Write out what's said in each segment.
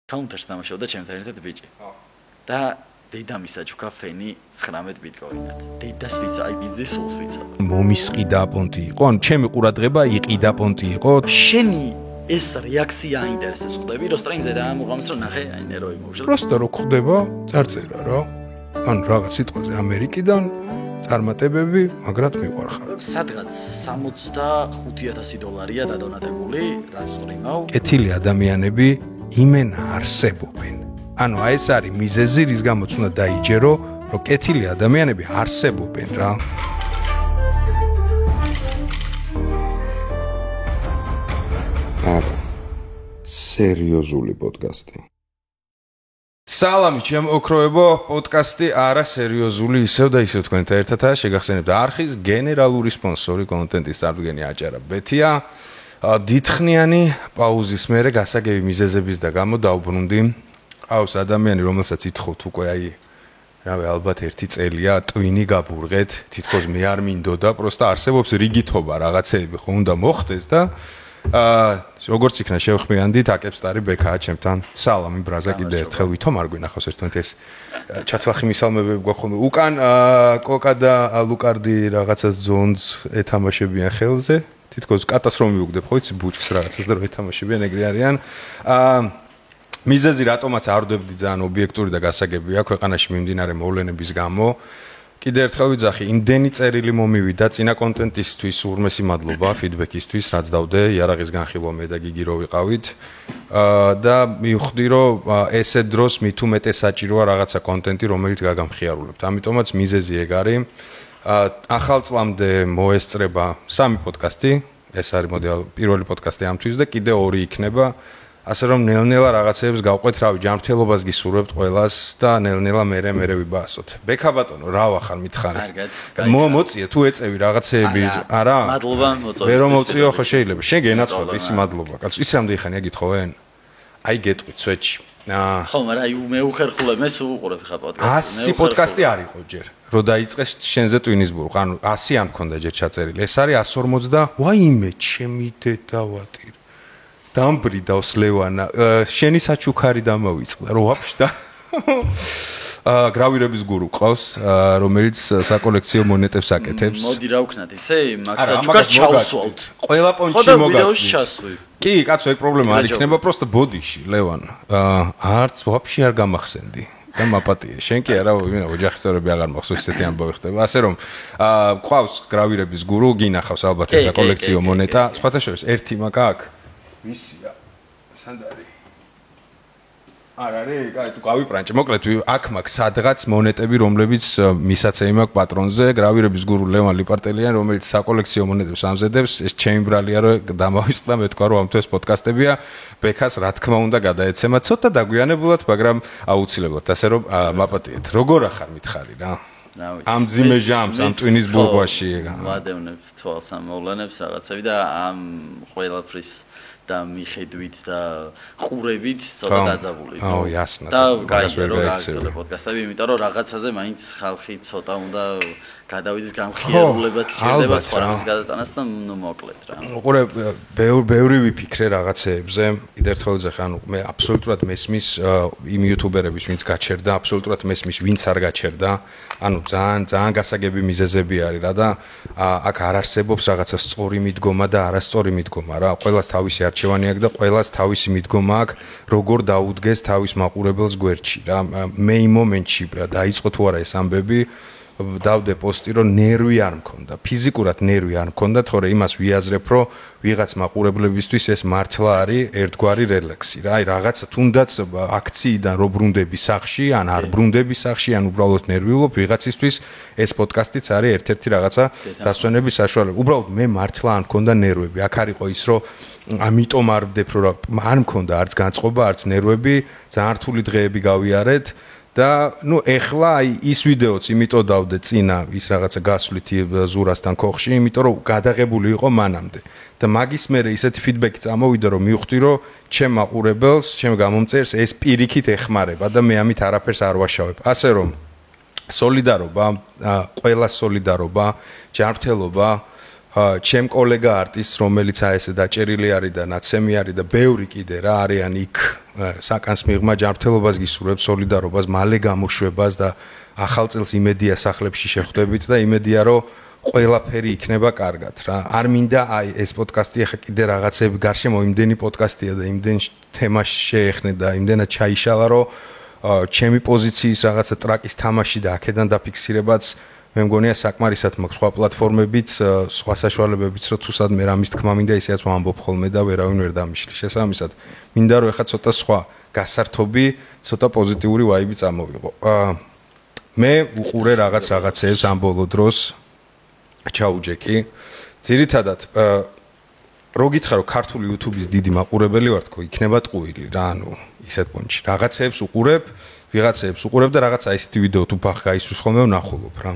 Counter-ს დამაშავდა ჩემთან ერთად ბიჭი. და დედამის აჩუქა ფენი 19 ბიტკოინად. დედას ვიცა, აი ბიძის სულს ვიცა. მომისყიდა პონტი იყო, ანუ ჩემი ყურადღება იყიდა პონტი იყო. შენი ეს რეაქცია აინტერესებს ხვდები, რომ სტრიმზე დაამოღამს რომ ნახე, აი ნერვი მოვშალ. Просто რო ხვდება, წარწერა რა. ანუ რაღაც სიტყვაზე ამერიკიდან წარმატებები, მაგრად მიყვარხარ. სადღაც $65,000 დადონატებული, რაც სტრიმავ. კეთილი ადამიანები იმენა არსებობენ. ანუ აი ეს არის მიზეზი, რის გამოც უნდა დაიჯერო, რომ კეთილი ადამიანები არსებობენ რა. არა. სერიოზული პოდკასტი. სალამი ჩემო ოქროებო, პოდკასტი არა სერიოზული, ისევ და ისევ თქვენთან ერთადაა შეგახსენებთ არხის გენერალური სპონსორი კონტენტის წარმოდგენი აჭარა ბეთია. დიდხნიანი პაუზის მერე გასაგები მიზეზების და გამო დაუბრუნდი. ყავს ადამიანი, რომელსაც ითხოვთ უკვე აი რავი ალბათ 1 წელია ტვინი გაბურღეთ, თითქოს მე არ მინდოდა, პროსტა არსებობს რიგითობა რაღაცეები ხო უნდა მოხდეს და როგორც იქნა შევხმიანდით აკեպსტარი ბექაა ჩემთან. სალამი ბრაზა კიდე ერთხელ ვითომ არ გვინახავს ერთმანეთ ეს ჩათვახი მისალმებები გვაქვს. უკან კოკა და ლუკარდი რაღაცას ზონს ეთამაშებიან ხელზე. თითქოს კატას რომ მიუგდებ ხო იცი ბუჩქს რაღაცას და რომ ეთამაშებიან ეგრე არიან. მიზეზი რატომაც არ ვდებდი ძალიან ობიექტური და გასაგები აქვს ქვეყანაში მიმდინარე მოვლენების გამო. კიდე ერთხელ ვიძახი, იმდენი წერილი მომივიდა წინა კონტენტისთვის ურმესი მადლობა ფიდბექისთვის, რაც დავდე იარაღის განხილვა მე და გიგი რო ვიყავით. და მივხვდი რომ ესე დროს მით უმეტეს საჭიროა რაღაცა კონტენტი, რომელიც გაგამხიარულებთ. ამიტომაც მიზეზი ეგ არის. ახალ წლამდე მოესწრება 3 პოდკასტი, ეს არის პირველი პოდკასტი ამთვის და კიდე 2 იქნება. ასე რომ ნელ-ნელა რაღაცეებს გავყვეთ, რავი, ჯანმრთელობას გისურვებთ ყველას და ნელ-ნელა მერე ვიბაასოთ. ბექა ბატონო, რა ვახარ მითხარი? კარგად. მოწიე თუ ეწევი რაღაცეები, არა? მადლობა მოწოვე. მე რომ მოწიო ხო შეიძლება. შენ გენაცვლებ ისი მადლობა. კაცო, ის რამდენი ხანია გითხოვენ? აი გეტყვით სვეტში. ხო, მაგრამ აი მე უხერხულებ, მე სულ უყურებ ხა პოდკასტს. 100 პოდკასტი არ იყო ჯერ. რო დაიწყეს შენზე ტვინის ბურღ, ანუ 100 ამ მქონდა ჯერ ჩაწერილი. ეს არის 140 ვაიმე, ჩემი დედავატი. დამბრიდავს ლევანა, შენი საჩუქარი დამავიწყდა, რო ვაფშდა. გრავირების გურუ ყავს, რომელიც საკოლექციო მონეტებს აკეთებს. მოდი რა ვქნათ ისე, მაგ საჩუქარს ჩავსვავთ. ყველა პონჩი მოგაცდი. ხო და ვიდეოს მოგაცდი. ჩასვი. კი, კაცო, ეგ პრობლემა არ იქნება, პროსტო ბოდიში, ლევანა. არც ვაფშე არ გამახსენდი. და მაპატიე. შენ კი არა, ვინა ოჯახისწორები აღარ მახსოვს ესეთი ამბავი ხდება. ასე რომ, ყავს გრავირების გურუ, გინახავს ალბათ ეს საკოლექციო მონეტა. სხვათა შორის ერთი მაგ აქვს. მისია სანდარი არ არის, კაი თუ გავიპრანჭე, მოკლედ აქ მაქვს სადღაც მონეტები, რომლებიც მისაცემი მაქვს პატრონზე, გრავირების გურუ ლევან ლიპარტელიან, რომელიც საკოლექციო მონეტებს ამზადებს, ეს ჩემი ბრალია რომ დამავიწყდა, მე თქვა რომ ამ თუ ეს პოდკასტებია, ბექას რა თქმა უნდა გადაეცემა, ცოტა დაგვიანებულად, მაგრამ აუცილებლად, ასე რომ მაპატიეთ. როგორ ახარ მითხარი რა? ამ ძიმე ჟამს, ამ ტვინის ბურღვაში ვადევნებ თვალს ამ მოვლენებს რაღაცები და ამ ყველაფრის და მიხედვით და ყურებით ცოტა დაძაბული. აუ, ясно. და გაიგე რომ გააგრძელე პოდკასტები, იმიტომ რომ რაღაცაზე მაინც ხალხი ცოტა უნდა გადავიდეს გამხიარულებაც შეიძლება სხვა რამის გადატანას და ნუ მოკლედ რა. უყურე, ბევრი ვიფიქრე რაღაცეებზე. კიდევ ერთხელ ვიძახი, ანუ მე აბსოლუტურად მესმის იმ იუთუბერების, ვინც გაჩერდა, აბსოლუტურად მესმის, ვინც არ გაჩერდა. ანუ ძალიან გასაგები მიზეზები არის რა და აქ არ არსებობს რაღაცა სწორი მიდგომა და არასწორი მიდგომა რა. ყველას თავისი არჩევანი აქვს და ყველას თავისი მიდგომა აქვს, როგორ დაუდგეს თავის მაყურებელს გვერდში რა. მე იმ მომენტში დაიწყო თუ არა ეს ამბები, დავდე პოსტი რომ ნერვი არ მქონდა, ფიზიკურად ნერვი არ მქონდა, თორე იმას ვიაზრებ რომ ვიღაც მაყურებლებისთვის ეს მართლა არის ერთგვარი რელაქსი რა. აი რაღაცა თუნდაც აქციიდან რო ბრუნდები სახში, ან არ ბრუნდები სახში, ან უბრალოდ ნერვიულობ ვიღაცისთვის, ეს პოდკასტიც არის ერთ-ერთი რაღაცა დასვენების საშუალება. უბრალოდ მე მართლა არ მქონდა ნერვები. აქ არისო ის რომ ამიტომ არ ვდებ რომ არ მქონდა არც განწყობა, არც ნერვები, ძალიან რთული დღეები გავიარეთ. და ნუ ეხლა აი ის ვიდეოც იმიტომ დავდე წინა ის რაღაცა გასვლით ზურასთან ქოხში, იმიტომ რომ გადაღებული იყო მანამდე. და მაგის მერე ისეთი ფიდბექი წამოვიდა რომ მივხვდი რომ ჩემ მაყურებელს, ჩემ გამომწერს ეს პირიქით ეხმარება და მე ამით არაფერს არ ვაშავებ. ასე რომ სოლიდარობა, ყველა სოლიდარობა, ჯანმრთელობა ჩემ კოლეგა არტისტს, რომელიც ესე დაჭერილი არის და ნაცემი არის და ბევრი კიდე რა არიან იქ საკანს მიღმა ჯანმრთელობას გისურვებს, სოლიდარობას, მალე გამოშვებას და ახალ წელს იმედია სახლებში შეხვდებით და იმედია რომ ყველაფერი იქნება კარგად რა. არ მინდა აი ეს პოდკასტი ახლა კიდე რაღაცები გარშემო იმდენი პოდკასტია და იმდენ თემაში შეეხნე და იმდენად ჩაიშალა რომ ჩემი პოზიციის რაღაცა ტრაკის თამაში და აქედან დაფიქსირებაც მე მგონია საკმარისად მაქვს სხვა პლატფორმებით, სხვა საშუალებებით, რომ თუ სადმე რამის თქმა მინდა ისეაც ვამბობ ხოლმე და ვერავინ ვერ დამიშლის. შესაბამისად, მინდა რომ ეხლა ცოტა სხვა გასართობი, ცოტა პოზიტიური ვაიბი წამოვიღო. მე უყურე რაღაცეებს ამ ბოლო დროს ჩაუჯექი. ძირითადად რო გითხრა რომ ქართული YouTube-ის დიდი მაყურებელი ვარ თქო, იქნება ტყუილი რა, ანუ ისეთ პონჩი. რაღაცეებს უყურებ, ვიღაცეებს უყურებ და რაღაცა ისეთი ვიდეო თუ ბახ გაისურს ხოლმე ვნახულობ რა.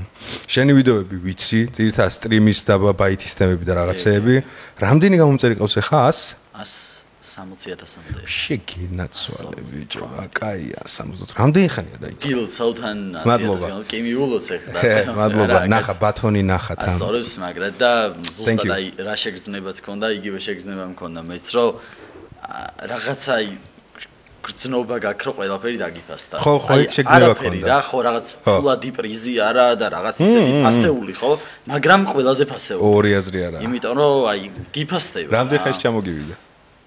შენი ვიდეოები ვიცი, ძირითადად სტრიმის და ბაითის თემები და რაღაცეები. რამდენი გამომწერი ყავს ახლა 160,000-მდე. შეგინაცვალე ბიჭო, კაია 60. რამდენი ხანია დაიწყო? წილსავთან 100,000 კი მიულოც ახლა. მადლობა, ნახა ბათონი ნახა თან. ასწორებს მაგრად და ზუსტად აი რა შეგრძნებაც ქონდა, იგივე შეგრძნება მქონდა მეც რომ რაღაცა გრძნობა გაქვს რომ ყველაფერი დაგიფასდა. ხო, შეგრძნება ქონდა. რა ხო რაღაც ფულადი პრიზი არა და რაღაც ისეთი ფასეული ხო, მაგრამ ყველაზე ფასეული. ორი აზრი არა. იმიტომ რომ აი გიფასდება. რამდენი ხანს ჩამოგივიდა?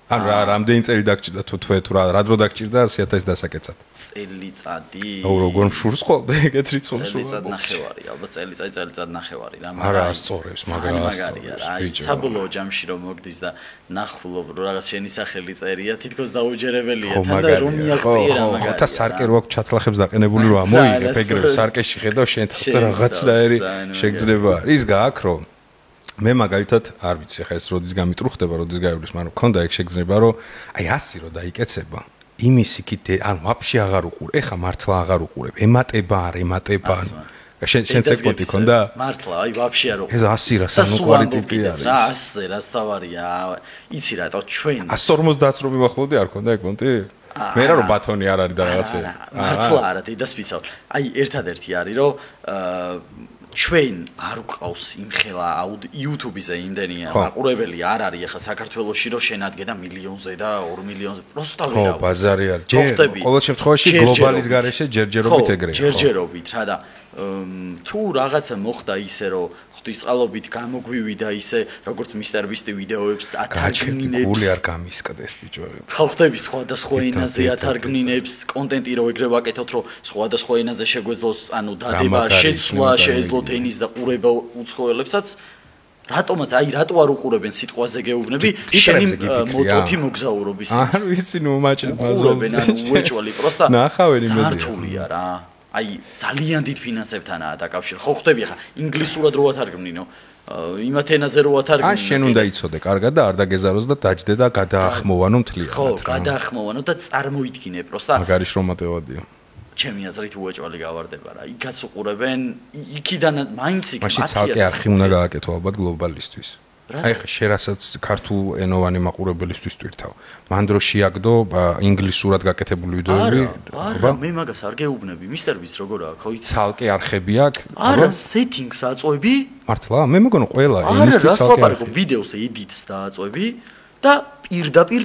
ან რამდენი წელი დაგჭირდა თუ თუ რა დრო დაგჭირდა 100,000 დასაკეცად? წელიწადი. აუ როგორ მშურს ყოლდა ეგეთ რიცხვს? წელიწად ნახევარი, ალბათ წელიწად ნახევარი რა. არა ასწორებს, მაგრამ მაგარია რა. აი საბოლოო ჯამში რომ მოგდის და ნახულობ რომ რაღაც შენი სახელი წერია, თითქოს დაუჯერებელია თან და რომ მიაღწია რა მაგარია. ხოთა სარკე რო აქვს ჩათლახებს დაყენებული რომ ამოიღებ ეგრევე სარკეში ხედავ შენ თან რაღაცნაირი შეგძლება არის. ის გააქვს რომ მე მაგალითად არ ვიცი ხა ეს როდის გამიტრუხდება, როდის გაივლის, მაგრამ მქონდა ეგ შეგრძნება რომ აი 100 რო დაიკეცება, იმის იქით ან ვაფშე აღარ უყურე, ეხა მართლა აღარ უყურებ, ემატება არ ემატება. შენ წეკპოტი ქონდა? მართლა, აი ვაფშე არ უყურე. ეს 100 რა სანუკვარი ტიპი არის. რა 100 რა თავარია. იცი რატო ჩვენ 150 რო მიმახლოდი არ ქონდა ეგ პონტი? მე რა რომ ბათონი არ არის და რაღაცა. მართლა არა, დედას ვიცავ. აი ერთადერთი არის რომ ჩვენ არ უყავს იმხელა YouTube-ზე იმდენია მაყურებელი არ არის ახლა საქართველოში რომ შენადგე და მილიონზე და 2 მილიონზე პროსტა ვერავ. ხო, ბაზარი არის. ყოველ შემთხვევაში გლობალის გარეშე ჯერჯერობით ეგრეა. ჯერჯერობით რა და თუ რაღაცა მოხდა ისე რომ ღვთისყალობით გამოგვივიდა ისე როგორც Mr. Beast ვიდეოებს ათარგმნინებს. გული არ გამისკდეს ბიჭო. ხალხები სხვადასხვა ენაზე ათარგმნინებს, კონტენტი რო ეგრე ვაკეთოთ რომ სხვადასხვა ენაზე შეგვეძლოს, ანუ დადება, შეცვლა, შეეძლოთ ენის და ყურება უცხოელებსაც. რატომაც აი რატო არ უყურებენ სიტყვაზე გეუბნები შენი მოტოთი მოგზაურობის ის. არ ვიცი ნუ მაჭე უყურებენ ანუ უეჭველი პროსტა. ნახავენ იმედია. ზართულია რა. აი ძალიან დიდ ფინანსებთანაა დაკავშირებული. ხო ხვდები ახლა ინგლისურად რო ათარგმნინო, იმათ ენაზე რო ათარგმნინო. ან შენ უნდა იცოდე კარგად და არ დაგეზაროს და დაჯდე და გადაახმოვანო მთლიანად. ხო, გადაახმოვანო და წარმოიდგინე პროსტა. მაგარი შრომატევადია. ჩემი აზრით უეჭველი გავარდება რა. იქაც უყურებენ, იქიდან მაინც იქ მაშინ ცალკე არხი უნდა გააკეთო ალბათ გლობალისტვის. აი ხა შერასაც ქართულ ენოვანი მაყურებელისთვის twirთავ. მან დრო შეაგდო ინგლისურად გაკეთებული ვიდეოები. არა, მე მაგას არ გეუბნები. Mr. Beast როგორაა, ხო იცი? ცალკე არხები აქვს? არა, settings აწვევი. მართლა? მე მეგონა ყველა ენისთვის ცალკე არხი. ვიდეოს edit-ს დააწვევი და პირდაპირ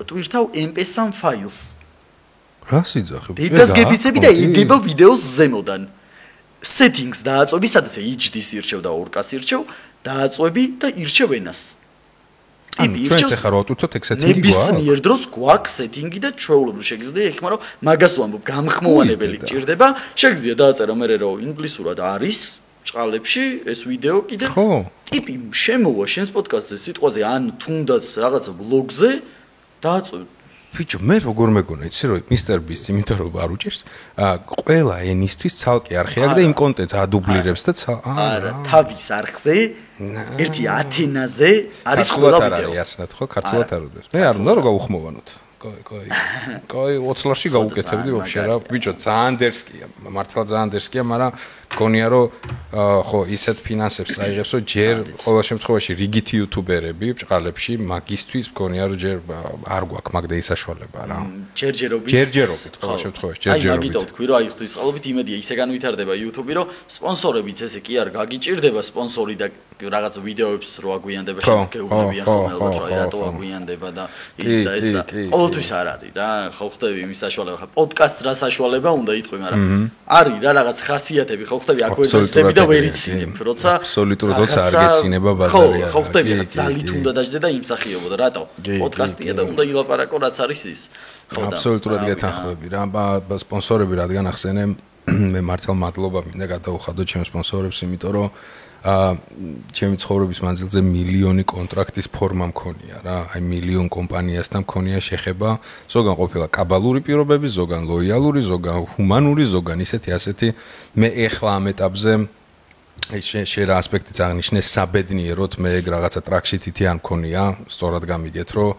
twirთავ MP3 ფაილს. რა სიძახი? დედას გეფიცები და იდება ვიდეოს ზემოდან. settings დააწვევი, სადაც HD-ს ირჩევ და 4K-ს ირჩევ. დააწვევი და ირჩევ ენას. ტიპი ირჩევს. ჩვენ ხარ ვატուցოთ ეგ setting-ი გვაქვს. ნებისმიერ დროს გვაქვს setting-ი და ჩვეულებრივ შეგიძლია ეხმა რომ მაგას ვამბობ, გამხმოვანებელი გჭირდება. შეგიძლია დააწერო მე რომ ინგლისურად არის ჭყალებში ეს ვიდეო კიდე. ხო. ტიპი შემოვა შენს პოდკასტზე სიტყვაზე ან თუნდაც რაღაცა ბლოგზე დააწვევ. ბიჭო, მე როგორ მეგონა, იცი რომ Mr. Beast, იმიტომ რომ არ უჭერს, ყველა ენისთვის ცალკე არხი აქვს და იმ კონტენტს ადუბლირებს და არა, თავის არხზე, ერთი ათენაზე არის ყველა ვიდეო. არა, იასნად ხო, ქართულად არ უდევს. მე არ უნდა რომ გავუხმოვანოთ. კაი, 20 ლარში გავუკეთებდი ვაფშე რა. ბიჭო, ძალიან დერსკია, მართლა ძალიან დერსკია, მაგრამ მგონია რომ ხო, ისეთ ფინანსებს აიღებს, რომ ჯერ ყოველ შემთხვევაში რიგითი იუთუბერები ბჭყალებში მაგისთვის მგონია რომ ჯერ არ გვაქვს მაგდეის საშუალება რა. ჯერჯერობით ყოველ შემთხვევაში ჯერჯერობით. აი მაგითო თქვი რომ აი ღვთისმსხლობით იმედია ისე განვითარდება YouTube-ი რომ სპონსორებიც ესე კი არ გაგიჭირდება სპონსორი და რაღაც ვიდეოებს რო აგვიანდება შეც გეუბნებიან ხოლმე ალბათ რა რატო აგვიანდება და ის და ეს და ყოველთვის არ არის რა ხო ხვდები იმის საშუალება ხა პოდკასტს რა საშუალება უნდა იტყვი მაგრამ არის რა რაღაც ხასიათები ხო ხვდები აქ ვერ დაჭდები და ვერ იცინებ როცა აბსოლუტურად როცა არ გეცინება ბაზარი ხო ხვდები ძალით უნდა დაჭდე და იმსახიობო და რატო პოდკასტია და უნდა ილაპარაკო რაც არის ის ხო და აბსოლუტურად გეთანხმები რა სპონსორები რადგან ახსენე მე მართლა მადლობა მინდა გადაუხადო ჩემს სპონსორებს იმიტომ რომ ჩემი ცხოვრების მანძილზე მილიონი კონტრაქტის ფორმა მქონია რა აი მილიონ კომპანიასთან მქონია შეხება ზოგან ყოფილა კაბალური პირობები ზოგან ლოიალური ზოგან ჰუმანური ზოგან ისეთი მე ეხლა ამ ეტაპზე შენ რა ასპექტიც აღნიშნე საბედნიეროდ მე რაღაცა ტრაქშიტითი არ მქონია სწორად გამიგეთ რომ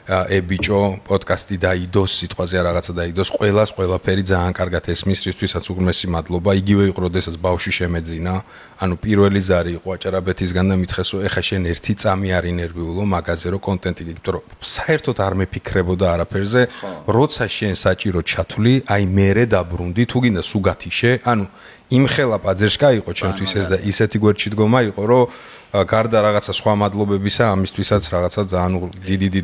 ბიჭო პოდკასტი დაიდოს სიტყვაზე რაღაცა დაიდოს ყველაფერი ძალიან კარგად ესმის რისთვისაც უგმესი მადლობა იგივე იყო როდესაც ბავშვი შემეძინა ანუ პირველი ზარი იყო აჭარაბეთისგან და მითხეს რომ ეხა შენ ერთი წამი არ ინერვიულო მაგაზე რომ კონტენტი გიგდო რომ საერთოდ არ მეფიქრებოდა არაფერზე როცა შენ საჭირო ჩათვლი აი მერე დაბრუნდი თუ გინდა სულ გათიშე ანუ იმხელა პაძერშკა იყო ჩემთვის ეს და ისეთი გვერდში დგომა იყო რომ გარდა რაღაცა სხვა მადლობებისა ამისთვისაც რაღაცა ძალიან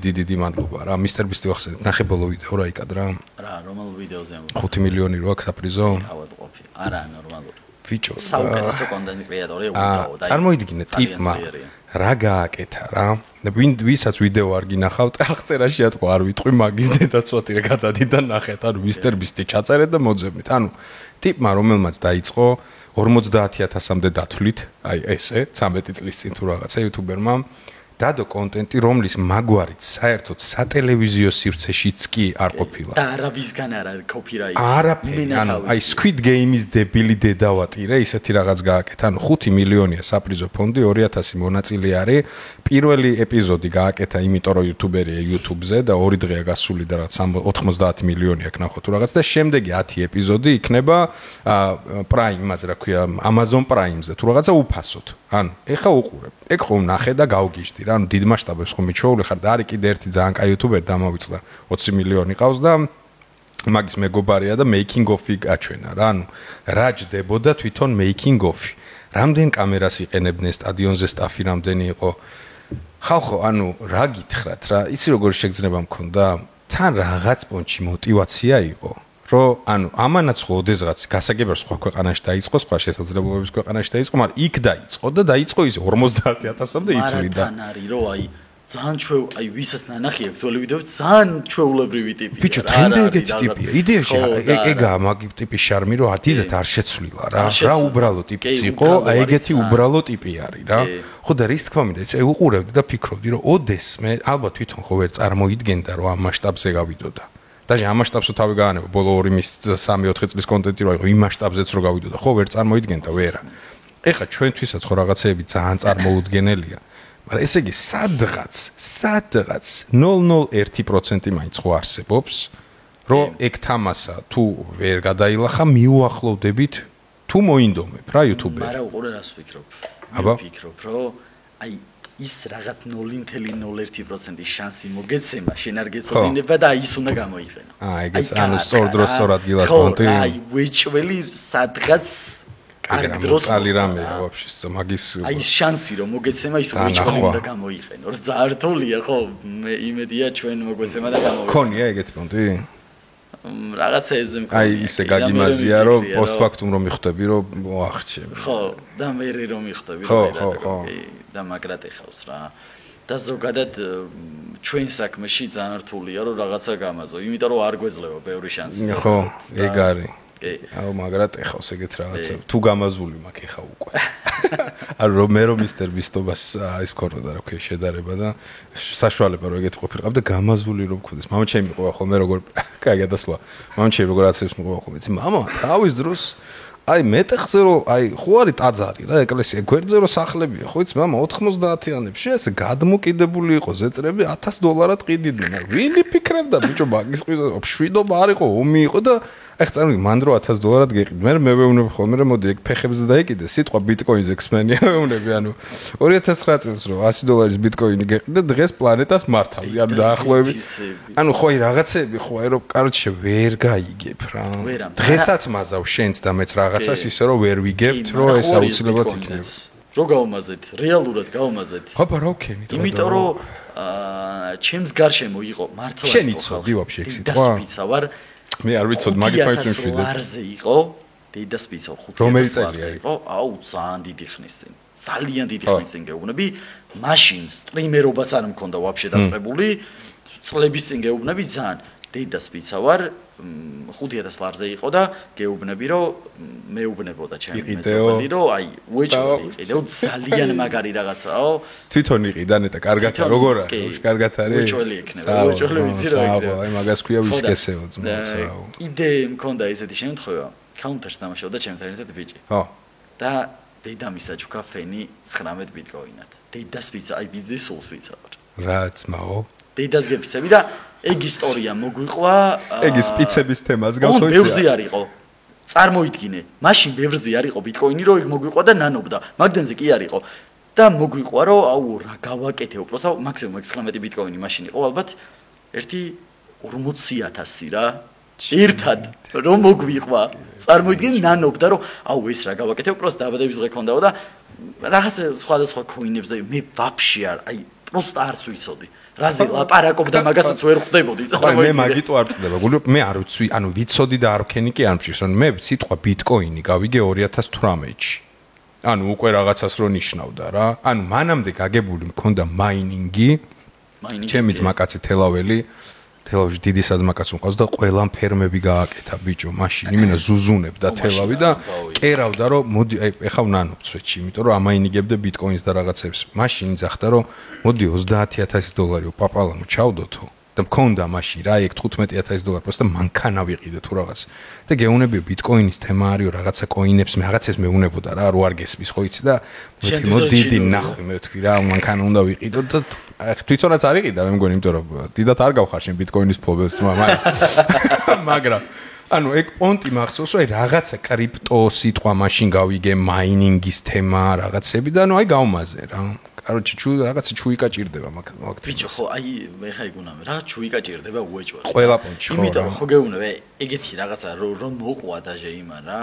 დიდი მადლობა რა მისტერ ბისტი ვახსენებ ნახე ბოლო ვიდეო რა იკადრა რა რომელ ვიდეოზე 5 მილიონი რო აქვს საპრიზო ავად ყოფილი არა ნორმალური ბიჭო საუკეთესო კონტენტ კრეატორი უიტაო და წარმოიდგინე ტიპმა რა გააკეთა რა ვისაც ვიდეო არ გინახავთ აღწერაში ატყვა არ ვიტყვი მაგის დედაცვათი რა გადადით და ნახეთ ანუ მისტერ ბისტი ჩაწერეთ და მოძებნით ანუ ტიპმა რომელმაც დაიწყო 50000-მდე დათვლით აი ესე 13 წლის წინ თუ რაღაცა იუთუბერმა დადო კონტენტი რომლის მაგვარით საერთოდ სატელევიზიო სივრცეშიც კი არ ყოფილა და არავისგან არ არის კოპირაიტი არაფერი ანუ აი Squid Game-ის დებილი დედავატირე ისეთი რაღაც გააკეთა ანუ 5 მილიონია საპრიზო ფონდი 2000 მონაწილე არის პირველი ეპიზოდი გააკეთა იმიტომ რომ იუთუბერია YouTube-ზე და 2 დღეა გასული და რაღაც 90 მილიონი აქ ნახოთ თუ რაღაც და შემდეგი 10 ეპიზოდი იქნება Prime იმაზე რა ქვია Amazon Prime-ზე თუ რაღაცა უფასოდ ანუ ეხა უყურებ ეგ ხომ ნახე და გავგიჟდი რა ანუ დიდ მასშტაბებს ხომ მიჩვეული ხარ და არის კიდე ერთი ძალიან კაი იუთუბერი დამავიწყდა 20 მილიონი ყავს და მაგის მეგობარია და making of-ი გაჩვენა რა ანუ რა ჯდებოდა თვითონ making of-ი რამდენ კამერას იყენებდნენ სტადიონზე სტაფი რამდენი იყო ხალხო ანუ რა გითხრათ რა იცი როგორ შეგრძნება მქონდა თან რაღაც პონჩი мотиваცია იყო რომ ანუ ამანაც ხო ოდესღაც გასაგებია სხვა ქვეყანაში დაიწყო სხვა შესაძლებლობების ქვეყანაში დაიწყო მაგრამ იქ დაიწყო და დაიწყო ის 50000-მდე ითვლიდა თან არის რომ აი ძალიან აი ვისაც ნანახი აქვს ძველი ვიდეო ძალიან ჩვეულებრივი ტიპია ბიჭო თენდა ეგეთი ტიპია იდეაში ეგაა მაგი ტიპის შარმი რომ ადიდად არ შეცვლილა რა უბრალო ტიპიც იყო აი ეგეთი უბრალო ტიპი არის რა ხო და რის თქმა უნდა ეს უყურებდი და ფიქრობდი რომ ოდეს მე ალბათ თვითონ ხო ვერ წარმოიდგენდა რომ ამ მასშტაბზე გავიდოდა დაჟე ამ მასშტაბსო თავი გაანება ბოლო 3-4 წლის კონტენტი რო იყო იმ მასშტაბზეც რო გავიდოდა ხო ვერ წარმოიდგენდა ვერა ეხლა ჩვენთვისაც ხო რაღაცეები ძალიან წარმოუდგენელია მაგრამ ესე იგი სადღაც 0.01% მაინც ხო არსებობს რომ ეგ თამასა თუ ვერ გადაილახა მიუახლოვდებით თუ მოინდომებ რა YouTube-ზე მაგრამ უყურე რას ვფიქრობ ვფიქრობ რომ აი ის რაღაც 0.01% შანსი მოგეცემა შენ არ გეცოდინება და ის უნდა გამოიყენო ეგეც ანუ სწორ დროს სწორ ადგილას კონტი აი ვეჭველი სადღაც კარგ დროს წალი რამეა ვაფშე მაგის აი ის შანსი რომ მოგეცემა ის ვეჭველი უნდა გამოიყენო რა ზართულია ხო მე იმედია ჩვენ მოგეცემა და გამოიყენო ქონია ეგეთი კონტი რაღაცეებზე მქონია აი ისე გაგიმაზია რომ პოსტფაქტუმ რომ მიხვდები რომ მოახჩე ხო და მე რომ მიხვდები რომ და მაგრად ეხავს რა და ზოგადად ჩვენ საქმეში ძალიან რთულია რომ რაღაცა გამაზო იმიტომ რომ არ გვეძლევა ბევრი შანსი ხო ეგ არის აუ მაგრად ეხავს ეგეთ რაღაცა თუ გამაზული მაქვს ეხა უკვე ანუ მე რომ მისტერ ბისტობას ის მქონოდა რა ქვია შედარება და საშუალება რომ ეგეთ ყოფილიყავ და გამაზული რომ მქონდეს მამა ჩემი ყובה ხოლმე როგორ კაი გადასვლა მამა ჩემი როგორ აცებს მყובה ხოლმე იცი მამა თავის დროს აი მეტეხზე რომ აი ხო არის ტაძარი რა ეკლესია გვერდზე რომ სახლებია ხო იცი მამა 90-იანებში ესე გადმოკიდებული იყო ზეწრები $1000 ყიდიდნენ ვინი ფიქრებდა ბიჭო მაგის შვიდობა არ იყო ომი იყო და აი წარმოიდგინე მან რო $1000 გეყიდ მე მევეუბნები ხოლმე რომ მოდი ეგ ფეხებზე დაიკიდე სიტყვა ბიტკოინზე ხსმენია მეუბნები ანუ 2009 წელს რო $100 ბიტკოინი გეყიდე დღეს პლანეტას მართავი ანუ დაახლოებით ანუ ხო აი რაღაცები ხო აი რომ კაროჩე ვერ გაიგებ რა დღესაც მაზავ შენს და მეც რაღაცას ისე რომ ვერ ვიგებთ რომ ეს აუცილებლად იქნება რო გავმაზეთ რეალურად გავმაზეთ აბა რა ვქენი იმიტომ რომ ჩემს გარშემო იყო მართლა შენ იცოდი ვაფშე ეგ სიტყვა ვარ მე არ ვიცოდი მაგის ფაიქს მშვიდე ლარზე იყო დედას პიცა რომელი წელია იყო აუ ძალიან დიდი ხნის წინ ძალიან დიდი ხნის წინ გეუბნები მაშინ სტრიმერობას არ მქონდა ვაფშე დაწყებული წლების წინ გეუბნები ძალიან დედას პიცა ვარ 5000 ლარზე იყო და გეუბნები რომ მეუბნებოდა ჩემი მეზობელი რომ აი უეჭველი იყიდეო ძალიან მაგარი რაღაცაო თვითონ იყიდა ნეტა კარგად როგორ არის კარგად არის უეჭველი იქნება უეჭველი ვიცი რა იქნება აი მაგას ქვია ვისკესეო ძმაო იდე მქონდა ესეთი შემთხვევა კაუნტერს დამაშავდა ჩემთან ერთად ბიჭი ხო და დედა მისაჯუქა ფენი 19 ბიტკოინად დედას პიცა აი ბიძის სულს პიცა ვარ რა ძმაო დედას გეფიცები და ეგ ისტორია მოგვიყვა ეგ ის პიცების თემას გავხოცია ბევრზე არ იყო წარმოიდგინე მაშინ ბევრზე არ იყო ბიტკოინი რომ ეგ მოგვიყვა და ნანობდა მაგდენზე კი არ იყო და მოგვიყვა რომ აუ რა გავაკეთე უბრალოდ მაქსიმუმ 19 ბიტკოინი მაშინ იყო ალბათ ერთი 40000 რა ერთად რომ მოგვიყვა წარმოიდგინე ნანობდა რომ აუ ეს რა გავაკეთე უბრალოდ დაბადების დღე ქონდაო და რაღაც სხვადასხვა კოინებს და მე ვაფშე არ აი просто არც ვიცოდი რაზე ლაპარაკობდა მაგასაც ვერ ხვდებოდი მე მაგიტო არ წდება გული მე არ ვიცი ანუ ვიცოდი და არ ვქენი კი არ მშის მე სიტყვა ბიტკოინი გავიგე 2018-ში ანუ უკვე რაღაცას რო ნიშნავდა რა ანუ მანამდე გაგებული მქონდა მაინინგი ჩემი ძმაკაცი თელაველი თელავში დიდი საძმაკაც უყავს და ყველამ ფერმები გააკეთა ბიჭო მაშინ იმენა ზუზუნებ და თელავი და კერავდა რომ მოდი აი ეხა ვნანობ სვეტში იმიტომ რომ ამაინიგებდა ბიტკოინს და რაღაცებს მაშინ ძახდა რომ მოდი $30000 პაპალამო ჩავდოთო და მქონდა მაშინ რა ეგ $15000 просто მანქანა ვიყიდე თუ რაღაც და გეუნებიო ბიტკოინის თემა არისო რაღაცა კოინებს მე რაღაცებს მეუნებოდა რა რო არ გესმის ხო იცი და მეთქი მოდი ნახე მე ვთქვი რა მანქანა უნდა ვიყიდო და თვითონაც არ იყიდა მე მგონი იმიტომ რომ დიდად არ გავხარ შენ ბიტკოინის ფლობელს მაგრამ ანუ ეგ პონტი მახსოვს აი რაღაცა კრიპტო სიტყვა მაშინ გავიგე მაინინგის თემა რაღაცები და ნუ აი გავმაზე რა კაროჩი რაღაცა ჩუიკა ჭირდება მაგ ბიჭო ხო აი მე ხა იგუნამე რა ჩუიკა ჭირდება უეჭველი ყველა პონტში ხო იმიტომ ხო გეუბნები ეგეთი რაღაცა რომ მოყვა დაჟე იმან რა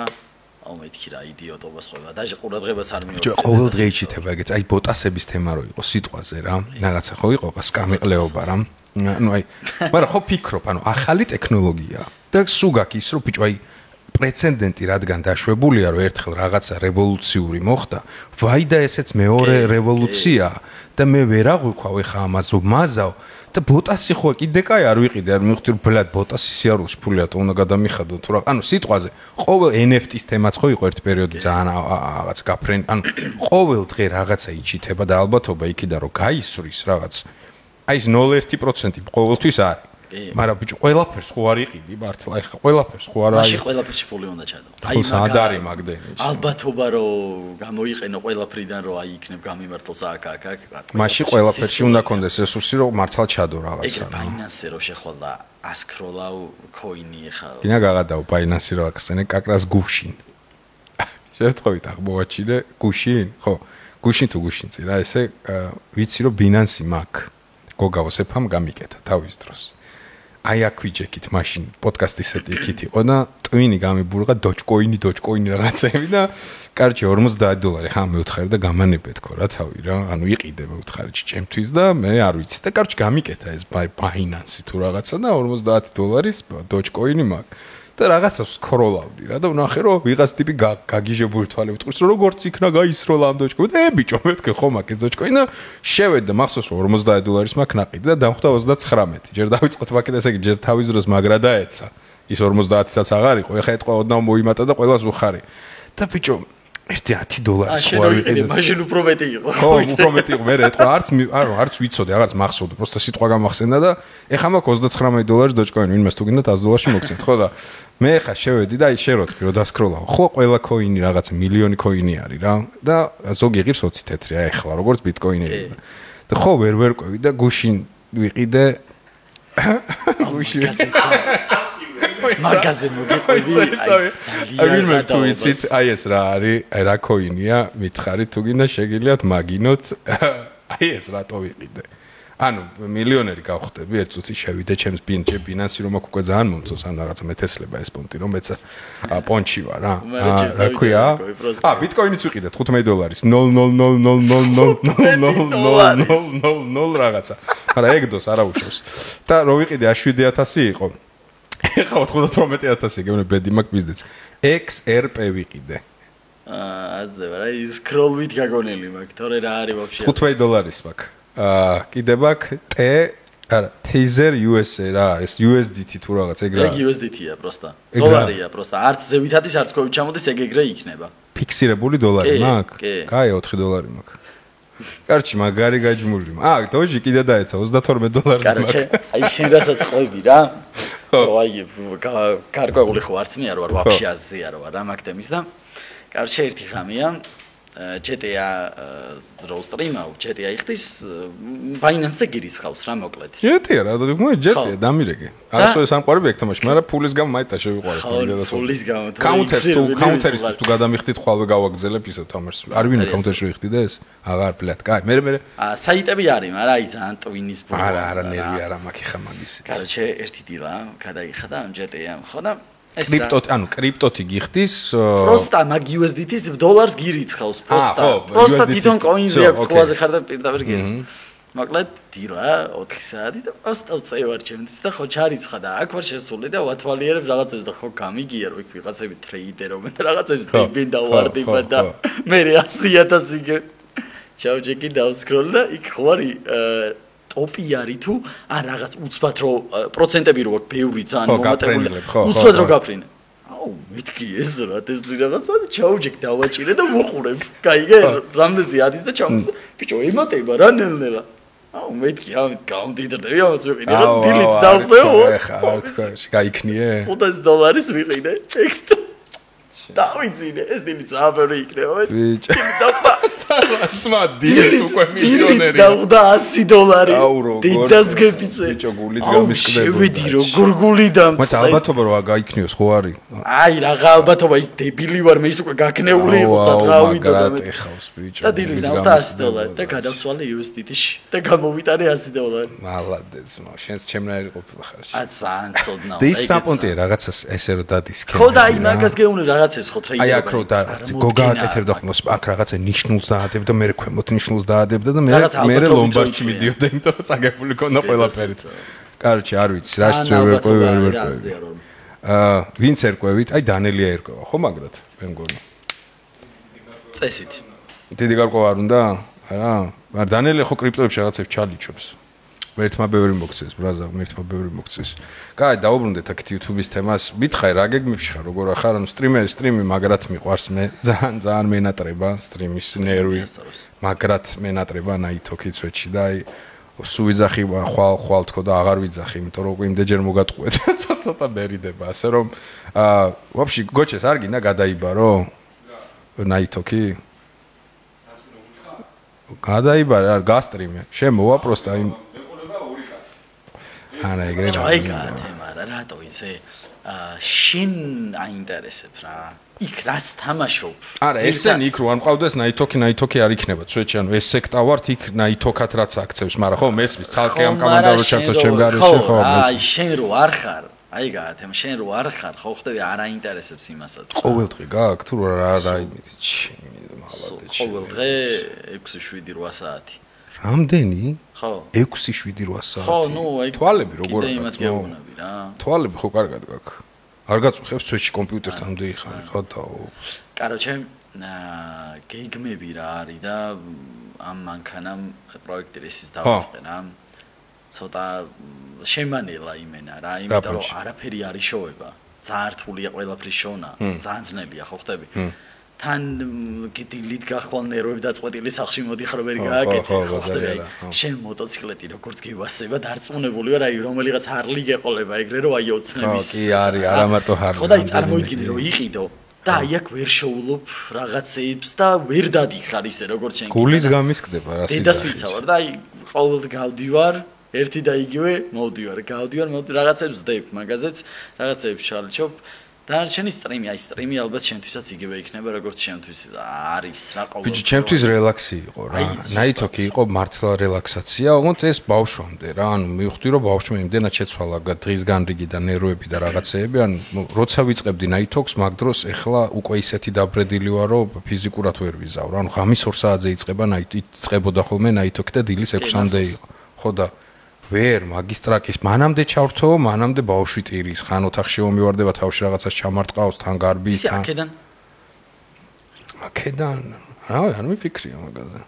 აუ მეთქი რა იდიოტობას ხოვა დაჟე ყურადღებას არ მიიღო ბიჭო ყოველ დღე იჩითება ეგეთ აი ბოტასების თემა რო იყო სიტყვაზე რა რაღაცა ხო იყო სკამიყლეობა რა ნუ აი მაგრამ ხო ფიქრობ ანუ ახალი ტექნოლოგია და სულ გაქვს ის რომ ბიჭო აი პრეცედენტი რადგან დაშვებულია რომ ერთხელ რაღაცა რევოლუციური მოხდა ვაი და ესეც მეორე რევოლუცია და მე ვერ აღვიქვავ ეხა ამას მაზავ და ბოტასი ხო კიდე კაი არ ვიყიდე არ მივხვდი რომ ბლად ბოტასი სიარულში ფულიათ უნდა გადამიხადო თუ რა ანუ სიტყვაზე ყოველ NFT-ის თემაც ხო იყო ერთ პერიოდი ძალიან რაღაც გაფრენ ანუ ყოველ დღე რაღაცა იჩითება და ალბათობა იქიდან რომ გაისვრის რაღაც აი ეს 0.1% ყოველთვის არის მაგრამ ბიჭო ყველაფერს ხო არ იყიდი მართლა ეხა ყველაფერს ხო არ არის მაშინ ყველაფერში ფული უნდა ჩადო აი სად არის მაგდენი ალბათობა რომ გამოიყენო ყველაფრიდან რომ აი იქნებ გამიმართლოს აქ მაშინ ყველაფერში უნდა კონდეს რესურსი რომ მართლა ჩადო რაღაცა რა ფაინანსი რო შეხვალა ასკროლავ კოინი ეხა გინა გაღადაო ფაინანსი რო ახსენე კაკრას გუშინ შევთხოვით აღმოვაჩინე გუშინ ხო გუშინ თუ გუშინცი რა ესე ვიცი რომ ბინანსი მაქვს გოგავოს ეფამ გამიკეთა თავის დროს აი აქ ვიჯექით მაშინ პოდკასტის ეტიკით იყო და ტვინი გამიბურღა დოჯკოინი რაღაცები და კარჩი $50 ხა მეუთხარი და გამანებე თქო რა თავი რა ანუ იყიდე მეუთხარი ჩემთვის და მე არ ვიცი და კარჩი გამიკეთა ეს ბაინანსი თუ რაღაცა და $50 დოჯკოინი მაქვს და რაღაცას სკროლავდი რა და ვნახე რომ ვიღაც ტიპი გაგიჟებული თვალებით ყურს რომ როგორც იქნა გაისროლა ამ დოჯკოინი და ბიჭო მეთქე ხომ აქ ეს დოჯკოინი და შევედა მახსოვს რომ $50 მაქვს ნაყიდი და დამხვდა 39 ჯერ დავიწყოთ მაგით ესე იგი ჯერ თავის დროს მაგრა დაეცა ის 50-საც აღარ იყო ეხა ეთყვა ოდნავ მოიმატა და ყველას უხარი და ბიჭო ერთი $10 ხო არ ვიყიდე, მაშინ უფრო მეტი იყო. ხო, უფრო მეტი იყო. მე ეთქვა არც ვიცოდი, აღარც მახსოვდი, просто სიტყვა გამახსენდა და ეხლა მაქვს $29 Dogecoin, ვინმეს თუ გინდათ $100 მოგცემთ, ხო და მე ეხლა შევედი და აი შე რო თქვი, რომ დასკროლავ. ხო, ყველა coin-ი რაღაც მილიონი coin-ი არის რა და ზოგი ღირს 20 თეთრია ეხლა, როგორც Bitcoin-ი. და ხო, ვერ ყვევი და გუშინ ვიყიდე გუშინ მაგაზე მოგიყვები. აი ვინმე თუ იცით, აი ეს რა არის, აი რა coin-ია, მითხარით თუ გინდა შეგიძლიათ მაგინოთ. აი ეს რატო ვიყიდე? ანუ მილიონერი გავხდები, ერთ წუთი შევიდე ჩემს ბინანსი რომ აქ უკვე ძალიან მომწონს, ან რაღაცა მეთესლება ეს პონტი, რომ მეც პონჩი ვარ რა. რა ქვია? ბიტკოინიც ვიყიდე $15 0.0000000 რაღაცა. არა ეგდოს არა უშავს. და რო ვიყიდე 7000 იყო. ეხა 98,000 გეუბნები ბედი მაგ ბიზნეს. XRP ვიყიდე. ასე რა, ის scroll-ვით გაგონელი მაქვს, თორე რა არის ვაფშე. $5 მაქვს. კიდე მაქვს Tether USA რა არის USDT თუ რაღაც ეგ რა. ეგ USDT-ია პროსტა. დოლარია პროსტა. არც ზევითადის არც კოვით ჩამოდის ეგ ეგრე იქნება. ფიქსირებული დოლარი მაქვს? კაი, $4 მაქვს. კარჩი მაგარი გაჯმული. დოჟი კიდე დაეცა $22 მაქვს. კარჩე, აი შენ რასაც ყვები რა. აი გარკვეული ხო არც მე არ ვარ ვაფშე აზია რა ვარ რა მაგ თემის და კარჩე ერთი ხამია GTA რო სტრიმავ GTA იხდის Binance-ზე გირიცხავს რა მოკლედ. GTA რა მე GTA დამირეკე. არასოდეს სამყარები ეგ თამაში, მაგრამ ფულის გამო მაიტა შევიყვარეთ კიდე. ფულის გამო თუ Counter-ის თუ გადამიხდით ხვალვე გავაგზელებ ისე თამაშს. არ ვინმე Counter-ში ვიხდიდე ეს? აღარ ბლად. კაი, მე საიტები არის, მაგრამ აი ძალიან ტვინის ბოლო. არა ნერვი არა მაქვს ხა მაგისი. კარჩე ერთი დილა გადაიხადა ამ GTA-ამ ხო და კრიპტოთი გიხდის პროსტა მაგ USDT-ს დოლარს გირიცხავს პროსტა თვითონ coin-ზე აქვს ყველაზე ხარ და პირდაპირ გირიცხავს მოკლედ დილა 4 საათი და პროსტა წევარ ჩემთვის და ხო ჩარიცხა და აქ ვარ შესული და ვათვალიერებ რაღაცას და ხო გამიგია რომ იქ ვიღაცები ტრეიდერობენ და რაღაცას დებენ და ვარდება და მე 100,000 ჩავჯეკი დავსკროლ და იქ ხო არის ტოპი არის თუ ან რაღაც უცბად რო პროცენტები რო აქვს ბევრი ძალიან მომატებული უცბად რო გაფრინე აუ მეთქი ეს რა ტესლი რაღაცა და ჩაუჯეკ დავაჭირე და მოყურებ გაიგე რამდენზე არის და ჩამოს ბიჭო ემატება რა ნელ-ნელა აუ მეთქი ამით გავდიდრდები ამას ვიყიდე და დილით დავხდეო ხა თქვა გაიქნიე $500 ვიყიდე ტექსტ დავიძინე ეს დილით ზაბერი იქნება ბიჭო დავხდა სმა დილით უკვე მილიონერი დავხდა $100 დიდას გეფიცე ბიჭო გულით გამისკდება შევედი როგორ გული დამწყე მაგრამ ალბათობა რომ გაიქნიოს ხო არის აი რაღა ალბათობა ის დებილი ვარ მე ის უკვე გაქნეული იყო სადღავიდო და მე ეხავს ბიჭო და დილით დავხდა $100 და გადავცვალე USDT-ში და გამოვიტანე $100 მალადეს მა შენს ჩემნაირი ყოფილა ხარ ძალიან ცოდნა და ის საპონტია რაღაცას ესე რომ დადისკენ ხო და აი მაგას გეუნე რაღაცებს ხო ტრეიდერი აი აქ რო და გოგააკეთებდა ხმოს აქ რაღაცა ნიშნულს დაადებდა მე ქვემოთ ნიშნულს დაადებდა და მე ლომბარდში მიდიოდა იმიტომ რომ წაგებული ქონდა ყველაფერიც კაროჩე არ ვიცი რა ვერ ვინც ერკვევით აი დანელია ერკვევა ხო მაგრად მე მგონი წესით დიდი გარკვევა არ უნდა არა მაგრამ დანელია ხო კრიპტოებში რაღაცებს ჩალიჩობს მერთმა ბევრი მოგცეს ბრაზა მერთმა ბევრი მოგცეს კაი დაუბრუნდეთ აქ YouTube-ის თემას მითხარ რა გეგმებში ხარ როგორ ახარ ანუ სტრიმი მაგრად მიყვარს მე ძალიან მენატრება სტრიმის ნერვი მაგრად მენატრება ნაითოქი წვეთში და აი სუ ვიძახი ხვალ თქო და აღარ ვიძახი იმიტომ რომ იმდენჯერ მოგატყუეთ ცოტა მერიდება ასე რომ ვაფშე გოჩეს არ გინდა გადაიბარო ნაითოქი გადაიბარე არ გასტრიმე შემოვა პროსტა იმ არა ეგრე რა აი თემა რა რატო ისე შენ აინტერესებ რა იქ რას თამაშობ არა ესენი იქ რო არ მყავდეს ნაითოქი არ იქნება წვეთში ანუ ეს სექტა ვართ იქ ნაითოქად რაც აქცევს მაგრამ ხო მესმის ცალკე ამ კამანდა რო ჩართო ჩემ გარეშე ხო აი შენ რო არ ხარ აი გაათემა შენ რო არ ხარ ხო ხდები არ აინტერესებს იმასაც ყოველდღე გააქვს თუ რა მალადეჩი ყოველდღე 6-7-8 საათი რამდენი ხო 6-7-8 საათი ხო ნუ აი თვალები როგორ კიდე იმათ გეუბნები რა თვალები ხო კარგად გაქვს არ გაწუხებს სვეჩი კომპიუტერთან ამდენი ხანი ხო დაო კაროჩე გეგმები რა არის და ამ მანქანამ პროექტის დავიწყე რა ცოტა შემანელა იმენა რა იმიტომ რომ არაფერი არ იშოვება ძალიან რთულია ყველაფრის შონა ძალიან ძნელია ხო ხდები თან დილით გახვალ ნერვები დაწყვეტილი სახში მოდიხარ ვერ გააკეთე. შენ მოტოციკლეტი როგორც გივასება დარწმუნებული ვარ, აი რომელიღაც ჰარლი გეყოლება ეგრე რომ აი ოცნების. კი არის, არა მარტო ჰარლი. ხო და აი წარმოიდგინე რომ იყიდო და აი აქ ვერ შოულობ რაღაცეებს და ვერ დადიხარ ისე როგორც შენ. გულის გამისკდება რა სიძახი. დედას ვიცავარ და აი ყოველდღე გავდივარ, ერთი და იგივე მოვდივარ, რაღაცებს ვდებ მაგაზეც, რაღაცებს შალჩობ. დანარჩენი სტრიმი, აი სტრიმი ალბათ შენთვისაც იგივე იქნება როგორც შენთვის არის რა ყოველდღე. ბიჭი, ჩემთვის რელაქსი იყო რა. ნაითოქი იყო მართლა რელაქსაცია, ოღონდ ეს ბავშვამდე რა, ანუ მივხვდი რომ ბავშვი იმდენად შეცვალა დღის განრიგი და ნერვები და რაღაცეები, ანუ როცა ვიწყებდი ნაითოქს, მაგ დროს ეხლა უკვე ისეთი დაბრედილი ვარ, რომ ფიზიკურად ვერ ვიზავ რა. ანუ ღამის 2 საათზე იწყება იწყებოდა ხოლმე ნაითოქი და დილის 6-მდე იყო. ხო და ვერ მაგისტრაკის მანამდე ჩავრთო, მანამდე ბავშვი ტირის, ხან ოთახში მომივარდება თავში რაღაცას ჩამარტყავს, თან გარბის, თან. აქედან. რავი, არ მიფიქრია მაგაზე.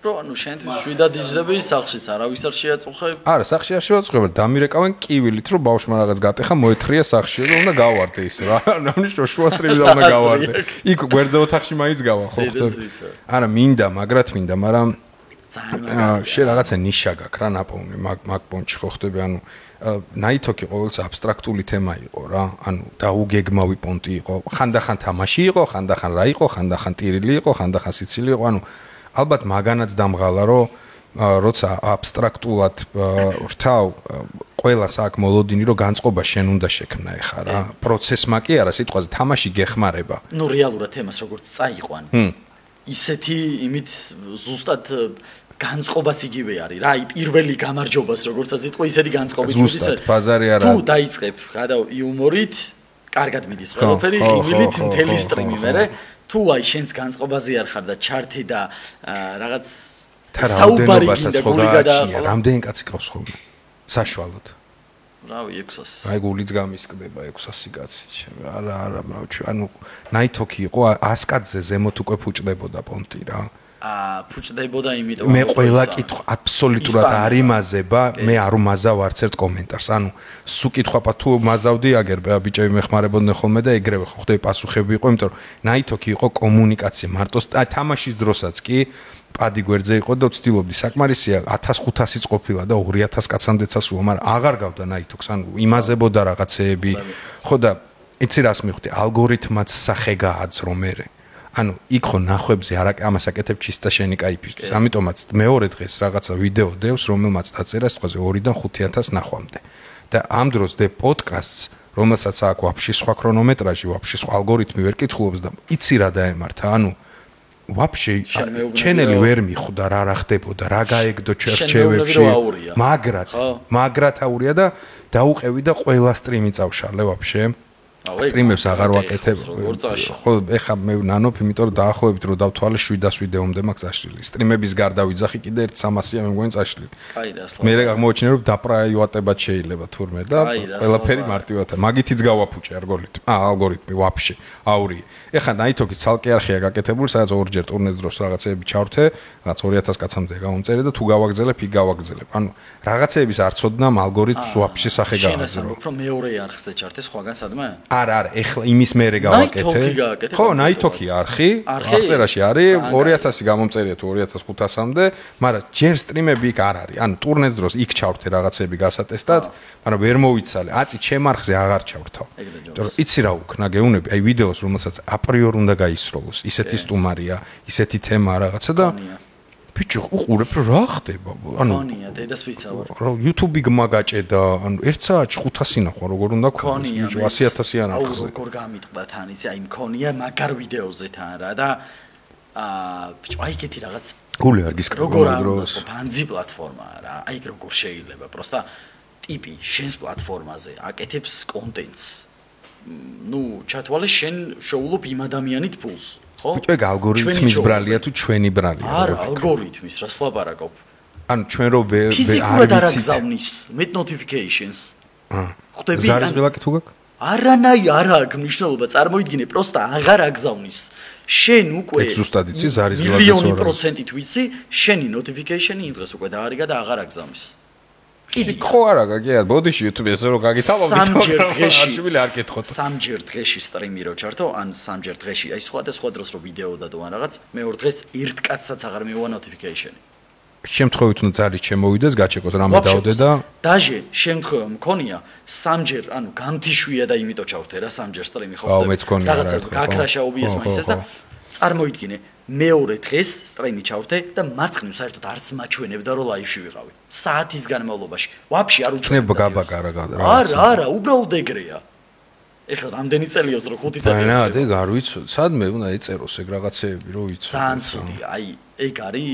რო ანუ შენთვის შვიდად იჯდები სახლშიც, არავის არ შეაწუხებ? არა, სახლში არ შეაწუხებ, დამირეკავენ კივილით, რომ ბავშვმა რაღაც გატეხა, მოეთხრია სახლში და უნდა გავარდე ისე რა. ნამნიშნო შუა სტრიმი და უნდა გავარდე. იქ გვერდზე ოთახში მაინც გავა, ხო ხტო? არა, მინდა, მაგრად მინდა, მაგრამ შე რაღაცა ნიშა გაქვს რა ნაპოვნი მაგ პონჩი ხო ხდები ანუ ნაითოქი ყოველთვის აბსტრაქტული თემა იყო რა ანუ დაუგეგმავი პონტი იყო ხანდახან თამაში იყო ხანდახან რა იყო ხანდახან ტირილი იყო ხანდახან სიცილი იყო ანუ ალბათ მაგანაც დამღალა რომ როცა აბსტრაქტულად რთავ ყველას აქ მოლოდინი რომ განწყობა შენ უნდა შექმნა ეხა რა პროცესმა კი არა სიტყვაზე თამაში გეხმარება ნუ რეალურად თემას როგორც წაიყვან ისეთი იმით ზუსტად განწყობაც იგივე არის რა აი პირველი გამარჯვებას როგორცაც იტყვა ისეთი განწყობიც ზუსტად ბაზარი არა თუ დაიწყებ გადავ იუმორით კარგად მიდის ყველაფერი ხიმილით მთელი სტრიმი მერე თუ აი შენს განწყობაზე არ ხარ და ჩართი და რაღაც საუბარი გინდა გული გადააყოლა რამდენი კაცი ყავს ხოლმე საშუალოდ რავი 600 აი გულიც გამისკდება 600 კაცი არა მრავჩი ანუ ნაითოქი იყო 100 კაცზე ზემოთ უკვე ფუჭდებოდა პონტი რა ფუჭდებოდა იმიტომ მე ყველა კითხვა აბსოლუტურად არ იმაზება მე არ უმაზავ არც ერთ კომენტარს ანუ სულ კითხვა თუ მაზავდი აგერ ბიჭები მეხმარებოდნენ ხოლმე და ეგრევე ხო ხდები პასუხები იყო იმიტომ რომ ნაითოქი იყო კომუნიკაცია მარტო თამაშის დროსაც კი პადი გვერდზე იყო და ვცდილობდი საკმარისია 1500-იც ყოფილა და 2000 კაცამდეც ასულა მაგრამ აღარ გავდა ნაითოქს ანუ იმაზებოდა რაღაცეები ხო და იცი რას მივხვდი ალგორითმაც სახე გააძრო მე ანუ იქ ხო ნახვებზე არა ამას აკეთებ ჩისტა შენი кайფისთვის ამიტომაც მეორე დღეს რაღაცა ვიდეო დევს რომელმაც დაწერა სიტყვაზე 2-დან 5000 ნახვამდე და ამ დროს დე პოდკასტს რომელსაც აქვს ვაფშე სხვა ქრონომეტრაჟი ვაფშე სხვა ალგორითმი ვერ კითხულობს და იცი რა დაემართა ანუ ვაფშე ჩენელი ვერ მიხვდა რა ხდებოდა რა გაეგდო ჩერჩევებში მაგრად აურია და დაუყევი და ყველა სტრიმი წავშალე ვაფშე სტრიმებს აღარ ვაკეთებ ხო ეხა მე ნანოფ იმიტომ რომ დაახლოებით რომ დავთვალე 700 ვიდეომდე მაქვს წაშლილი სტრიმების გარდა ვიძახი კიდე 1300-ია მე მგონი წაშლილი მე აღმოჩინე რომ დაპრაივატებად შეიძლება თურმე და ყველაფერი მარტივად მაგითიც გავაფუჭე ალგორითმი ვაფშე აური ეხა ნაითოქის ცალკე არხია გაკეთებული სადაც ორჯერ ტურნეს დროს რაღაცეები ჩავრთე რაღაც 2000 კაცამდე გავამწერე და თუ გავაგზელებ იქ გავაგზელებ ანუ რაღაცეების არ ცოდნამ ალგორითმს ვაფშე სახე გააძრო შენ უფრო მეორე არხზე ჩართე სხვაგან სადმე არა ეხლა იმის მერე გავაკეთე ხო ნაითოქი არხი აღწერაში არის 2000 გამომწერია თუ 2500-მდე მაგრამ ჯერ სტრიმები იქ არ არის ანუ ტურნეს დროს იქ ჩავრთე რაღაცები გასატესტად მაგრამ ვერ მოვიცალე აწი ჩემ არხზე აღარ ჩავრთავ იმიტომ რომ იცი რა უქნა გეუნები აი ვიდეოს რომელსაც აპრიორ უნდა გაისროლოს ისეთი სტუმარია ისეთი თემა რაღაცა და ბიჭო უყურებ რა ხდება ანუ ქონია დედას ვიცავარ რა YouTube-ი გმაგაჭედა ანუ 1 საათში 500 ნახვა როგორ უნდა ქონდეს ბიჭო 100000-იან არხზე როგორ გამიტყდა თან იცი აი მქონია მაგარ ვიდეოზე თან რა და ბიჭო აი კეთი რაღაც გული არ გისკრება დროს ფანძი პლატფორმაა რა აი როგორ შეიძლება პროსტა ტიპი შენს პლატფორმაზე აკეთებს კონტენტს ნუ ჩათვალე შენ შოულობ იმ ადამიანით ფულს ხო? ბიჭო ეგ ალგორითმის ბრალია თუ ჩვენი ბრალია? არა, ალგორითმის, რას ლაპარაკობ? ანუ ჩვენ რო არ ვიცით met notifications. ხდები ზარისღილაკი თუ გაქვს? არანაი არ აქვს მნიშვნელობა, წარმოიდგინე, პროსტა აღარ აგზავნის. შენ უკვე ზუსტად იცი ზარისღილაკის 1,000,000% ვიცი, შენი notification-ი იმ დღეს უკვე დაარიგა და აღარ აგზავნის. ხო არა გაგია ბოდიში YouTube-ზე ესე რომ გაგითავო არშივილი არ კითხოთ სამჯერ დღეში სტრიმი რო ჩართო ან სამჯერ დღეში აი სხვადასხვა დროს რო ვიდეო დადო ან რაღაც მეორე დღეს ერთ კაცსაც აღარ მივა notification-ი შემთხვევით უნდა ძალით შემოვიდეს გაჩეკოს რამე დავდე და დაჟე შემთხვევა მქონია სამჯერ ანუ გამთიშვია და იმიტომ ჩავრთე რა სამჯერ სტრიმი ხო რაღაცა გაქრაშაობიეს მაინც ეს და წარმოიდგინე მეორე დღეს სტრიმი ჩავრთე და მარცხნივ საერთოდ არც მაჩვენებდა რომ ლაივში ვიყავი საათის განმავლობაში ვაფშე არ უჩვენებდა გაბაკარა არა უბრალოდ ეგრეა ეხლა რამდენი წელიოს რო 5 წელი და ეგ არ ვიცოდი სადმე უნდა ეწეროს ეგ რაღაცეები რო ვიცოდი ძალიან ცუდი აი ეგ არის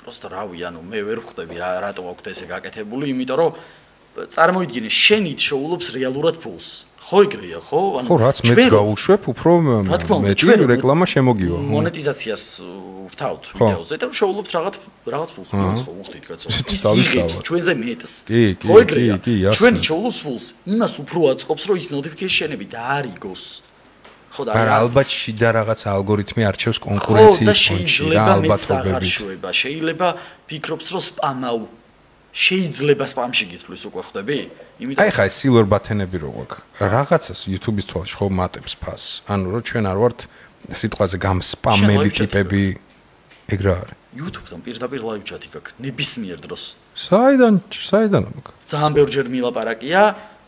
просто რავი ანუ მე ვერ ხვდები რატო აქვს ესე გაკეთებული იმიტომ რომ წარმოიდგინე შენით შოულობს რეალურად ფულს ხო ეგრეა ხო ანუ ხო რაც მეც გავუშვებ უფრო მეტი რეკლამა შემოგივა მონეტიზაციას ვთავთ ვიდეოზე და შოულობთ რაღაც ფულს ხო უხდით კაცო ის ჩვენზე მეტს ხო ეგრეა ჩვენი შოულობს ფულს იმას უფრო აწყობს რომ ის notification-ები დაარიგოს ხო და ალბათ შიდა რაღაც ალგორითმი არჩევს კონკურენციის ფონში და ალბათობები შეიძლება ფიქრობს რომ სპამავ შეიძლება სპამში გითვლის უკვე ხვდები? იმიტომ აი ხა ეს silver button-ები რო გვაქვს. რაღაცას YouTube-ის თვალში ხო მატებს ფასს. ანუ რომ ჩვენ არ ვართ სიტყვაზე გამსპამელი ტიპები ეგ რა არის. YouTube-დან პირდაპირ live chat-ი გაქვს ნებისმიერ დროს. საიდან მაქვს? ძალიან ბევრჯერ მილაპარაკია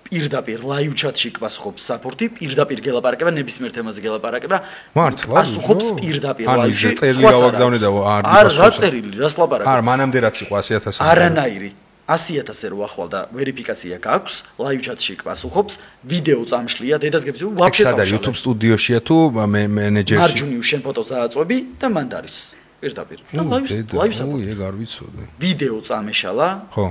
პირდაპირ live chat-ში გპასუხობს support-ი, პირდაპირ გელაპარაკება ნებისმიერ თემაზე გელაპარაკება. პასუხობს პირდაპირ live-ში. წერილი გავაგზავნე და არ რა წერილი, რას ლაპარაკობ? არ მანამდე რაც იყო 100,000. არანაირი 100,000-ზე რო ახვალ და ვერიფიკაცია გაქვს, live chat-ში გპასუხობს, ვიდეო წამშლია, დედას გებსი, ვაფშე წამშლია. სადა YouTube სტუდიოშია თუ მენეჯერში? მარჯვნივ შენ ფოტოს დააწვევი და მან დარის პირდაპირ. და live support. ეგ არ ვიცოდი. ვიდეო წამეშალა. ხო.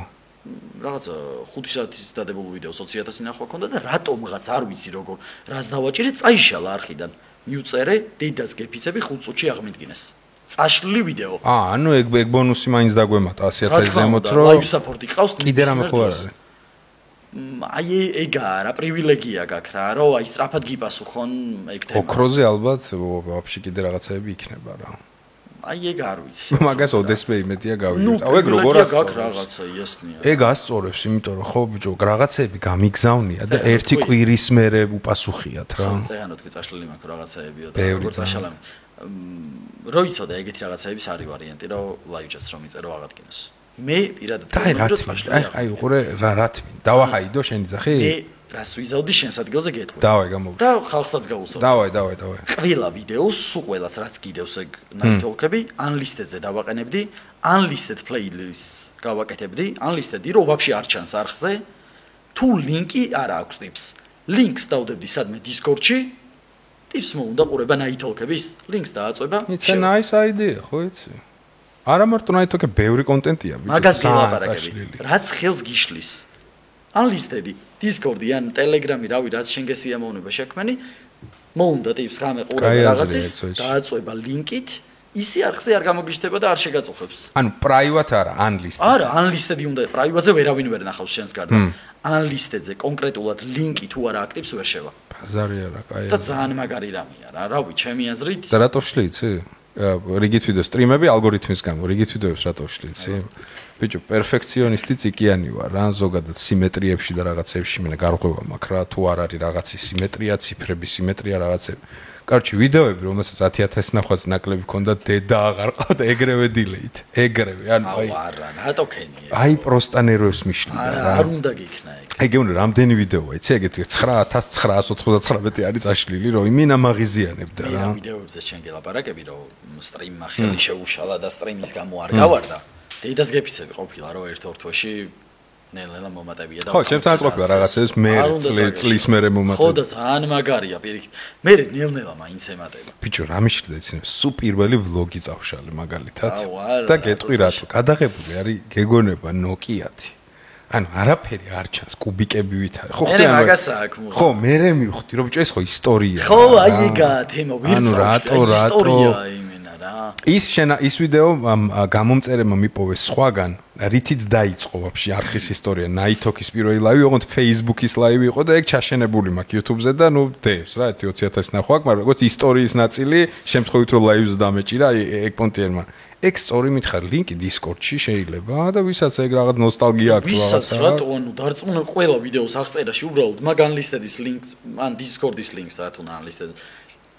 რაღაც 5 საათის დადებულ ვიდეო 20,000 ნახვა ქონდა და რატომღაც არ ვიცი როგორ რას დავაჭირე წაიშალა არხიდან. მიუწერე დედას გეფიცები 5 წუთში აღმიდგინეს. წაშლილი ვიდეო. ანუ ეგ ბონუსი მაინც დაგვემატა 100,000 ზემოთ რომ live support-ი ყავს კიდე რამე ხო არ არის. აი ეგაა რა პრივილეგია გაქვს რა რომ აი სწრაფად გიპასუხონ ეგ თემა. ოქროზე ალბათ ვაფშე კიდე რაღაცები იქნება რა. აი ეგ არ ვიცი. მაგას ოდესმე იმედია გავიგებთ. აუ ეგ როგორ აქვს რაღაცა იასნია. ეგ ასწორებს, იმიტომ რომ ხო ბიჭო, რაღაცები გამიგზავნია და ერთი კვირის მერე უპასუხიათ რა. წერანო თქვი წაშლილი მაქვს რაღაცაებიო და როგორ წაშალამი. რო იცოდა ეგეთი რაღაცაების არის ვარიანტი, რომ live chat-ს რომ იწერო აღადგინოს. მე პირადად რომ წაშლილი. აი უყურე რა თვი. დავაჰაიდო შენი ძახი? მე რას ვიზავდი შენს ადგილზე გეტყვი. დავაი გამოვიდა. და ხალხსაც გავუსწორ. დავაი. ყველა ვიდეოს, სულ ყველას რაც კიდევს ეგ ნაითოლქები, unlisted-ზე დავაყენებდი, unlisted playlist-ს გავაკეთებდი, unlisted-ი რო ვაფშე არ ჩანს არხზე, თუ ლინკი არ აქვს ტიპს. ლინკს დავდებდი სადმე Discord-ში. ტიპს მოუნდა ყურება ნაითოლქების, ლინკს დააწვება. It's a nice idea, ხო იცი? არა მარტო ნაითოლქები, ბევრი კონტენტია, ბიჭო. მაგას გელაპარაკები. რაც ხელს გიშლის. unlisted-ი Discord-ი ან Telegram-ი, რავი, რაც შენ გესიამოვნება შექმენი, მოუნდა ტიპს ღამე ყურება რაღაცის, დააწვება ლინკით, ისი არხზე არ გამოგიშთება და არ შეგაწუხებს. ანუ private არა, unlisted. არა, unlisted-ი უნდა, private-ზე ვერავინ ვერ ნახავს შენს გარდა. unlisted-ზე კონკრეტულად ლინკი თუ არა აქტივს ვერ შევა. ბაზარი არა, კაი. და ძალიან მაგარი რამეა რა, რავი, ჩემი აზრით. და რატო შლიცი? რიგით ვიდეო სტრიმები ალგორითმის გამო, რიგით ვიდეოებს რატო შლიცი? ბიჭო, პერფექციონისტი ციკიანი ვარ რა, ზოგადად სიმეტრიებში და რაღაცებში მე გარღვევა მაქვს რა, თუ არ არის რაღაცი სიმეტრია, ციფრების სიმეტრია რაღაცები. კაროჩი, ვიდეოები, რომელსაც 10,000 ნახვაც ნაკლები ქონდა, დედა აღარ ყავდა ეგრევე დილეით. ეგრევე, ანუ აი. არა, რატო ქენია? აი პროსტა ნერვებს მიშლიდა რა. არ უნდა გიქნა ეგ. აი გეუბნები, რამდენი ვიდეოა, იცი, ეგეთი 9,999 არის წაშლილი, რომ იმინა მაღიზიანებდა რა. მე ვიდეოებზე შენ გელაპარაკები, რომ სტრიმმა ხელი შეუშალა და სტრიმის გამო არ გავარდა. დედას გეფიცები ყოფილა რომ ერთ-ერთ თვეში ნელ-ნელა მომატებია და ხო, ჩემთან ყოფილა რაღაცებს მე წლის მერე მომატებია. ხო და ძალიან მაგარია პირიქით. მე ნელ-ნელა მაინც ემატება. ბიჭო, რა მიშლიდა იცი, სუ პირველი ვლოგი წავშალე მაგალითად. და გეტყვი რატო, გადაღებული არის გეგონება Nokia-ი. ანუ არაფერი არ ჩანს, კუბიკები ვითარ. ხო, მე მაგასა აქ მო. ხო, მე მივხვდი, რომ ბიჭო ეს ხო ისტორია. ხო, აი ეგაა თემა, ვირწავ. ანუ რატო ისტორია იმენა რა. ის ვიდეო გამომწერებმა მიპოვეს სხვაგან, რითიც დაიწყო ვაფშე არხის ისტორია. ნაითოქის პირველი ლაივი იყო, Facebook-ის ლაივი იყო და ეგ ჩაშენებული მაქვს YouTube-ზე და ნუ დევს რა 20,000 ნახვა აქვს, მაგრამ როგორც ისტორიის ნაწილი, შემთხვევით რომ ლაივზე დამეჭირა, ეგ პონტიერმა. ეგ სწორი მითხარ, ლინკი Discord-ში შეიძლება და ვისაც ეგ რაღაც ნოსტალგია აქვს რაღაცა. ვისაც რატო ანუ დარწმუნა ყველა ვიდეოს აღწერაში უბრალოდ მაგ ანლისტედის ლინკს, ან Discord-ის ლინკს რა თქმა უნდა ანლისტედ.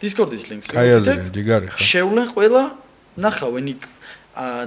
Discord-ის ლინკს შევლენ ყველა, ნახავენ იქ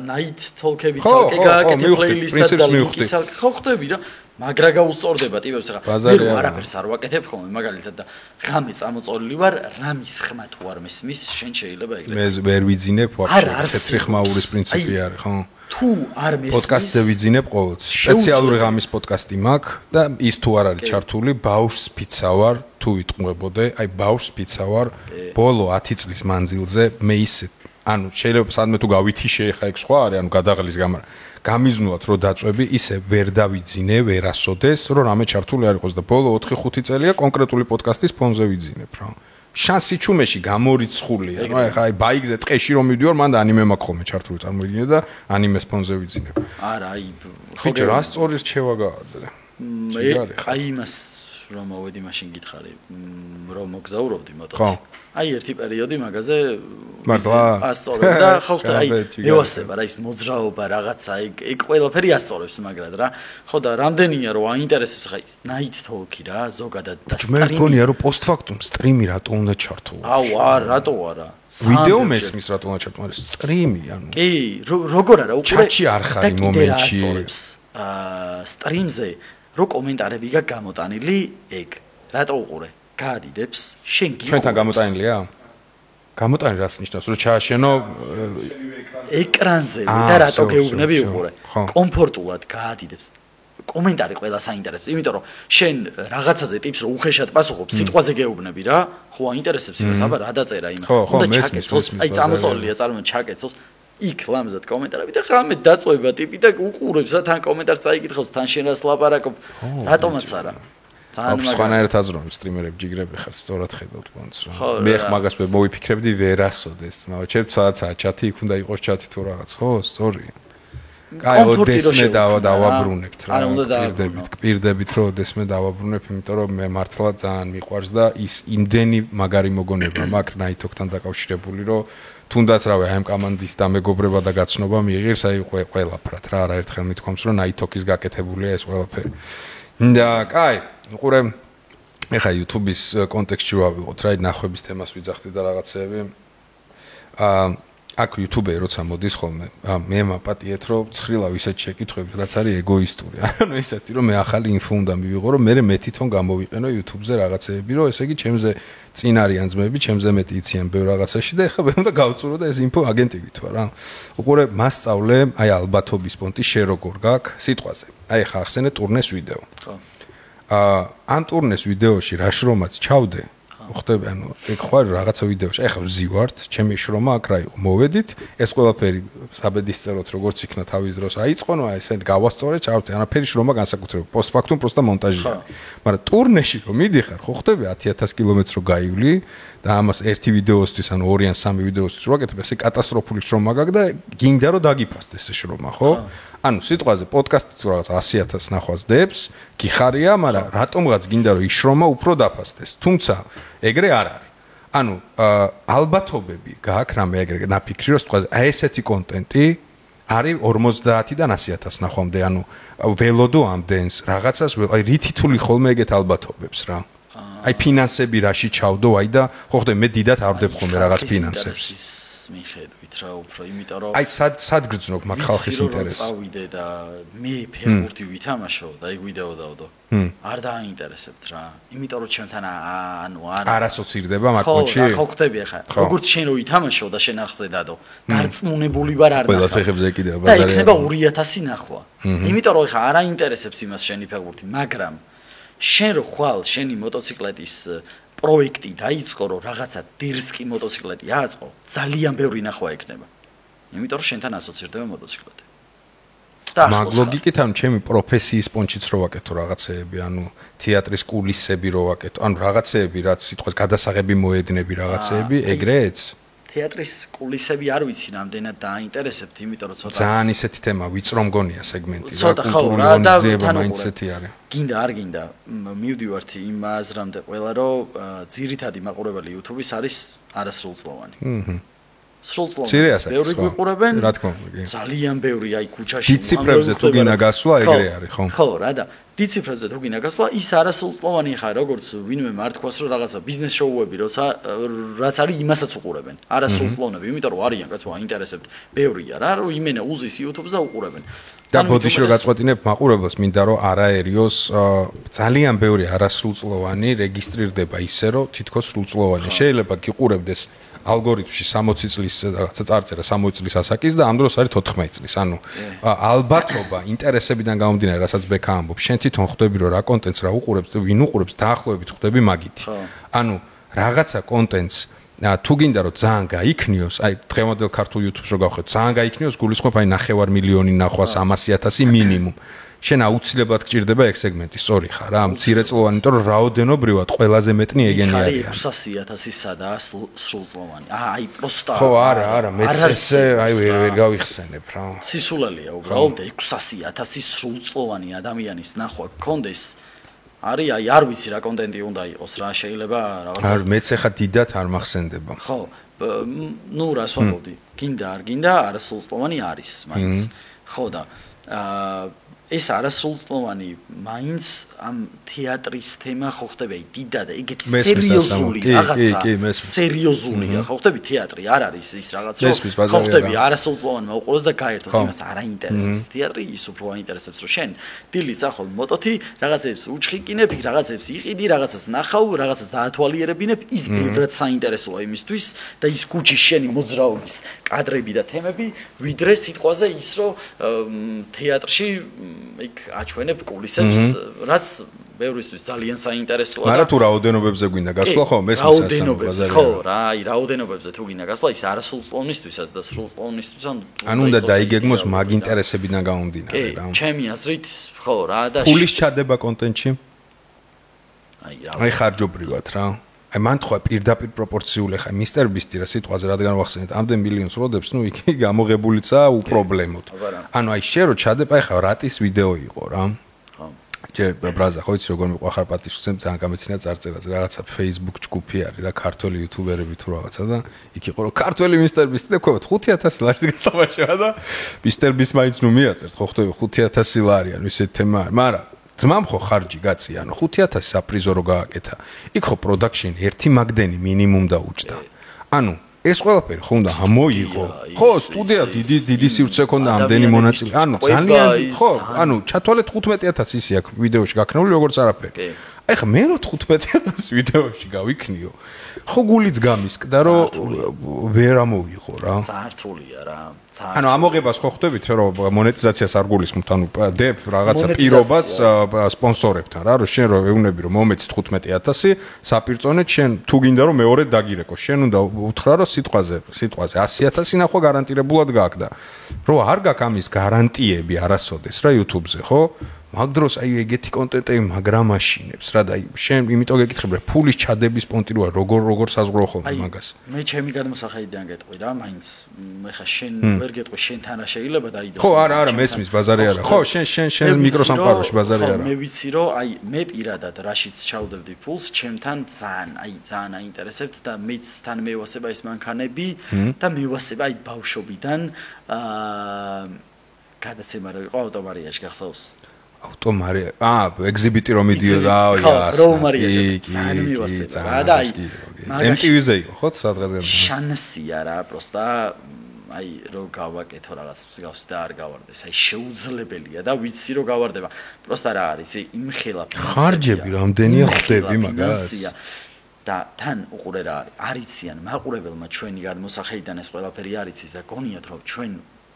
night talk-ები ცალკე გააკეთე playlist-ად და ლინკი ცალკე ხო ხდები რა მაგრა გაუსწორდება ტიპებს ხა მე არაფერს არ ვაკეთებ ხოლმე მაგალითად და ღამე წამოწოლილი ვარ რამის ხმა თუ არ მესმის შენ შეიძლება ეგრე მე ვერ ვიძინებ ვაფშე ცეცხმაურის პრინციპი არის ხო თუ არ მესმის პოდკასტზე ვიძინებ ყოველთვის სპეციალური ღამის პოდკასტი მაქვს და ის თუ არ არის ჩართული ბაუშს ფიცავარ თუ ვიტყუებოდე აი ბაუშს ფიცავარ ბოლო 10 წლის მანძილზე მე ისე ანუ შეიძლება სადმე თუ გავითიშე ხა ეგ სხვა არის ანუ გადაღლის გამიზნულად რომ დაწვევი ისე ვერ დავიძინე ვერასოდეს რომ რამე ჩართული არ იყოს და ბოლო 4-5 წელია კონკრეტული პოდკასტის ფონზე ვიძინებ რა შანსი ჩუმეში გამორიცხულია რა ხა აი ბაიგზე ტყეში რომ მივდივარ მან და ანიმე მაქვს ხოლმე ჩართული წარმოვიდგინე და ანიმეს ფონზე ვიძინებ არა აი ხო რა სწორი რჩევა გააძლე აი იმას რომ მოვედი მაშინ გითხარი რომ მოგზაურობდი მოტოციკლით აი ერთი პერიოდი მაგაზე ასწორებ და ხო ხდა აი მევასება რა ის მოძრაობა რაღაცა ეგ ყველაფერი ასწორებს მაგრად რა ხო და რამდენია რომ აინტერესებს ხა ის night talk-ი რა ზოგადად და სტრიმი მე მგონია რომ post-factum სტრიმი რატო უნდა ჩართო აუ არ რატო არა ვიდეო მესმის რატო უნდა ჩართო მაგრამ სტრიმი ანუ კი როგორ არა უკვე ჩატში არ ხარი მომენტში სტრიმზე რო კომენტარები გა გამოტანილი ეგ რატო უყურე გაადიდებს შენ გიყურებს ჩვენთან გამოტანილია გამოტანი რას ნიშნავს რომ ჩააშენო ეკრანზე და რატო გეუბნები უყურე კომფორტულად გაადიდებს კომენტარი ყველა საინტერესო იმიტომ რომ შენ რაღაცაზე ტიპს რო უხეშად პასუხობ სიტყვაზე გეუბნები რა ხო აინტერესებს იმას აბა რა დაწერა იმას უნდა ჩაკეთოს აი წამოწოლილია წარმოიდგინე ჩაკეთოს იქ ლამაზად კომენტარები და ხამე დაწובה ტიპი და უყურებს რა თან კომენტარს წაიკითხავს თან შენ რას ლაპარაკობ რატომაც არა სხვანაირად აზროვნებ სტრიმერები ჯიგრები ხარ სწორად ხედავთ პონტს რა მე მაგას მოვიფიქრებდი ვერასოდეს მაგრამ ჩემ საათსა ჩათი იქ უნდა იყოს ჩათი თუ რაღაც ხო სწორი კაი ოდესმე დავაბრუნებთ რა პირდებით რომ ოდესმე დავაბრუნებ იმიტომ რომ მე მართლა ძალიან მიყვარს და ის იმდენი მაგარი მოგონება მაქვს ნაითოქთან დაკავშირებული რომ თუნდაც რავი აი ამ კომანდის დამეგობრება და გაცნობა მიიღებს აი ყველაფრად რა არაერთხელ მithქვამს რომ ნაითოქის გაკეთებულია ეს ყველაფერი და კაი უყურე ეხა YouTube-ის კონტექსტში ვავიღოთ რა ნახვების თემას ვიძახდი და რაღაცეები აქ YouTube-ი როცა მოდის ხოლმე მე მაპატიეთ რომ ცხრილავ ისეთ შეკითხვებს რაც არის ეგოისტური ანუ ისეთი რომ მე ახალი ინფო უნდა მივიღო რომ მე თვითონ გამოვიყენო YouTube-ზე რაღაცეები რომ ესე იგი ჩემზე წინ არიან ძმები ჩემზე მეტი იციან ბევრ რაღაცაში და ეხლა მე უნდა გავწურო და ეს ინფო აგენტივით ვარ რა უყურე მასწავლე აი ალბათობის პონტი შე როგორ გაქვს სიტყვაზე აი ეხლა ახსენე ტურნეს ვიდეო ხო ამ ტურნეს ვიდეოში რა შრომაც ჩავდე ხდები ანუ ეგ ხარ რაღაცა ვიდეოში ეხლა ვზივართ ჩემი შრომა აქ რა იყო მოვედით ეს ყველაფერი საბედისწეროთ როგორც იქნა თავის დროს აიწყო ნუ ესე გავასწორე ჩავდე ანაფერი შრომა განსაკუთრებით post-factum просто მონტაჟია მაგრამ ტურნეში რომ მიდიხარ ხო ხდები 10,000 კილომეტრს რო გაივლი და ამას ერთი ვიდეოსთვის ანუ 2 ან 3 ვიდეოსთვის რო აკეთებ ესე კატასტროფული შრომა გაქვს და გინდა რომ დაგიფასდეს ეს შრომა ხო ანუ სიტყვაზე პოდკასტი თუ რაღაც 100,000 ნახვას დებს გიხარია მაგრამ რატომღაც გინდა რომ ის შრომა უფრო დაფასდეს თუმცა ეგრე არ არის ანუ ალბათობები გაქვს რამე ეგრე ნაფიქრი რომ სიტყვაზე აი ესეთი კონტენტი არის 50-დან 100,000 ნახვამდე ანუ ველოდო ამდენს რაღაცას აი რითითული ხოლმე ეგეთ ალბათობებს რა აი ფინანსები რაში ჩავდო აი და ხო ხდე მე დიდად არ ვდებ ხოლმე რაღაც ფინანსებს მიხედვით რა უფრო იმიტომ რომ აი სად გრძნობ მაგ ხალხის ინტერესს წავიდე და მე ფეხბურთი ვითამაშო და ეგ ვიდეო დავდო არ დააინტერესებთ რა იმიტომ რომ ჩემთან ანუ არ ასოცირდება მაგ პონჩი ხო ხდები ახლა როგორც შენ რო ვითამაშო და შენ ახზე დადო დარწმუნებული ვარ არ ყველა ფეხებზე ეკიდა ბაზარი და იქნება 2,000 ნახვა იმიტომ რომ ახლა არ აინტერესებს იმას შენი ფეხბურთი მაგრამ შენ რო ხვალ შენი მოტოციკლეტის პროექტი დაიწყო რომ რაღაცა დირსკი მოტოციკლეტი აწყო ძალიან ბევრი ნახვა ექნება იმიტომ რომ შენთან ასოცირდება მოტოციკლეტი მაგ ლოგიკით ანუ ჩემი პროფესიის პონჩიც რო ვაკეთო რაღაცეები ანუ თეატრის კულისები რო ვაკეთო ანუ რაღაცეები რაც სიტყვას გადასაღები მოედნები რაღაცეები ეგრეც თეატრის კულისები არ ვიცი რამდენად დააინტერესებთ, იმიტომ რომ ცოტა ძალიან ისეთი თემა ვიწრო მგონია სეგმენტი ცოტა ხო რა და მაინც ისეთი არის. გინდა არ გინდა მივდივართ იმ აზრამდე ყველა რომ ძირითადი მაყურებელი YouTube-ის არის არასრულწლოვანი. სრულწლოვანი. ბევრი გვიყურებენ. რა თქმა უნდა. ძალიან ბევრი აი ქუჩაში. დიდ ციფრებზე თუ გინდა გასვლა ეგრე არის, ხო? ხო რა და დიდ ციფრებზე თუ გინდა გასვლა ის არასრულწლოვანი ხარ, როგორც ვინმე მართქვას რომ რაღაცა ბიზნეს შოუები, როცა რაც არის იმასაც უყურებენ. არასრულწლოვნები, იმიტომ რომ არიან კაცო აინტერესებთ. ბევრია რა, რომ იმენა უზის YouTube-ს და უყურებენ. და ბოდიში რომ გაწყვეტინებ მაყურებელს, მინდა რომ არაერიოს ძალიან ბევრი არასრულწლოვანი რეგისტრირდება ისე რომ თითქოს სრულწლოვანი. შეიძლება გიყურებდეს ალგორითმში 60 წლის რაღაცა წარწერა 60 წლის ასაკის და ამ დროს არის 14 წლის. ანუ ალბათობა ინტერესებიდან გამომდინარე, რასაც ბექა ამბობს, შენ თვითონ ხვდები რომ რა კონტენტს რა უყურებს და ვინ უყურებს, დაახლოებით ხვდები მაგითი. ანუ რაღაცა კონტენტს თუ გინდა რომ ძალიან გაიქნიოს, აი დღევანდელ ქართულ YouTube-ს რო გავხედოთ, ძალიან გაიქნიოს, გულისხმობ აი 9 მილიონი ნახვა 300,000 მინიმუმ. შენ აუცილებლად გჭირდება ეგ სეგმენტი, სწორი ხარ რა, მცირეწლოვანი, იმიტომ რომ რაოდენობრივად ყველაზე მეტნი ეგენი არის. 600,000-ისა და სრულწლოვანი. აი პროსტა. ხო, არა, მეც ესე აი ვერ გავიხსენებ რა. სისულელია უბრალოდ 600,000 სრულწლოვანი ადამიანის ნახვა გქონდეს. არის აი არ ვიცი რა კონტენტი უნდა იყოს რა შეიძლება რაღაცა არ მეც ახლა დიდად არ მახსენდება ხო ნუ რას ვამბობდი გინდა არ გინდა არასრულწლოვანი არის მაინც ხო და ეს არასრულწლოვანი მაინც ამ თეატრის თემა ხო ხდება დიდად და ეგეთი სერიოზული რაღაცა სერიოზულია ხო ხდება თეატრი არ არის ის რაღაც რომ ხო ხდება არასრულწლოვანმა უყუროს და გაერთოს იმას არ აინტერესებს თეატრი ის უფრო აინტერესებს რომ შენ დილით ახალ მოტოთი რაღაცებს უჩხიკინებ რაღაცებს იყიდი რაღაცას ნახავ რაღაცას დაათვალიერებინებ ის ბევრად საინტერესოა იმისთვის და ის კუჩის შენი მოძრაობის კადრები და თემები ვიდრე სიტყვაზე ის რომ თეატრში იქ აჩვენებ კულისებს, რაც ბევრისთვის ძალიან საინტერესოა. მაგრამ თუ რაოდენობებზე გვინდა გასვლა ხო, მესმის რაოდენობებზე ხო, რა, აი რაოდენობებზე თუ გინდა გასვლა, ის არასრულწლოვნისთვისაც და სრულწლოვნისთვის ანუ უნდა დაიგეგმოს მაგ ინტერესებიდან გამომდინარე რა. ჩემი აზრით, ხო რა და ფულის ჩადება კონტენტში? აი ხარჯობრივად რა. აი მან თქვა პირდაპირ პროპორციული ხა მისტერ ბისტი რა სიტყვაზე რადგან ვახსენეთ ამდენ მილიონს როდებს ნუ იქ გამოგებულიცაა უპრობლემოდ ანუ აი შენ რო ჩადებ აი ხა რატის ვიდეო იყო რა ხო ჯერ ბრაზა ხო იცი როგორ მიყვახარ პატიშხსემ ძალიან გამეცინა წარწერაზე რაღაცა Facebook ჯგუფი არის რა ქართველი იუთუბერები თუ რაღაცა და იქ იყო რომ ქართველი მისტერ ბისტი და ქვევით 5,000 ლარი გათამაშება და მისტერ ბისტ მაინც ნუ მიაწერთ ხო ხტები 5,000 ლარი ანუ ისეთი თემა არის მაგრამ ძმამ ხო ხარჯი გაწია, ანუ 5,000 საფრიზო რო გააკეთა. იქ ხო პროდაქშენი ერთი მაგდენი მინიმუმ დაუჭდა. ანუ ეს ყველაფერი ხო უნდა ამოიღო. ხო, სტუდია დიდი სივრცე ქონდა ამდენი მონაწილე. ანუ ძალიან ხო, ანუ ჩათვალეთ 15,000 ისი აქ ვიდეოში გაქნეული როგორც არაფერი. აი ხა მე რო 15,000 ვიდეოში გავიქნიო. ხო გულიც გამისკდა რომ ვერ ამოვიღო რა. ზართულია რა. ანუ ამოღებას ხო ხვდებით რომ მონეტიზაციას არ გულისხმობთ ანუ დებ რაღაცა პირობას სპონსორებთან რა რომ შენ რო ეუნები რომ მომეც 15,000 საპირწონეთ შენ თუ გინდა რომ მეორედ დაგირეკო შენ უნდა უთხრა რომ სიტყვაზე 100,000 ნახვა გარანტირებულად გაქვს და რო არ გაქვს ამის გარანტიები არასოდეს რა YouTube-ზე ხო მაგ დროს აი ეგეთი კონტენტები მაგრამ მაშინებს რა და აი შენ იმიტომ გეკითხებ რა ფულის ჩადების პონტი როა როგორ საზღვრო ხოლმე მაგას მე ჩემი გადმოსახედიდან გეტყვი რა მაინც ეხა შენ ვერ გეტყვი შენთან რა შეიძლება დაიდოს ხო არა მესმის ბაზარი არა ხო შენ მიკროსამყაროში ბაზარი არა მე ვიცი რომ აი მე პირადად რაშიც ჩავდებდი ფულს ჩემთან ძალიან აინტერესებთ და მეც თან მევასება ეს მანქანები და მევასება აი ბავშვობიდან გადაცემა რა იყო ავტომარიაში გახსოვს ავტომარია ეგზიბიტი რომ მიდიოდა ძალიან მივასება და აი MTV-ზე იყო ხო სადღაც შანსია რა პროსტა აი რო გავაკეთო რაღაც მსგავს და არ გავარდეს აი შეუძლებელია და ვიცი რომ გავარდება პროსტა რა არის იმხელა ხარჯები რამდენია ხვდები მაგას და თან უყურე რა არიციან მაყურებელმა ჩვენი გადმოსახედიდან ეს ყველაფერი არიცის და გონიათ რომ ჩვენ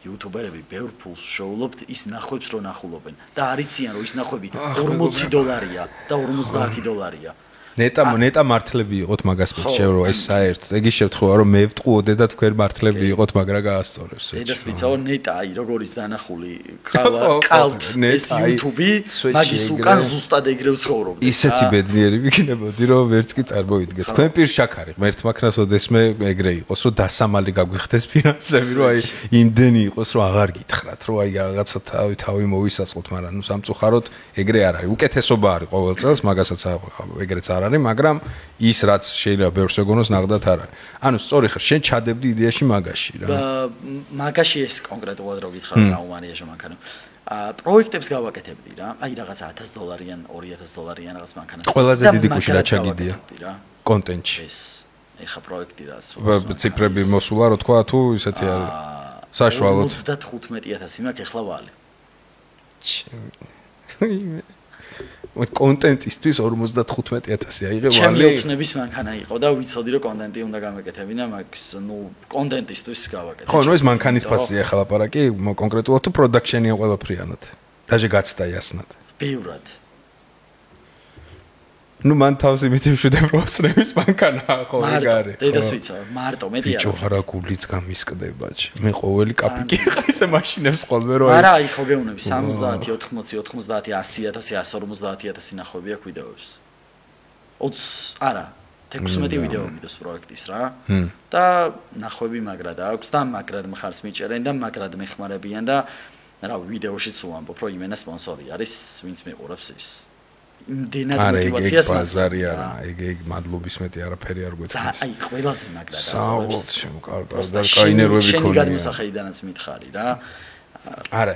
YouTuberები ბევრ ფულს შოულობთ ის ნახვებს რო ნახულობენ და არიციან რომ ის ნახვები $40 და $50. ნეტა მართლები იყოთ მაგას მეჩვეო რომ ეს საერთოდ ეგ ის შემთხვევა რომ მე ვტყუოდე და თქვენ მართლები იყოთ მაგრა გაასწორებს ეს ვიცაო ნეტა აი როგორ ის დანახული ყავთ ეს YouTube-ი მაგის უკან ზუსტად ეგრევ ცხოვრობდი ისეთი ბედნიერი ვიქნებოდი რომ ვერც კი წარმოიდგეთ თქვენ პირშაქარი ღმერთ მაქნას ოდესმე ეგრე იყოს რომ დასამალი გაგვიხდეს ფინანსები რომ აი იმდენი იყოს რომ აღარ გითხრათ რომ აი რაღაცა თავი მოვისაწყოთ მაგრამ ნუ სამწუხაროდ ეგრე არ არის უკეთესობა არის ყოველ წელს მაგასაც ეგრეც არ არის მაგრამ ის რაც შეიძლება ბევრს ეგონოს ნახდათ არ არის ანუ სწორი ხარ შენ ჩადებდი იდეაში მაგაში რა მაგაში ეს კონკრეტულად რო გითხრა რა უმანიაში მანქანა პროექტებს გავაკეთებდი რა აი რაღაცა $1000-იან $2000 რაღაც მანქანა ყველაზე დიდი კუში რა ჩაგიდია კონტენტში ეს ეხა პროექტი რაც ციფრები მოსულა რო თქვა თუ ისეთი არის საშუალოდ 35000 მაქვს ეხლა ვალი კონტენტისთვის 55000 აიღე ვალი. ჩემი ოცნების მანქანა იყო და ვიცოდი რომ კონტენტი უნდა გამეკეთებინა, მაგის ნუ კონტენტისთვის გავაკეთე. ხო, ნუ ეს მანქანის ფასია ახლა ლაპარაკი, კონკრეტულად თუ პროდაქშენია ყველაფრიანად. დაჟე გაცდა იასნად. ბევრად. ნუ მან თავს იმით ვშვიდებ რომ ოცნების მანქანაა ხო ეგ არის. დედას ვიცა, მარტო მეტი არა. ბიჭო ხარა გულიც გამისკდება. მე ყოველი კაპიკი ხარ ისე მაშინებს ხოლმე რომ არა, აი ხო გეუნები 70, 80, 90, 100,000, 150,000 ნახვები აქვს ვიდეოებს. 20 არა, 16 ვიდეო მიდოს პროექტის რა. და ნახვები მაგრად აქვს და მაგრად მხარს მიჭერენ და მაგრად მეხმარებიან და რა ვიდეოშიც უამბობ რომ იმენა სპონსორი არის, ვინც მეყურებს ის. იმდენად мотиваციას ბაზარი არა ეგ მადლობის მეტი არაფერი არ გვეცეს აი ყველაზე მაგრად ასწავლებს შემკარგავს და კაინერვები ქონია შენი ქონია გადმოსახედიდანაც მითხარი რა არა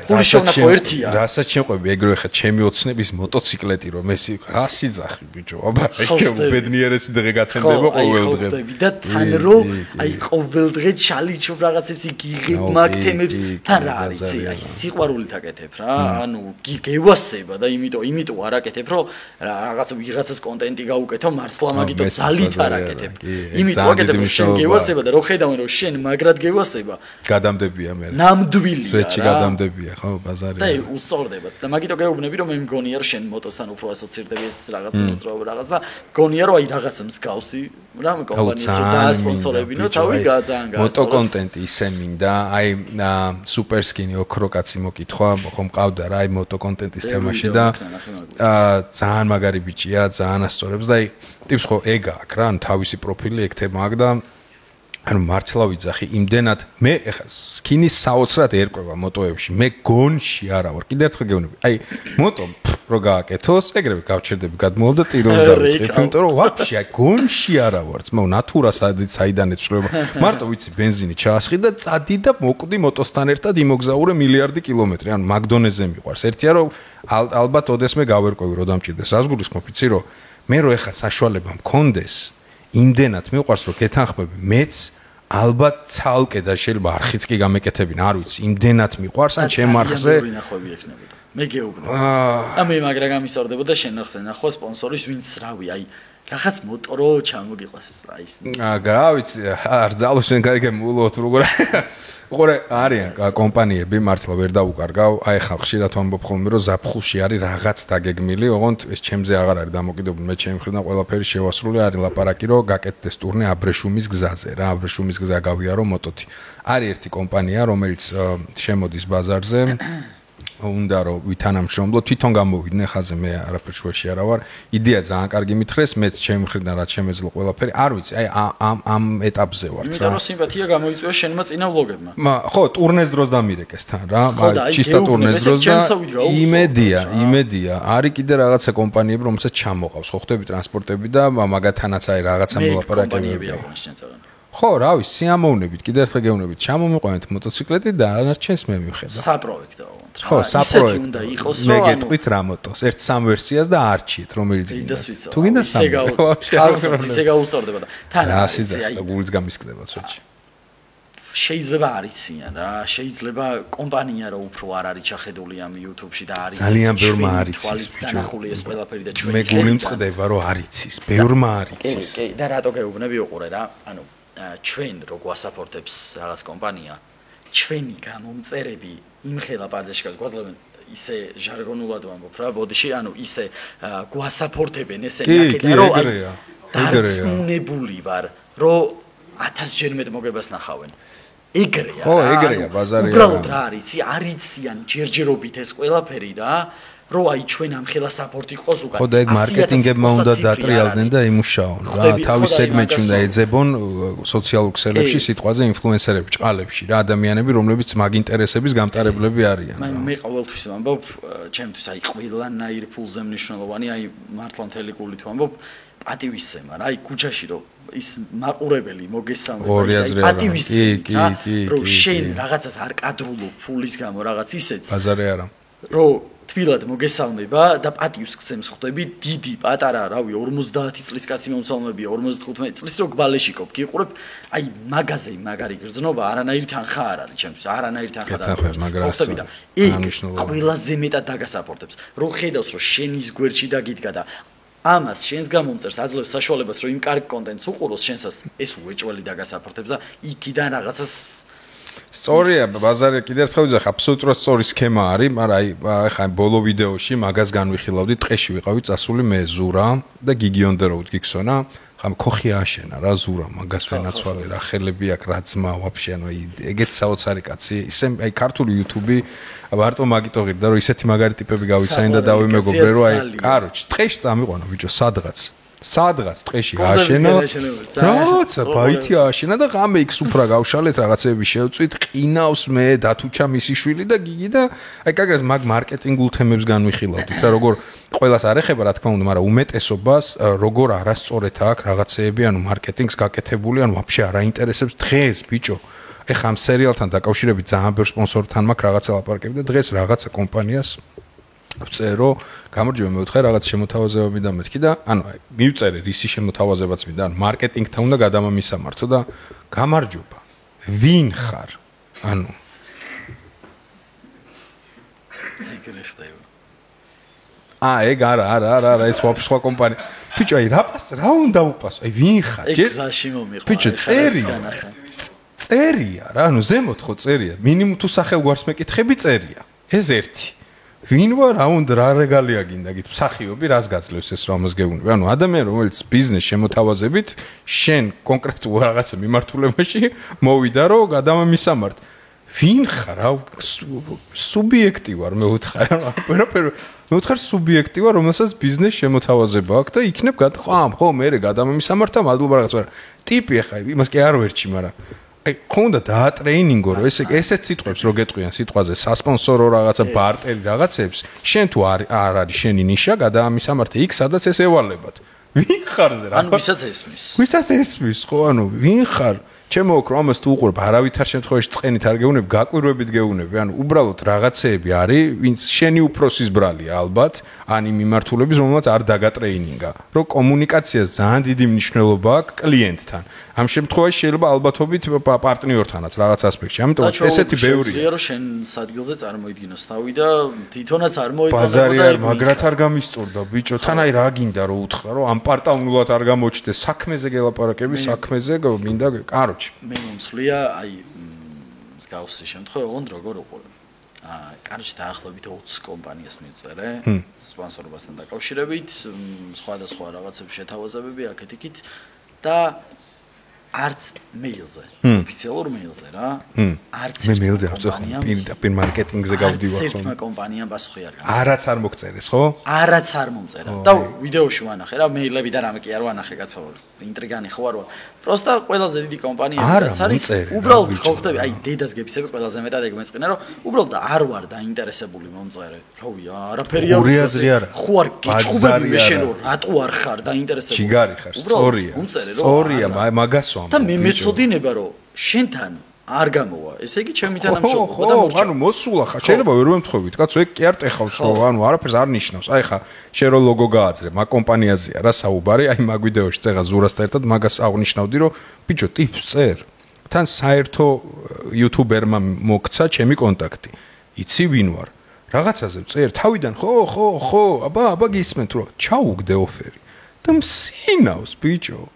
რასაც შემყვები ეგრევე ხა ჩემი ოცნების მოტოციკლეტი რომ ეს 100 ძახი ბიჭო აბა ეგ ბედნიერესი დღე გათენდება ყოველ დღე და თან რომ აი ყოველ დღე ჩალიჩობ რაღაცებს იგიღებ მაგ თემებს თან რა არის აი სიყვარულით აკეთებ რა ანუ გევასება და იმიტომ არ აკეთებ რომ რაღაცა ვიღაცას კონტენტი გავუკეთო მართლა მაგითო ძალით არ აკეთებ იმიტომ აკეთებ რომ შენ გევასება და რო ხედავენ რომ შენ მაგრად გევასება გადამდებია მე ნამდვილია დამდებია ხო ბაზარი და უსწორდებათ და მაგითო გეუბნები რომ მე მგონია რომ შენ მოტოსთან უფრო ასოცირდები ეს რაღაც მოძრაობა რაღაც და მგონია რომ აი რაღაცა მსგავსი რა კომპანიას დაასპონსორებინო თავი ძალიან გასწორებს მოტო კონტენტი ისე მინდა აი სუპერსკინი ოქროკაცი მოკითხვა ხომ მყავდა რა აი მოტო კონტენტის თემაში და ძალიან მაგარი ბიჭია ძალიან ასწორებს და აი ტიპს ხო ეგ აქვს რა ანუ თავისი პროფილი ეგ თემა აქვს და ანუ მართლა ვიძახი იმდენად მე ეხა სკინის საოცრად ერკვევა მოტოებში მე გონში არა ვარ კიდევ ერთხელ გეუბნები აი მოტო რო გააკეთოს ეგრევე გავჩერდები გადმოვალ და ტიროს დავიწყებ იმიტომ რომ ვაფშე აი გონში არა ვარ ძმაო ნატურა საიდან ეცვლება მარტო ვიცი ბენზინი ჩაასხი და წადი და მოკვდი მოტოსთან ერთად იმოგზაურე მილიარდი კილომეტრი ანუ მაგდონეზე მიყვარს ერთია რომ ალბათ ოდესმე გავერკვევი რომ დამჭირდეს რას გულისხმობ იცი რომ მე რო ეხა საშუალება მქონდეს იმდენად მიყვარს რომ გეთანხმები მეც ალბათ ცალკე და შეიძლება არხიც კი გამეკეთებინა არ ვიცი იმდენად მიყვარს ან ჩემ არხზე მე გეუბნები და მე მაგრა გამისწორდებოდა შენ არხზე ნახვა სპონსორის ვინც რავი აი რაღაც მოტორო ჩამოგიყვას აი ეს რა ვიცი არ ძალო შენ გაიგე მულოთ როგორ უყურე არიან კომპანიები მართლა ვერ დაუკარგავ აი ხა ხშირად ვამბობ ხოლმე რომ ზაფხულში არის რაღაც დაგეგმილი ოღონდ ეს ჩემზე აღარ არის დამოკიდებული მე ჩემი მხრიდან ყველაფერი შევასრულე არის ლაპარაკი რომ გაკეთდეს ტურნე აბრეშუმის გზაზე რა აბრეშუმის გზა გავიარო მოტოთი არის ერთი კომპანია რომელიც შემოდის ბაზარზე უნდა რომ ვითანამშრომლო თვითონ გამოვიდნენ ხაზე მე არაფერ შუაში არა ვარ იდეა ძალიან კარგი მითხრეს მეც ჩემი მხრიდან რაც შემეძლო ყველაფერი არ ვიცი აი ამ ეტაპზე ვარ რა იმიტომ რომ სიმპათია გამოიწვია შენმა წინა ვლოგებმა ხო ტურნეს დროს დამირეკეს თან რა ჩისტა ტურნეს დროს და იმედია არის კიდე რაღაცა კომპანიები რომელსაც ჩამოყავს ხო ხდები ტრანსპორტები და მაგათანაც არის რაღაცა მოლაპარაკებები ხო რა ვიცი სიამოვნებით კიდე ერთხელ გეუბნებით ჩამომიყვანეთ მოტოციკლეტი და არჩენს მე მივხედა საპროექტო ხო საპროექტო უნდა იყოს რომ მე გეტყვით რა მოტოს ერთ სამ ვერსიას და არჩიეთ რომელიც თუ გინდა ისე გაუსწორდება და თან ასე და გულიც გამისკდება ცოტა შეიძლება არიციან რა შეიძლება კომპანია რა უფრო არ არის ჩახედული ამ YouTube-ში და არის ძალიან ბევრმა არიცის ნახული ეს ყველაფერი და ჩვენ მე გული მწყდება რომ არიცის ბევრმა არიცის კი და რატო გეუბნები უყურე რა ანუ ჩვენ რო გვასაპორტებს რაღაც კომპანია ჩვენი გამომწერები იმ ხელაპაძეში გვაძლევენ ისე ჟარგონულად ვამბობ რა, ბოდიში, ანუ ისე გვასაპორტებენ ესენი აქედან, რომ დარწმუნებული ვარ, რომ 1000-ჯერ მეტ მოგებას ნახავენ. ეგრეა. ხო, ეგრეა, ბაზარია. უბრალოდ რა არის, არიციან ჯერჯერობით ეს ყველაფერი რა. რო აი ჩვენ ამ ხელა საპორტი ყოს უკან. ხო და ეგ მარკეტინგებმა უნდა დატრიალდნენ და იმუშაონ რა. თავის სეგმენტში უნდა ეძებონ სოციალურ ქსელებში სიტყვაზე ინფლუენსერები, ჭყალებში რა ადამიანები, რომლებიც მაგ ინტერესების გამტარებლები არიან. მე ყოველთვის ვამბობ, ჩემთვის აი ყველანაირ ფულზე მნიშვნელოვანი, აი მართლა მთელი გულით ვამბობ, პატივისცემა რა, აი ქუჩაში რო ის მაყურებელი მოგესალმება ის პატივისცემა, რომ შენ რაღაცას არ კადრულობ ფულის გამო რაღაც ისეც. ბაზარი არა. რომ თბილად მოგესალმება და პატივს გცემს ხვდები დიდი პატარა რავი 50 წლის კაცი მომსალმებია 55 წლის რო გბალეშიკობ გიყურებ აი მაგაზე მაგარი გრძნობა არანაირი თანხა არ არის ჩემთვის არანაირი თანხა და ხვდები და ყველაზე მეტად დაგასაპორტებს რო ხედავს რომ შენის გვერდში დაგიდგა და ამას შენს გამომწერს აძლევს საშუალებას რომ იმ კარგ კონტენტს უყუროს შენსას ეს უეჭველი დაგასაპორტებს და იქიდან რაღაცას სწორია ბაზარი კიდევ ერთხელ ვიძახ აბსოლუტურად სწორი სქემა არის მაგრამ აი ხა ბოლო ვიდეოში მაგას განვიხილავდი ტყეში ვიყავი წასული მე ზურა და გიგიონდეროვთ გიქსონა ხა ქოხი აშენა რა ზურა მაგას ვენაცვალე რა ხელები აქ რა ძმა ვაფშე ანუ აი ეგეთ საოცარი კაცი ისე აი ქართული YouTube მარტო მაგიტო ღირდა რომ ისეთი მაგარი ტიპები გავისაინ და დავიმეგობრე რომ აი კაროჩ ტყეში წამიყვანა ბიჭო სადღაც ტყეში აშენა რაცა ბაითი აშენა და ღამე იქ სუფრა გავშალეთ რაღაცები შევწვით ყინავს მე დათუჩა მისი შვილი და გიგი და აი კაგრას მაგ მარკეტინგულ თემებს განვიხილავდით რა როგორ ყველას არ ეხება რა თქმა უნდა მაგრამ უმეტესობას როგორ არასწორეთ აქვს რაღაცეები ანუ მარკეტინგს გაკეთებული ანუ ვაფშე არ აინტერესებს დღეს ბიჭო ეხა ამ სერიალთან დაკავშირებით ძალიან ბევრ სპონსორთან მაქვს რაღაცა ლაპარაკები და დღეს რაღაცა კომპანიას ვწერო, გამარჯობა მე ვთხარ რაღაც შემოთავაზებები და მეთქი და ანუ მივწერე რისი შემოთავაზებაც მინდა, ანუ მარკეტინგთან უნდა გადამამისამართო და გამარჯობა. ვინ ხარ? ანუ ეგრე ხდება. ეგ არა, ეს ვაფშე სხვა კომპანია. ბიჭო, აი რა უნდა უპასო? აი ვინ ხარ? ეგზაში მომიყვა. ბიჭო, წერია რა, ანუ ზემოთ ხო წერია. მინიმუმ თუ სახელგვარს მეკითხები წერია. ეს ერთი. ვინ ვარ, რა უნდა რა რეგალია გინდა გით მსახიობი რას გაძლევს ეს რომელს გეუბნები ანუ ადამიანი რომელიც ბიზნეს შემოთავაზებით შენ კონკრეტულ რაღაცა მიმართულებაში მოვიდა რომ გადამამისამართ ვინ ხარ რა სუბიექტი ვარ მე ვუთხარ ვერაფერი მე ვუთხარ სუბიექტი ვარ რომელსაც ბიზნეს შემოთავაზება აქვს და იქნებ ხო მე გადამამისამართ და მადლობა რაღაც ვარ ტიპი ახლა იმას კი არ ვერჩი მაგრამ აი ხონდა დაატრეინინგო რომ ესეც სიტყვებს რო გეტყვიან სიტყვაზე სასპონსორო რაღაცა ბარტერი რაღაცებს შენ თუ არ არის შენი ნიშა გადაამისამართე იქ სადაც ეს ევალებათ ვინ ხარზე რა ანუ ვისაც ესმის ხო ანუ ვინ ხარ ჩემო ოქრო ამას თუ უყურებ არავითარ შემთხვევაში წენით არ გეუნებ გაკვირვებით გეუნები ანუ უბრალოდ რაღაცეები არის ვინც შენი უფროსის ბრალია ალბათ ან იმ მიმართულების რომელსაც არ დაგატრეინინგა რომ კომუნიკაციას ძალიან დიდი მნიშვნელობა აქვს კლიენტთან ამ შემთხვევაში შეიძლება ალბათობით პარტნიორთანაც რაღაც ასპექტში ამიტომ ესეთი ბევრია შეიძლება რომ შენ სადგილზე წარმოიდგინოს თავი და თვითონაც არ მოეწონა ბაზარი არ მაგრად არ გამისწორდა ბიჭო თან აი რა გინდა რომ უთხრა რომ ამ პარტაუნულად არ გამოჩნდეს საქმეზე გელაპარაკები საქმეზე მინდა კარო მე მომსვლია აი მსგავსი შემთხვევა ოღონდ როგორ უყურე კარჩი დაახლოებით 20 კომპანიას მივწერე სპონსორობასთან დაკავშირებით სხვადასხვა რაღაცების შეთავაზებები აქეთ-იქით და არც მეილზე ოფიციალურ მეილზე რა არც მე მეილზე არ წეხო პირ მარკეტინგზე გავდივარ ხო ერთმა კომპანიამ პასუხი არ გამა არაც არ მოგწერეს ხო არაც არ მომწერა და ვიდეოში ვანახე რა მეილები და რამე კი არ ვანახე კაცო ინტრიგანი ხო არ ვარ პროსტა ყველაზე დიდი კომპანია რაც არის უბრალოდ ხო ხდები აი დედას გეფისები ყველაზე მეტად ეგ მეწყინა რომ უბრალოდ არ ვარ დაინტერესებული მომწერე რავი არაფერი არ ხო არ გიჩხუბები მე შენ რატო არ ხარ დაინტერესებული ჯიგარი ხარ სწორია მაგას და მე მეწოდინება რომ შენთან არ გამოვა ესე იგი ჩემი თანამშრომლობა და მორჩა ანუ მოსულა ხა შეიძლება ვერ ვემთხოვით კაცო ეგ კი არ ტეხავს რომ ანუ არაფერს არ ნიშნავს აი ხა შენ რო ლოგო გააძრე მაგ კომპანიაზეა რა საუბარი აი მაგ ვიდეოში წეგა ზურასთან ერთად მაგას აღნიშნავდი რომ ბიჭო ტიპს წერ თან საერთო იუთუბერმა მოგცა ჩემი კონტაქტი იცი ვინ ვარ რაღაცაზე წერ თავიდან ხო აბა გისმენთ რომ ჩაუგდე ოფერი და მსინავს ბიჭო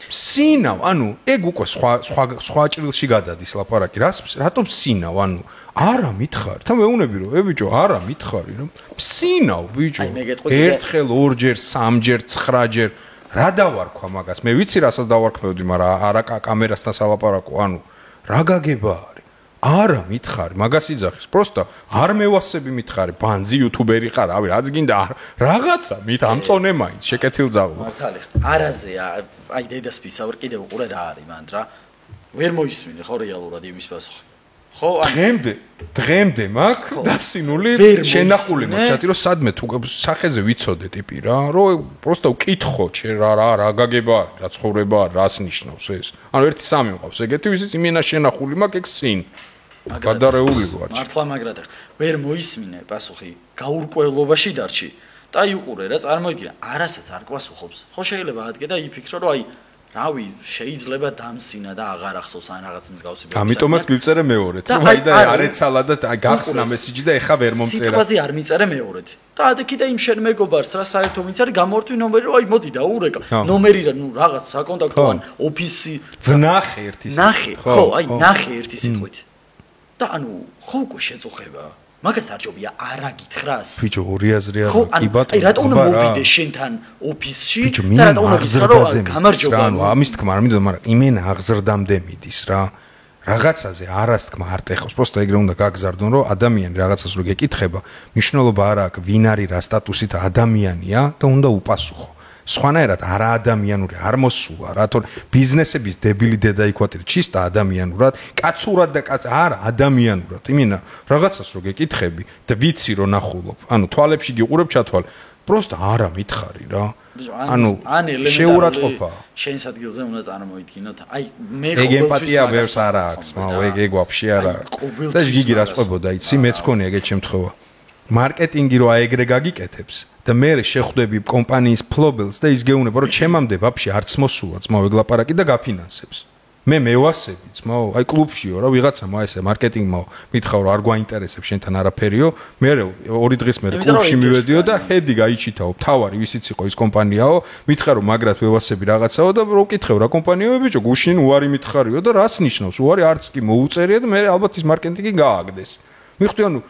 სინავ, ანუ ეგ უკვე სხვა ჭრილში გადადის ლაპარაკი. რატომ სინავ, ანუ არა მითხარი. თან მეუბნები რომ ბიჭო, არა მითხარი რომ სინავ, ბიჭო. ერთხელ, ორჯერ, სამჯერ, 9ჯერ რა დავარქვა მაგას? მე ვიცი რასაც დავარქმევდი, მაგრამ არა კამერასთან სალაპარაკო, ანუ რა გაგება არის? არა მითხარი, მაგას იძახის. პროსტა არ მევასები მითხარი, ბანძი იუთუბერი ხარ, რავი, რაც გინდა რაღაცა მით ამწონე მაინც შეკეთილძაღლო. მართალი. არაზე აი დედას ვისაუბრ კიდევ უყურე რა არის მან რა. ვერ მოისმინე ხო რეალურად იმის პასუხი. ხო, დღემდე მაგ დასინული შენახული მოჩათი რომ სადმე თუ სახეზე ვიცოდე ტიპი რა, რომ პროსტა ვკითხო რა გაგება არის, რა ცხოვრება არის, რას ნიშნავს ეს. ანუ 1-3 მყავს ეგეთი ვისიც იმენა შენახული მაგ ეგ სინ. გადარეული ვარ. მართლა მაგრად ვერ მოისმინე პასუხი, გაურკვევლობაში დარჩი. და აი უყურე რა წარმოიდგინე, არასაც არ ყვასუხობს. ხო შეიძლება ადგე და იფიქრო რომ აი რავი, შეიძლება დამსინა და აღარ ახსოვს ან რაღაც მსგავსი. ამიტომაც მივწერე მეორედ, რომ აი და არ ეცალა და გახსნა მესიჯი და ეხა ვერ მომწერა. სიტყვაზე არ მიწერე მეორედ. და ადექი და იმ შენ მეგობარს რა საერთო ვინც არის გამორთვი ნომერი, რომ აი მოდი და ურეკა. ნომერი რა, ნუ რაღაც საკონტაქტო ან ოფისი. ვნახე ერთი სიტყვით. ხო, აი ნახე ერთი სიტყვით. და ანუ ხო უკვე შეწუხება. მაგას არ ჯობია არა გითხრას. ბიჭო 2 აზრი არა, კი ბატონო. აი რატომ უნდა მოვიდე შენთან ოფისში და რატომ უნდა გითხრა გამარჯობა. ანუ ამის თქმა არ მინდოდა, მაგრამ იმენა აღზრდამდე მიდის რა. რაღაცაზე არას თქმა არ ტეხავს. პროსტა ეგრე უნდა გაგზარდონ, რომ ადამიანი რაღაცას რო გეკითხება, მნიშვნელობა არ აქვს ვინ არის რა სტატუსით ადამიანია და უნდა უპასუხო. სხვანაირად არა ადამიანური არ მოსულა, რატომ ბიზნესების დებილი დედა იქვათი ჩისტა ადამიანურად, კაცურად და არა ადამიანურად. იმენა რაღაცას რო გეკითხები და ვიცი რომ ნახულობ, ანუ თვალებში გიყურებ ჩათვალ, პროსტა არა მითხარი რა. ანუ შეურაცხყოფა. შენს ადგილზე უნდა წარმოიდგინოთ. აი მე ეგ ემპათია ვერს არ აქვს, ეგ ვაფშე არა. და გიგი რას ყვებოდა, იცი, მეც მქონია ეგეთ შემთხვევა. მარკეტინგი რო აეგრე გაგიკეთებს და მე შეხვდები კომპანიის ფლობელს და ის გეუბნება რომ ჩემამდე ვაფშე არც მოსულა ძმაო ეგ ლაპარაკი და გაფინანსებს. მე მევასები ძმაო, აი კლუბშიო რა ვიღაცა ესე მარკეტინგმაო მითხავ რომ არ გვაინტერესებს შენთან არაფერიო, მე 2 დღის მერე კლუბში მივედიო და ჰედი გაიჩითაო, თავარი ვისიც იყო ის კომპანიაო, მითხარ რომ მაგრად მევასები რაღაცაო და რო ვკითხევ რა კომპანიაო, ბიჭო გუშინ უარი მითხარიო და რას ნიშნავს? უარი არც კი მოუწერია და მე ალბათ ის მარკეტინგი გააგდეს. მიხვდი ანუ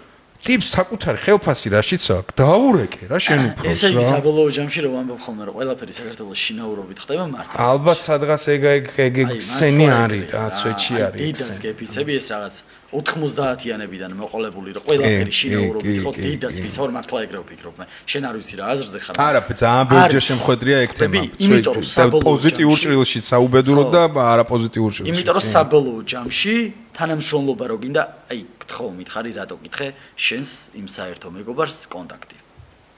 ტიპს საკუთარი ხელფასი რაშიც აქვს დაურეკე რა შენ უფროს რა. ესე იგი საბოლოო ჯამში რომ ამბობ ხოლმე რომ ყველაფერი საქართველოს შინაურობით ხდება მართლა. ალბათ სადღაც ეგ ქსენი არის რა, სვეჩი არის. დედას გეფიცები ეს რაღაც 90-იანებიდან მოყოლებული რომ ყველაფერი შინაურობით იყო დედას ვიცავ მართლა ეგრე ვფიქრობ მე. შენ არ ვიცი რა აზრზე ხარ. არა, ძალიან ბევრჯერ შემხვედრია ეგ თემა. პოზიტიურ ჭრილში საუბედურო და არა პოზიტიურ ჭრილში. იმიტომ რომ საბოლოო ჯამში თანამშრომლობა რო გინდა, აი გთხოვ მითხარი რატო გითხე შენს იმ საერთო მეგობარს კონტაქტი.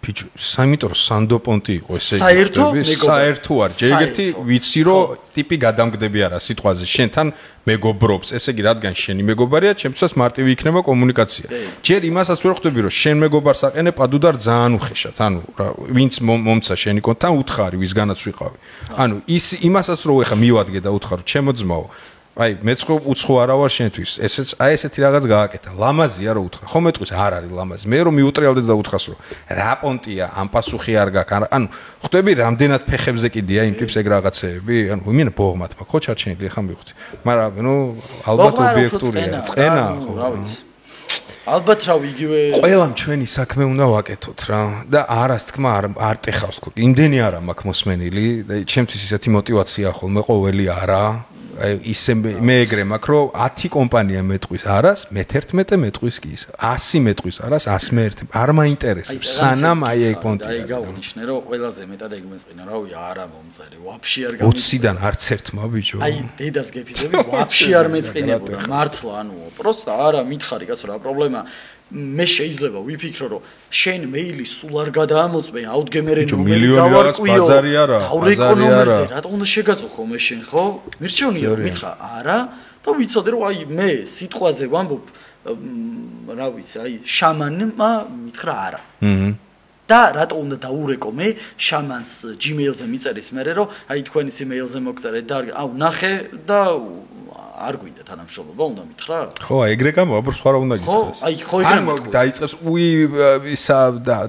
ბიჭო, საერთოდ სანდო პონტი იყო ესე იგი. საერთო არ. ჯერგერთი ვიცი რომ ტიპი გადამგდები არა სიტყვაზე შენთან მეგობრობს. ესე იგი რადგან შენი მეგობარია, ჩემთვისაც მარტივი იქნება კომუნიკაცია. ჯერ იმასაც ვერ ხვდები რომ შენ მეგობარს აყენებ ადუდარ ძალიან უხეშად. ანუ ვინც მომცა შენი კონტთან უთხარი ვისგანაც ვიყავი. ანუ ის იმასაც რომ ეხა მივადგე და უთხარ ჩემო ძმაო აი მეც ხო უცხო არა ვარ შენთვის. ესეც აი ესეთი რაღაც გააკეთა. ლამაზია რომ უთხრა. ხო მეტყვის არ არის ლამაზი. მე რომ მიუტრიალდეს და უთხას რომ რა პონტია, ამ პასუხი არ გაქვს. ანუ ხვდები რამდენად ფეხებზე კიდია იმ ტიპს ეგ რაღაცეები. ანუ იმენა ბოღმათ მაგ ხო ჩარჩენილი ხა მივხვდი. მაგრამ ნუ ალბათ ობიექტურია. წყენა რა ვიცი. ალბათ რა იგივე ყველამ ჩვენი საქმე უნდა ვაკეთოთ რა და არას თქმა არ ტეხავს ხო. იმდენი არა მაქვს მოსმენილი და ჩემთვის ისეთი мотиваცია ხოლმე ყოველი არა. აი ისე მე ეგრე მაქვს რომ 10 კომპანია მეტყვის არას, მე-11 მეტყვის კი ის. 100 მეტყვის არას, 101 არ მაინტერესებს. სანამ აი ეგ პონტი. აი გავუნიშნე რომ ყველაზე მეტად ეგ მეწყინა, რავი, არა მომწერი, ვაფშე არ გამი 20-დან არც ერთმა ბიჭო. აი დედას გეფიცები ვაფშე არ მეწყინებოდა. მართლა ანუ პროსტა არა მითხარი კაცო რა პრობლემა მე შეიძლება ვიფიქრო რომ შენ მეილი სულ არ გადაამოწმე აუდგემერენ ნომერი გავარკვიო ბაზარი არა ბაზარი არა რატომ უნდა შეგაწუხო მე შენ ხო მირჩევნია მითხრა არა და ვიცოდე რომ აი მე სიტყვაზე ვამბობ რა ვიცი აი შამანმა მითხრა არა და რატომ უნდა დაურეკო მე შამანს Gmail-ზე მიწერის მერე რომ აი თქვენიც email-ზე მოგწერეთ და აუ ნახე და არ გვინდა თანამშრომლობა, უნდა მითხრა? ხო, ეგრე გამოვა, სხვა რა უნდა გითხრას. ხო, აი ხო ეგრე მოხდა. დაიწყებს ისა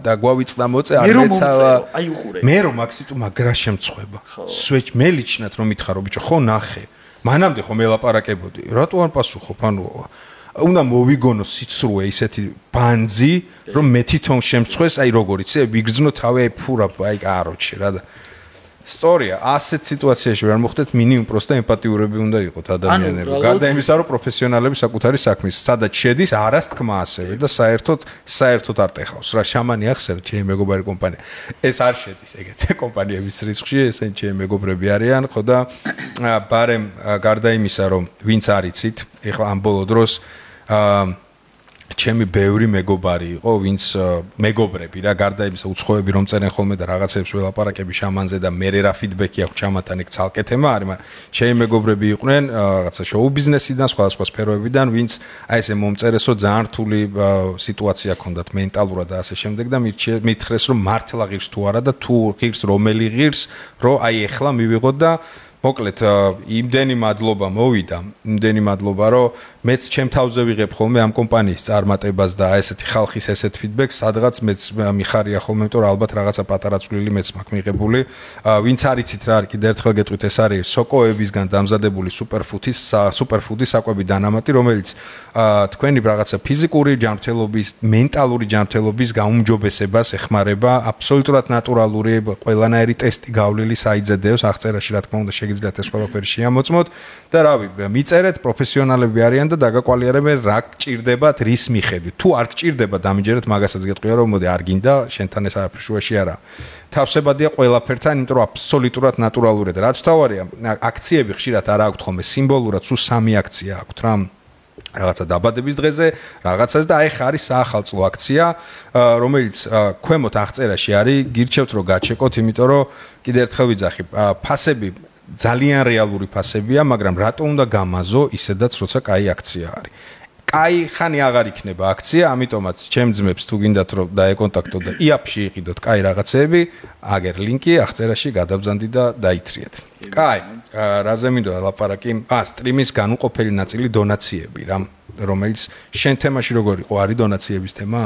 და გვავიწდა მოწე არ მეცავა. აი უყურე. მე რომ მაქსიტუ მაგრა შემწხვება. სვეჩ მელიჩნათ რომ მითხრა ბიჭო, ხო ნახე. მანამდე ხო მელაპარაკებოდი. რატო არ პასუხობ? ანუ უნდა მოვიგონო სიცრუე ისეთი ბანძი, რომ მე თვითონ შემწხვეს, აი როგორ იცი, ვიგრძნო თავი, აი ფურა, აი აროჩი რა და სწორია, ასეთ სიტუაციაში ვერ მოხდეთ მინიმუმ პროსტა ემპათიურები უნდა იყოთ ადამიანები. გარდა იმისა, რომ პროფესიონალები საკუთარი საქმის, სადაც შედის, არას თქმა ასევე და საერთოდ არ ტეხავს. რა შამანი ახსენე, ჩემი მეგობარი კომპანია. ეს არ შედის ეგეთი კომპანიების რისკში, ესენი ჩემი მეგობრები არიან, ხო და ბარემ გარდა იმისა, რომ ვინც არიცით, ეხლა ამ ბოლო დროს ჩემი ბევრი მეგობარი იყო, ვინც მეგობრები რა, გარდა იმისა, უცხოები რომ წერენ ხოლმე და რაღაცებს ველაპარაკები შამანზე და მე რა ფიდბექი აქვს ჩამათან, ეგ ცალკე თემა არის, მაგრამ ჩემი მეგობრები იყვნენ რაღაცა შოუ ბიზნესიდან, სხვადასხვა სფეროებიდან, ვინც აი ესე მომწერესო ძალიან რთული სიტუაცია ჰქონდათ მენტალურად და ასე შემდეგ და მითხრეს რომ მართლა ღირს თუ არა და თუ ღირს რომელი ღირს, რომ აი ეხლა მივიღოთ და მოკლედ იმდენი მადლობა მოვიდა, რომ მეც ჩემ თავზე ვიღებ ხოლმე ამ კომპანიის წარმატებას და ესეთი ხალხის ესეთ ფიდბექს, სადღაც მეც მიხარია ხოლმე, იმიტომ რომ ალბათ რაღაცა პატარა წვლილი მეც მაქვს მიღებული. ვინც არიცით რა არის, კიდევ ერთხელ გეტყვით, ეს არის სოკოებისგან დამზადებული სუპერფუდის საკვები დანამატი, რომელიც თქვენი რაღაცა ფიზიკური ჯანმრთელობის, მენტალური ჯანმრთელობის გაუმჯობესებას ეხმარება, აბსოლუტურად ნატურალური, ყველანაირი ტესტი გავლილი საიძედეოს აღწერაში, რა თქმა უნდა, შეგიძლიათ ეს ყველაფერი შეამოწმოთ და რავი, მიწერეთ, პროფესიონალები არიან და დაგაკვალიერებენ რა გჭირდებათ, რის მიხედვით. თუ არ გჭირდება, დამიჯერეთ, მაგასაც გეტყვია, რომ მოდი არ გინდა, შენთან ეს არაფერი შუაში არა. თავსებადია ყველაფერთან, იმიტომ რომ აბსოლუტურად ნატურალურია და რაც თავარია, აქციები ხშირად არ აქვთ ხოლმე სიმბოლურად, სულ 3 აქცია აქვთ რა. რაღაცა დაბადების დღეზე, რაღაცას და აი ხა არის საახალწლო აქცია, რომელიც ქვემოთ აღწერაში არის, გირჩევთ რომ გაჩეკოთ, იმიტომ რომ კიდევ ერთხელ ვიძახი, ფასები ძალიან რეალური ფასებია, მაგრამ რატო უნდა გამაზო ისედაც როცა კაი აქცია არის. კაი ხანი აღარ იქნება აქცია, ამიტომაც ჩემ ძმებს თუ გინდათ რომ დაეკონტაქტოთ და იაფში იყიდოთ კაი რაღაცეები, აგერ ლინკი აღწერაში გადაბზანდი და დაითრიეთ. კაი, რაზე მინდოდა ლაპარაკი? სტრიმის განუყოფელი ნაწილი დონაციები რა, რომელიც შენ თემაში როგორ იყო, არის დონაციების თემა?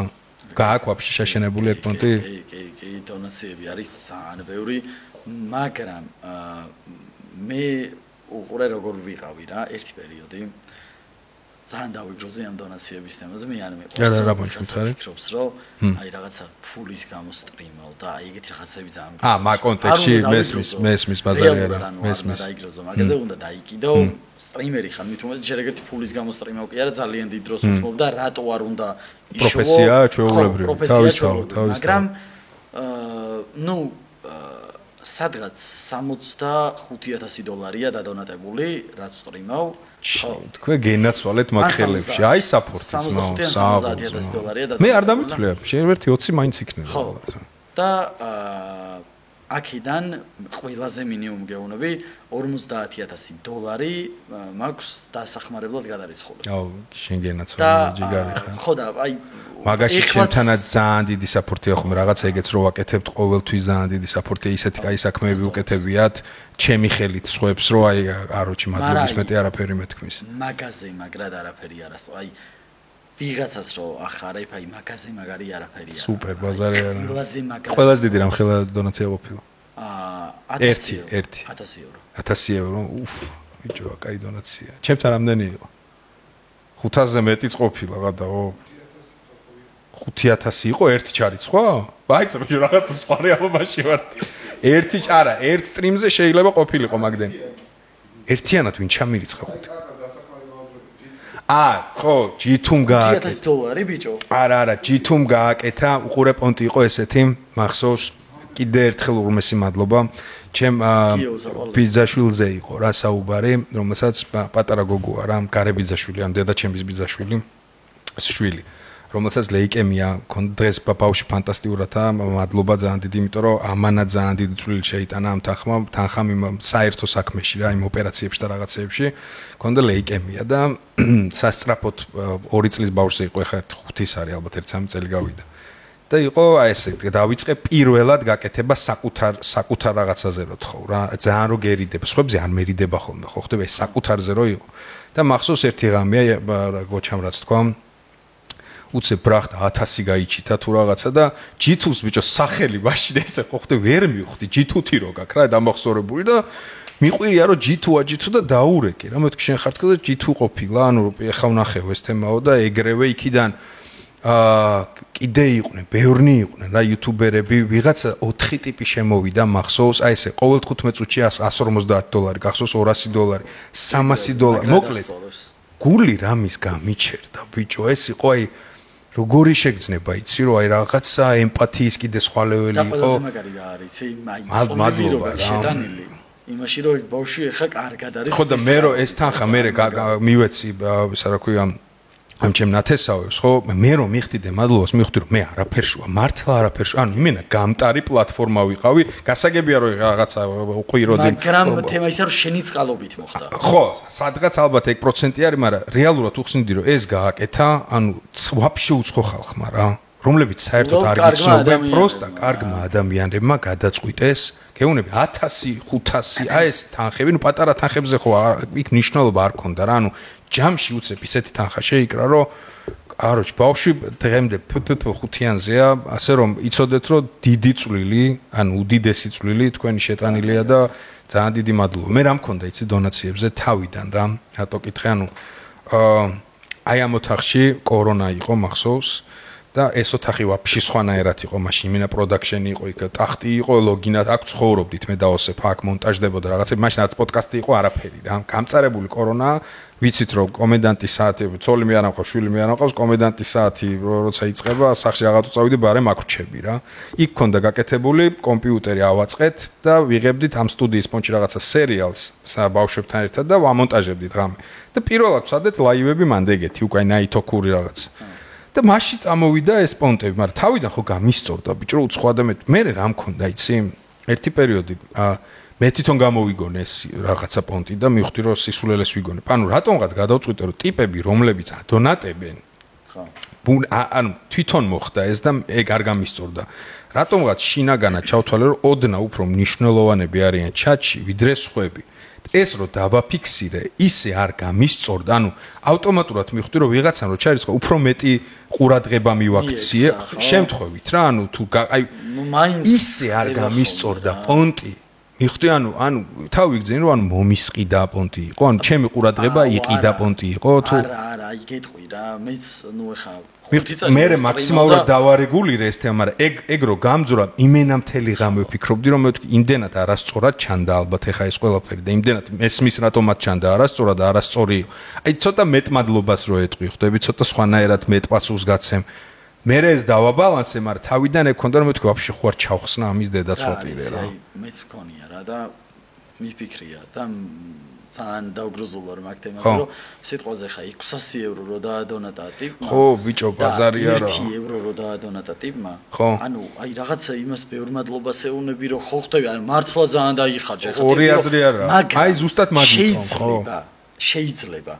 გააქვს ვაფშე შეშენებული აკონტი? კი, დონაციები არის ძალიან ბევრი, მაგრამ მე უყურე როგორ ვიყავი რა, ერთი პერიოდი ძალიან დავიგროზე ამ დონაციების თემაზე, მე არ მეყავს. რა მოჩვენე? ვფიქრობს, რომ აი რაღაცა ფულის გამო სტრიმავ და აი ეგეთი რაღაცები ძალიან მაგ კონტექსტში მესმის ბაზარი არა, მესმის. დაიგროზო, მაგაზე უნდა დაიკიდო, სტრიმერი ხარ, მით უმეტეს ჯერ ეგეთი ფულის გამო სტრიმავ კი არა, ძალიან დიდ დროს ვთხოვ და რატო არ უნდა იშოვო? პროფესია ჩვეულებრივი, თავისთავად. მაგრამ სადღაც $65,000 დადონატებული, რაც სტრიმავ. თქვენ გენაცვალეთ მაგ ხელებში. აი საპორტიც $60,000 მე არ დამითვლია, შეერთი 20 მაინც იქნება. ხო. და აქედან ყველაზე მინიმუმ გეუბნები $50,000 მაქვს დასახმარებლად გადარიცხული. აუ, შენ გენაცვალე ჯიგარი ხარ. ხო და აი მაგაში ჩემთანაც ძალიან დიდი საპორტია ხომ რაღაცა ეგეც რო ვაკეთებთ ყოველთვის ძალიან დიდი საპორტია ისეთი კაი საქმეები უკეთებიათ ჩემი ხელით სხვებს რო აი აროჩი მადლობის მეტი არაფერი მეთქმის მაგაზე მაგრად არაფერი არას აი ვიღაცას რო ახარებ აი მაგაზე მაგარი არაფერი არა სუპერ ბაზარი არა ყველაზე მაგარი ყველაზე დიდი რამ ხელა დონაცია ყოფილა 1000 €1000 უფ ბიჭო კაი დონაცია ჩემთან რამდენი იყო 500-ზე მეტიც ყოფილა გადაო 5000 იყო ერთი ჩარიცხვა? ბაიცო რაღაცა სხვა რეალობაში ვარ. ერთ სტრიმზე შეიძლება ყოფილიყო მაგდენ. ერთიანად ვინ ჩამირიცხა ხუთი? ხო, ჯითუმ გააკეთა. $1000 ბიჭო. არა, ჯითუმ გააკეთა, უყურე პონტი იყო ესეთი, მახსოვს. კიდე ერთხელ უღრმესი მადლობა. ჩემ ბიძაშვილზე იყო რა საუბარი, რომელსაც პატარა გოგოა რა, გარე ბიძაშვილი, ამ დედა ჩემის ბიძაშვილი. შვილი. რომელსაც ლეიკემია ქონდა დღეს ბავშვი ფანტასტიკურათა მადლობა ძალიან დიდი იმიტომ რომ ამანაც ძალიან დიდი წვლილი შეიტანა ამ თანხამ იმ საერთო საქმეში რა იმ ოპერაციებში და რაღაცეებში ქონდა ლეიკემია და სასწრაფოდ 2 წლის ბავშვზე იყო ეხლა 5 არის ალბათ 1-3 წელი გავიდა და იყო აი ესე დავიწყე პირველად გაკეთება საკუთარ რაღაცაზე რო თხოვ რა ძალიან რო გერიდება სხვებზე არ მერიდება ხოლმე ხო ხდება ეს საკუთარზე რო იყო და მახსოვს ერთი ღამეა გოჩამ რაც თქვა უცებ ბრახტა 1000 გაიჩითა თუ რაღაცა და G2-ს ბიჭო სახელი მაშინ ესე ხო ხდება ვერ მივხვდი G2-თი რო გაქვს რა დამახსოვრებული და მიყვირია რომ G2 და დაურეკე რა მეთქი შენ ხარ თქო და G2 ყოფილა ანუ ეხა ვნახეო ეს თემაო და ეგრევე იქიდან კიდე იყვნენ, ბევრნი იყვნენ რა იუთუბერები, ვიღაცა 4 ტიპი შემოვიდა მახსოვს, აი ესე ყოველ 15 წუთში $150 გახსოვს $200, $300, მოკლედ. გული რამის გამიჩერდა, ბიჭო, ეს იყო აი როგორი შეგრძნება, იცი რომ აი რაღაცა ემპათიის კიდე სხვა ლეველი იყო. და ყველაზე მაგარი რა არის, აი მადლობა შეტანილი. იმაში რომ ბავშვი ახლა კარგად არის. ხო და მე რომ ეს თანხა მე მივეცი, ისა რა ქვია ამ ჩემ ნათესავებს ხო მე რომ მიხდიდე მადლობას მივხვდი რომ მე არაფერშუა მართლა არაფერშუა ანუ იმენა გამტარი პლატფორმა ვიყავი გასაგებია რომ რაღაცა უყვიროდი მაგრამ თემა ისა რომ შენი წყალობით მოხდა ხო სადღაც ალბათ 1% არის მაგრამ რეალურად უხსნიდი რომ ეს გააკეთა ანუ ვაფშე უცხო ხალხმა რა რომლებიც საერთოდ არ გიცნობენ პროსტა კარგმა ადამიანებმა გადაწყვიტეს გეუბნები 1000 500 აი ეს თანხები ნუ პატარა თანხებზე ხო იქ მნიშვნელობა არ ქონდა რა ანუ ჯამში უცებ ისეთი თანხა შეიკრა რომ კაროჩ ბავშვი დღემდე ფ5-იანზეა ასე რომ იცოდეთ რომ დიდი წვლილი ანუ უდიდესი წვლილი თქვენი შეტანილია და ძალიან დიდი მადლობა მე რა მქონდა იცი დონაციებზე თავიდან რა რატო კითხე ანუ აი ამ ოთახში კორონა იყო მახსოვს და ეს ოთახი ვაფშე სხვანაირად იყო მაშინ იმენა პროდაქშენი იყო იქ ტახტი იყო ლოგინად აქ ცხოვრობდით მე და ოსეფ აქ მონტაჟდებოდა რაღაცები მაშინ არც პოდკასტი იყო არაფერი რა გამწარებული კორონა ვიცით რომ კომენდანტის საათი ცოლი მე არ ამყავს შვილი მე არ ამყავს კომენდანტის საათი როცა იწყება სახში რაღაც უწავიდი ბარემ აკრჩები რა იქ ქონდა გაკეთებული კომპიუტერი ავაწყეთ და ვიღებდით ამ სტუდიის პონჩი რაღაცა სერიალს ბავშვებთან ერთად და ვამონტაჟებდით ღამე და პირველად ვსადეთ ლაივები მანდ ეგეთი უკვე ნაითოქური რაღაც და მაშინ წამოვიდა ეს პონტები, მაგრამ თავიდან ხო გამისწორდა ბიჭო უცხო ადამიანთ. მე რა მქონდა, იცი? ერთი პერიოდი მე თვითონ გამოვიგონე ეს რაღაცა პონტი და მივხვდი რომ სისულელეს ვიგონებ. ანუ რატომღაც გადავწყვიტე რომ ტიპები რომლებიც ადონატებენ. ხო. ანუ თვითონ მოხდა ეს და ეგ არ გამისწორდა. რატომღაც შინაგანად ჩავთვალე რომ ოდნა უფრო მნიშვნელოვანები არიან ჩატში ვიდრე სხვები. ეს რო დავაფიქსირე, ისე არ გამისწორდა, ანუ ავტომატურად მივხვდი რომ ვიღაცამ რო ჩარიცხა უფრო მეტი ყურადღება მივაქციე შემთხვევით რა, ანუ თუ აი ისე არ გამისწორდა პონტი. მივხვდი ანუ თავი ვიგზენი რომ ანუ მომისყიდა პონტი იყო, ანუ ჩემი ყურადღება იყიდა პონტი იყო თუ არა, იგეთყვი რა, მეც ნუ ეხა მე მაქსიმალურად დავარეგულირე ეს თემა, მაგრამ ეგ რო გამძვრა იმენა მთელი ღამე ვფიქრობდი რომ მე ვთქვი იმდენად არასწორად ჩანდა ალბათ ეხა ეს ყველაფერი და იმდენად მესმის რატომაც ჩანდა არასწორად და არასწორი. აი ცოტა მეტმადლობას რო ეტყვი, ხვდები, ცოტა სხვანაირად მეტ პასუხს გაცემ. მე ეს დავაბალანსე, მაგრამ თავიდან ეგ ქონდა რომ მე ვთქვი ვაფშე ხო არ ჩავხსნა ამის დედაცვატირე რა. მეც მქონია რა და მიფიქრია და ძალიან დაუგრუზულა რომ აქ თემაზე რომ სიტყვაზე ხა 600 евро რო დაადონატა ტიპმა ხო ბიჭო ბაზარია რა 1 евро რო დაადონატა ტიპმა ანუ აი რაღაცა იმას ბევრ მადლობას ეუბნები რომ ხო ხვდები ანუ მართლა ძალიან დაიხარჯა ხა ორი აზრი არა აი ზუსტად მაგითო ხო შეიძლება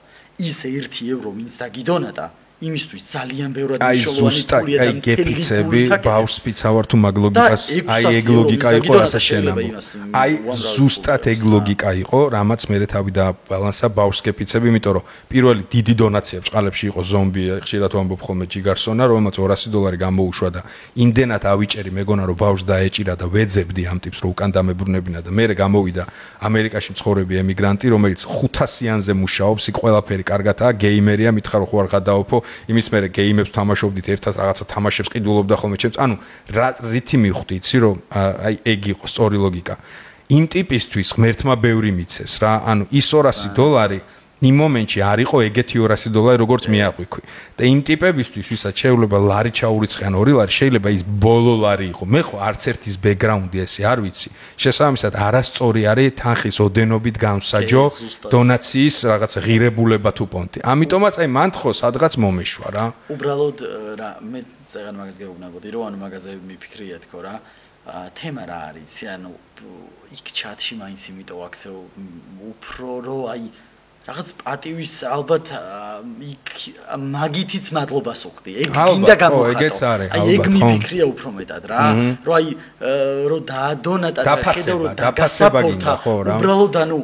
ის 1 евро ვინც დაგიდონატა იმისთვის ძალიან ბევრად მნიშვნელოვანი პულია და გეფიცები ბავშვს პიცავარ თუ მაგ ლოგიკას აი ეგ ლოგიკა იყო რასაც შენამო აი ზუსტად ეგ ლოგიკა იყო რამაც მე თავი დააბალანსა ბავშვს გეფიცები იმიტომ რომ პირველი დიდი დონაცია ბწყალებში იყო ზომბი ხშირად ვამბობ ხოლმე ჯიგარსონა რომელმაც $200 გამოუშვა და იმდენად ავიჭერი მეგონა რომ ბავშვს დაეჭირა და ვეძებდი ამ ტიპს რომ უკან დამებრუნებინა და მე გამოვიდა ამერიკაში მცხოვრები ემიგრანტი რომელიც 500-იანზე მუშაობს იქ ყველაფერი კარგადაა გეიმერია მითხა რომ ხო არ გადაოფო იმის მერე გეიმებს თამაშობდით ერთად რაღაცა თამაშებს ყიდულობდა ხოლმე ჩემს ანუ რითი მივხვდი იცი რომ აი ეგ იყო სწორი ლოგიკა იმ ტიპისთვის ღმერთმა ბევრი მიცეს რა ანუ ის $200 იმ მომენტში არ იყო ეგეთი $200 როგორც მე აღვიქვი და იმ ტიპებისთვის ვისაც შეიძლება ლარი ჩაურიცხიან $2 შეიძლება ის ბოლო ლარი იყო მე ხო არც ერთის ბექგრაუნდი ესე არ ვიცი შესაბამისად არასწორი არის თანხის ოდენობით განსაჯო დონაციის რაღაც ღირებულება თუ პონტი ამიტომაც აი მან ხო სადღაც მომეშვა რა უბრალოდ რა მე წეგან მაგას გეუბნებოდი რომ ანუ მაგაზე მიფიქრია თქო რა თემა რა არის ანუ იქ ჩატში მაინც იმიტომ აქცევ უფრო რომ აი რაღაც პატივის ალბათ იქ მაგითიც მადლობას უხდი. ეგ გინდა გამოხატო. აი ეგ მიფიქრია უფრო მეტად რა. რომ აი რომ დაადონატა და ხედავ რომ გასაპორტა უბრალოდ ანუ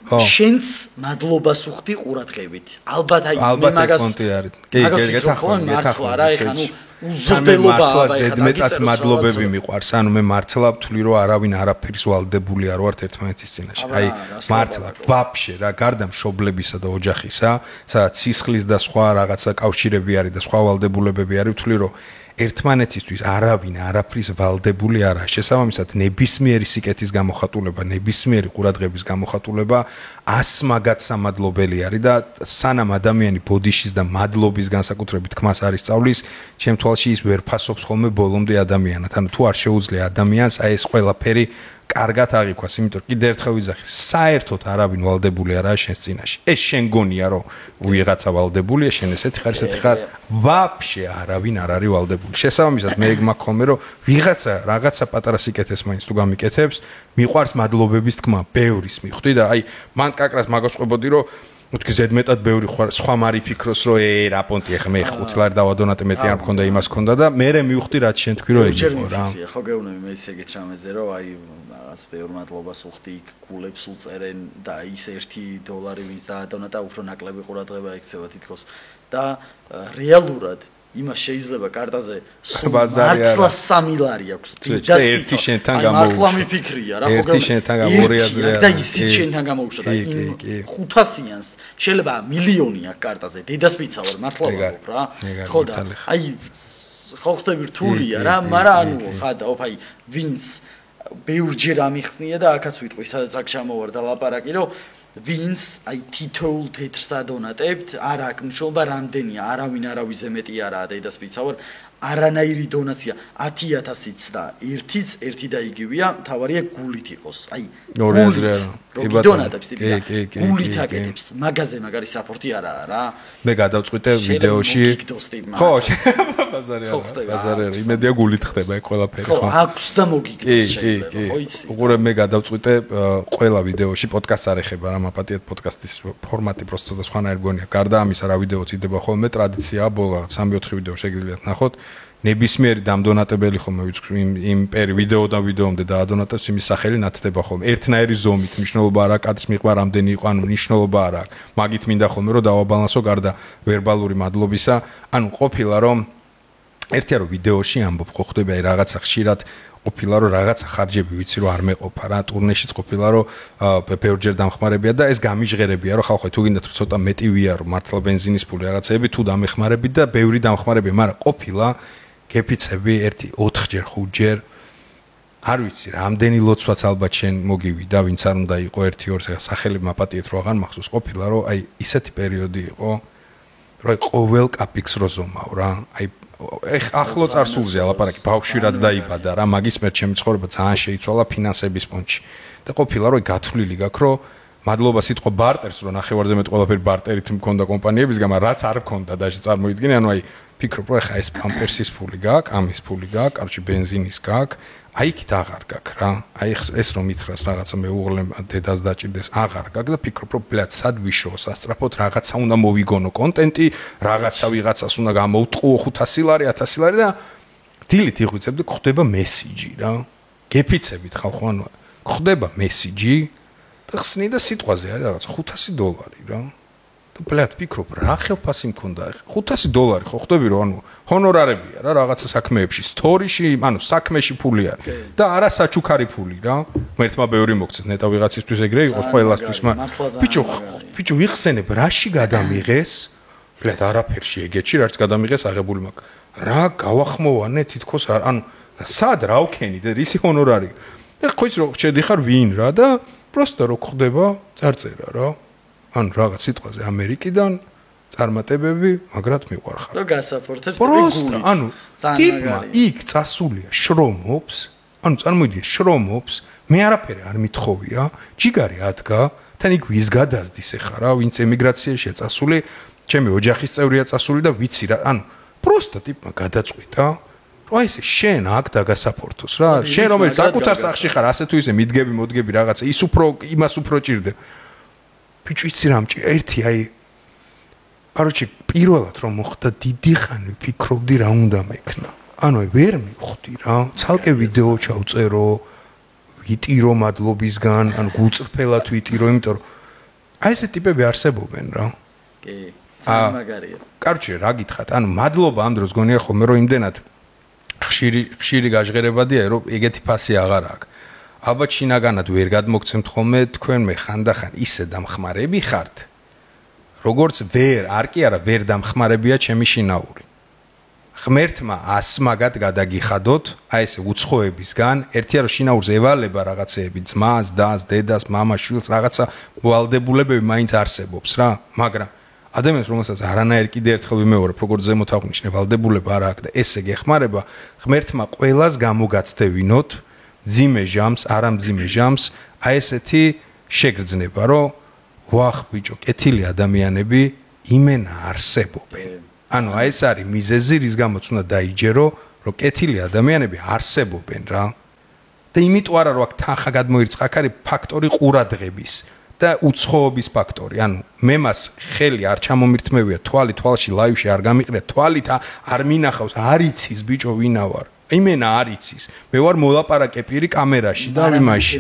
შენც მადლობას უხდი ყურადღებით. ალბათ აი მე მაგას კი გეთახმართ რა ეხა ნუ უზრდელობა ზედმეტად მადლობები მიყვარს. ანუ მე მართლა ვთვლი რომ არავინ არაფრის ვალდებული არ ვართ ერთმანეთის წინაშე. აი მართლა ვაფშე რა გარდა მშობლებისა და ოჯახისა, სადაც სისხლის და სხვა რაღაცა კავშირები არის და სხვა ვალდებულებები არის, ვთვლი რომ ერთმანეთისთვის არავინ არაფრის ვალდებული არაა. შესაბამისად ნებისმიერი სიკეთის გამოხატულება, ნებისმიერი ყურადღების გამოხატულება ასმაგად სამადლობელი არის და სანამ ადამიანი ბოდიშის და მადლობის განსაკუთრებით თქმას არ ისწავლის, ჩემ თვალში ის ვერ ფასობს ხოლმე ბოლომდე ადამიანად. ანუ თუ არ შეუძლია ადამიანს აი ეს ყველაფერი კარგად აღიქვას, იმიტომ რომ კიდევ ერთხელ ვიძახი, საერთოდ არავინ ვალდებული არაა შენს წინაშე. ეს შენ გონია რომ ვიღაცა ვალდებულია, შენ ესეთი ხარ, ვაფშე არავინ არ არის ვალდებული. შესაბამისად მე ეგ მაქვს ხოლმე რომ ვიღაცა რაღაცა პატარა სიკეთეს მაინც თუ გამიკეთებს, მიყვარს მადლობების თქმა, ბევრის მიხვდი და აი მან კაკრას მაგას ყვებოდი რომ უთქი ზედმეტად ბევრი სხვა მარი ფიქროს რომ რა პონტი ახლა მე 5 ლარი დავადონატე მეტი არ მქონდა იმას მქონდა და მე მივხვდი რაც შენ თქვი რომ ეგ იყო რა. ხო გეუბნები მე ისე ეგეთ რამეზე რომ აი რაღაც ბევრ მადლობას უხდი იქ გულებს უწერენ და ის $1 ვინც დაადონატა უფრო ნაკლები ყურადღება ექცევა თითქოს და რეალურად იმას შეიძლება კარტაზე მართლა $3 აქვს და ერთი შენთან გამოუშვა. მართლა მიფიქრია რა ხო ერთი შენთან გამორიაზრე და ისიც შენთან გამოუშვა და 500-იანს შეიძლება მილიონი აქვს კარტაზე დედას მიცავარ მართლა ვარ რა ხო და აი ხო ხდები რთულია რა მაგრამ ანუ ხადა ოფ აი ვინც ბევრჯერ ამიხსნია და აქაც ვიტყვი სადაც აქ ჩამოვარ და ლაპარაკი რომ ვინც აი თითოეულ თეთრს ადონატებთ არ აქვს მნიშვნელობა რამდენია არავინ არავიზე მეტი არაა დედას მიცავარ არანაირი დონაცია 10,000-იც და 1-იც ერთი და იგივეა თავარია გულით იყოს აი გულით დონატებს გულით აკეთებს მაგაზე მაგარი საპორტი არაა რა მე გადავწყვიტე ვიდეოში ხო ბაზარია იმედია გულით ხდება ეგ ყველაფერი ხო აქვს და მოგიგდოს შეიძლება ხო იცი უყურე მე გადავწყვიტე ყველა ვიდეოში პოდკასტს არ ეხება რა მაპატიეთ პოდკასტის ფორმატი პროსტო და სხვანაირ გონია გარდა ამისა რა ვიდეოც იდება ხოლმე ტრადიციაა ბოლო 3-4 ვიდეო შეგიძლიათ ნახოთ ნებისმიერი დამდონატებელი ხოლმე ვიწყwi იმ ვიდეო და ვიდეომდე დაადონატებს იმის სახელი ნათდება ხოლმე ერთნაირი ზომით მნიშვნელობა არა კადრის მიღება რამდენი იყო ანუ მნიშვნელობა არა მაგით მინდა ხოლმე რომ დავაბალანსო გარდა ვერბალური მადლობისა ანუ ყოფილა რომ ერთია რომ ვიდეოში ამბობ ხო ხდება აი რაღაცა ხშირად ყოფილა რომ რაღაცა ხარჯები ვიცი რომ არ მეყოფა რა ტურნეშიც ყოფილა რომ ბევრჯერ დამხმარებია და ეს გამიჟღერებია რომ ხალხო თუ გინდათ რომ ცოტა მეტი ვიარო მართლა ბენზინის ფული რაღაცები თუ დამეხმარებით და ბევრი დამხმარებია მაგრამ ყოფილა კეფიცები 1-4ჯერ 5ჯერ არ ვიცი რამდენი ლოცვაც ალბათ შენ მოგივიდა ვინც არ უნდა იყო 1-2 სახელი მაპატიეთ რო აღარ მახსოვს ყოფილა რომ აი ისეთი პერიოდი იყო რომ აი ყოველ კაპიქს როზომავ რა აი ახლო წარსულზე ლაპარაკი ბავშვი რაც დაიბადა რა მაგის მერჩ ჩემი ცხოვრება ძალიან შეიცვალა ფინანსების პონჩი და ყოფილა რომ გათვლილი გაქვს რომ მადლობა სიტყვა ბარტერს რომ ნახევარზე მეტ ყველაფერი ბარტერით მქონდა კომპანიებისგან რაც არ მქონდა დაში წარმოიდგინე ანუ აი ფიქრობ რომ ეხა ეს პამპერსის ფული გაქვს ამის ფული გაქვს კარჩი ბენზინის გაქვს აი იქით აღარ გაქვს რა აი ეს რომ მითხრას რაღაცა მეუღლე დედას დაჭირდეს აღარ გაქვს და ფიქრობ რომ ბლად სად ვიშოვო სასწრაფოდ რაღაცა უნდა მოვიგონო კონტენტი რაღაცა ვიღაცას უნდა გამოუტყუო 500 ლარი 1000 ლარი და დილით იღვიძებ და ხდება მესიჯი რა გეფიცებით ხალხო ანუ ხდება მესიჯი და ხსნი და სიტყვაზე არის რაღაცა $500 რა და ბლად ფიქრობ რა ხელფასი მქონდა $500 ხო ხდები რომ ანუ ჰონორარებია რა რაღაცა საქმეებში სტორიში ანუ საქმეში ფული არის და არა საჩუქარი ფული რა მერთმა ბევრი მოგცეთ ნეტა ვიღაცისთვის ეგრე იყოს ყველასთვის ბიჭო ვიხსენებ რაში გადამიღეს ბლად არაფერში ეგეთში რაც გადამიღეს აღებული მაქვს რა გავახმოვანე თითქოს ანუ სად რა ვქენი და რისი ჰონორარი და ხო ის რომ შედიხარ ვინ რა და პროსტა რო ხდება წარწერა რა ან რაღაც სიტყვაზე ამერიკიდან წარმატებები მაგრად მიყვარხარ. რა გასაფორთებს გული. ანუ ტიპმა იქ წასულია შრომობს, ანუ წარმოიდგინე შრომობს, მე არაფერი არ მithოვია, ჯიგარი ადგა, თან იქ ვის გადაზდის ახლა რა, ვინც ემიგრაციაშია წასული, ჩემი ოჯახის წევრია წასული და ვიცი რა, ანუ პროსტა ტიპმა გადაწყვიტა რა ესე შენ აქ დაგასაფორთოს რა, შენ რომელიც საკუთარ სახში ხარ, ასე თუ ისე მიდგები, მოდგები რაღაცა, ის უფრო იმას უფრო ჭირდება. ბიჭო იცი რამჭი ერთი აი კაროჩი პირველად რომ მოხდა დიდი ხანი ვფიქრობდი რა უნდა მექნა ანუ ვერ მივხვდი რა ცალკე ვიდეო ჩავწერო ვიტირო მადლობისგან ან გულწრფელად ვიტირო იმიტომ რომ აი ესე ტიპები არსებობენ რა კი ძალიან მაგარია კაროჩი რა გითხრათ ანუ მადლობა ამ დროს გონია ხოლმე რომ იმდენად ხშირი გაჟღერებადია რომ ეგეთი ფასი აღარ აქვს ალბათ შინაგანად ვერ გადმოგცემთ ხოლმე თქვენ მე ხანდახან ისე დამხმარები ხართ როგორც არ კი არა ვერ დამხმარებია ჩემი შინაური ღმერთმა ასმაგად გადაგიხადოთ აი ესე უცხოებისგან ერთია რომ შინაურს ევალება რაღაცეები ძმას დას დედას მამას შვილს რაღაცა ვალდებულებები მაინც არსებობს რა მაგრამ ადამიანს რომელსაც არანაირ კიდე ერთხელ ვიმეორებ როგორც ზემოთ აღვნიშნე ვალდებულება არ აქვს და ესე გეხმარება ღმერთმა ყველას გამოგაცდევინოთ ძიმე ჟამს არამძიმე ჟამს აი ესეთი შეგრძნება რომ ვახ ბიჭო კეთილი ადამიანები იმენა არსებობენ ანუ აი ეს არის მიზეზი რის გამოც უნდა დაიჯერო რომ კეთილი ადამიანები არსებობენ რა და იმიტომ არა რომ აქ თანხა გადმოირწყა აქ არის ფაქტორი ყურადღების და უცხოობის ფაქტორი ანუ მე მას ხელი არ ჩამომირთმევია თვალში ლაივში არ გამიყრია თვალით არ მინახავს არ იცის ბიჭო ვინა ვარ იმენა არ იცის მე ვარ მოლაპარაკე პირი კამერაში და ვიმაში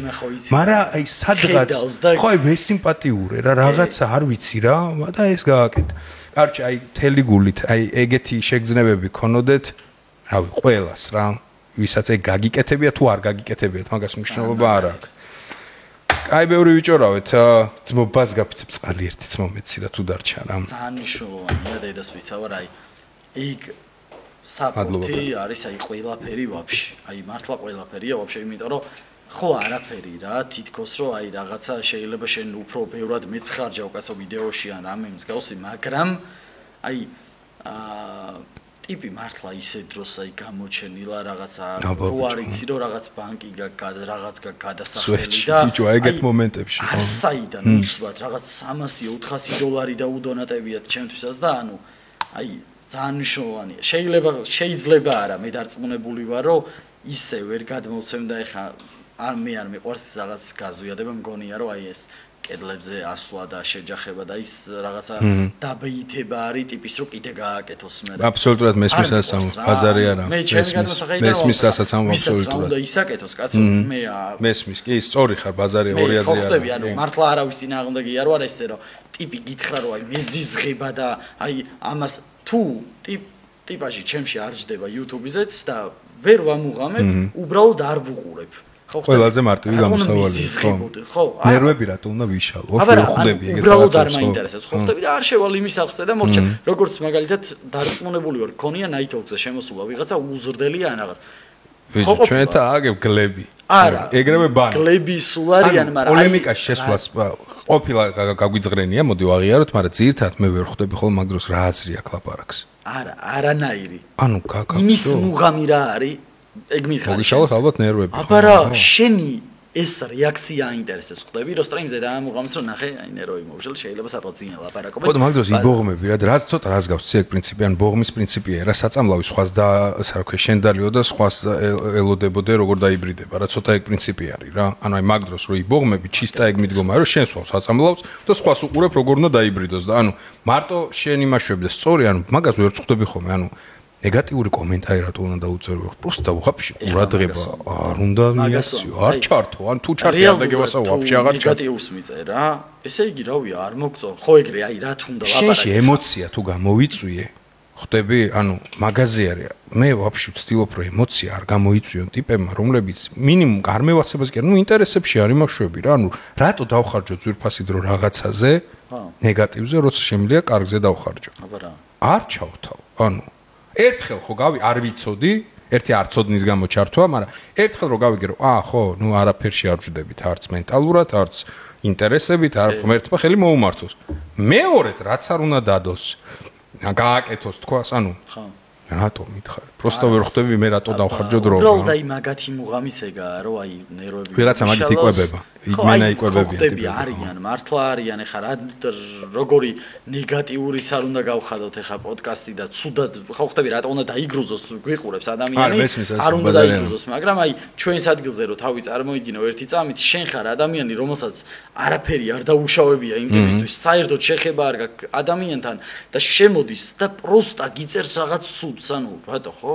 მაგრამ აი სადღაც ხო აი ვესიმპათიურე რა რაღაცა არ ვიცი რა და ეს გააკეთა კარჩი აი თელი გულით აი ეგეთი შეგრძნებები ქონოდეთ რავი ყველას რა ვისაც ეგ გაგიკეთებია თუ არ გაგიკეთებიათ მაგას მნიშვნელობა არ აქვს აი ბევრი ვიჭორავეთ ძმობას გაფიცებ წყალი ერთი ძმა მეცი და თუ დარჩა რა ძალიან მნიშვნელოვანია დედას ვიცავარ აი ეგ საპორტი არის აი ყველაფერი ვაფშე აი მართლა ყველაფერია ვაფშე იმიტომ რომ ხო არაფერი რა თითქოს რომ აი რაღაცა შეიძლება შენ უფრო ბევრად მეცხარჯავ კაცო ვიდეოში ან რამე მსგავსი მაგრამ აი ტიპი მართლა ისე დროს აი გამოჩენილა რაღაცა რო არ იცი რომ რაღაც ბანკი რაღაც გადასახელი და ბიჭო ეგეთ მომენტებში არ საიდან უსვათ რაღაც 300-400 და უდონატებიათ ჩემთვისაც და ანუ აი ძალიან მნიშვნელოვანია შეიძლება არა მე დარწმუნებული ვარ რომ ისე ვერ გადმოვცემ და ეხა არ მიყვარს რაღაც გაზვიადება მგონია რომ აი ეს კედლებზე ასვლა და შეჯახება და ის რაღაცა დაბეითება არის ტიპის რომ კიდე გააკეთოს მე აბსოლუტურად მესმის ასამო ბაზარი არა მესმის რასაც ამ აბსოლუტურად უნდა ისაკეთოს კაცო მესმის კი სწორი ხარ ბაზარი 2000 არა ხოხდები ანუ მართლა არავის წინააღმდეგი არ ვარ ესე რომ ტიპი გითხრა რომ აი მეზიზღება და აი ამას თუ ტიპაჟი ჩემში არ ჯდება YouTube-ზეც და ვერ ვამუღამებ უბრალოდ არ ვუყურებ ყველაზე მარტივი გამოსავალი ხო ნერვები რატო უნდა ვიშალო ვერ ხვდები ეგეთ უბრალოდ არ მაინტერესებს ხო ხვდები და არ შევალ იმის აღწე და მორჩა როგორც მაგალითად დარწმუნებული ვარ ქონია Night-Talks-ზე შემოსულა ვიღაცა უზრდელია ან რაღაც ჩვენთან აგებ გლები არა ეგრევე ბანი გლები სულ არიან მაგრამ პოლემიკას შესვლას ყოფილა გაგვიძღრენია მოდი ვაღიაროთ მაგრამ ძირთად მე ვერ ხვდები ხოლმე მაგ დროს რა აზრი აქვს ლაპარაკს არა არანაირი ანუ გაკაცო იმის მუღამი რა არის ეგ მითხარი მოგიშალოს ალბათ ნერვები აბა რა შენი ეს რეაქცია აინტერესებს ხვდები რომ სტრიმზე დაამუღამს რომ ნახე აი ნერვი მოვშალ შეიძლება სადღაც ძინა ლაპარაკობენ ხო და მაგ დროს იბოღმები რა რაც ცოტა რას გავს ცეკ პრინციპი ან ბოღმის პრინციპია რა საწამლავი სხვას და რა ქვია შენდალიო და სხვას ელოდებოდე როგორ დაიბრიდება რა ცოტა ეგ პრინციპი არის რა ანუ აი მაგ დროს რო იბოღმები ჩისტა ეგ მიდგომა რომ შენ სხვას საწამლავს და სხვას უყურებ როგორ უნდა დაიბრიდოს და ანუ მარტო შენ იმაშვები და სწორი ანუ მაგას ვერ წხვდები ხოლმე ანუ ნეგატიური კომენტარი რატო უნდა დაუწერო? პროსტა ვაფშე ყურადღება არ უნდა მიაქციო, არ ჩართო, ან თუ ჩართი არ დაგევასა ვაფშე აღარ ჩართო. ნეგატიურს მიწე რა. ესე იგი რავია, არ მოგწორ. ხო ეგრე, აი რა თუნდა ლაპარაკი. შენში ემოცია თუ გამოვიწვიე, ხვდები, ანუ მაგაზი არის. მე ვაფშე ვცდილობ რომ ემოცია არ გამოიწვიონ ტიპებმა, რომლებიც მინიმუმ გარმევასებას კი, ნუ ინტერესებში არის მაშვები რა, ანუ რატო დავხარჯო ძვირფასი დრო რაღაცაზე? ნეგატივზე, როცა შემიძლია კარგზე დავხარჯო. აბა რა. არ ჩავთავ, ანუ ერთხელ ხო გავი არ ვიცოდი, ერთი არ ცოდნის გამო ჩართვა, მაგრამ ერთხელ რო გავიგე რომ ხო, ნუ არაფერში არ ვждებით, არც მენტალურად, არც ინტერესებით, არ ღმერთმა ხელი მოუმართოს. მეორედ რაც არ უნდა დადოს, გააკეთოს თქვას, ანუ ხო. რატო მითხარ? პროსტა ვერ ხვდები მე რატო დავხარჯო დრო. უბრალოდ აი მაგათი მუღამისეგაა, რომ აი ნერვები ვიღაცა მაგით იკვებება. იმენა იკვებებიან ტიპები არიან მართლა არიან ეხლა როგორი ნეგატიური არ უნდა გავხადოთ ეხლა პოდკასტი და ცუდად ხო ხტები რატო უნდა დაიგრუზოს გვიყურებს ადამიანი არ უნდა დაიგრუზოს მაგრამ აი ჩვენს ადგილზე რომ თავი წარმოიდგინო ერთი წამით შენ ხარ ადამიანი რომელსაც არაფერი არ დაუშავებია იმ ტიპისთვის საერთოდ შეხება არ გაქვს ადამიანთან და შემოდის და პროსტა გიწერს რაღაც ცუდს ანუ რატო ხო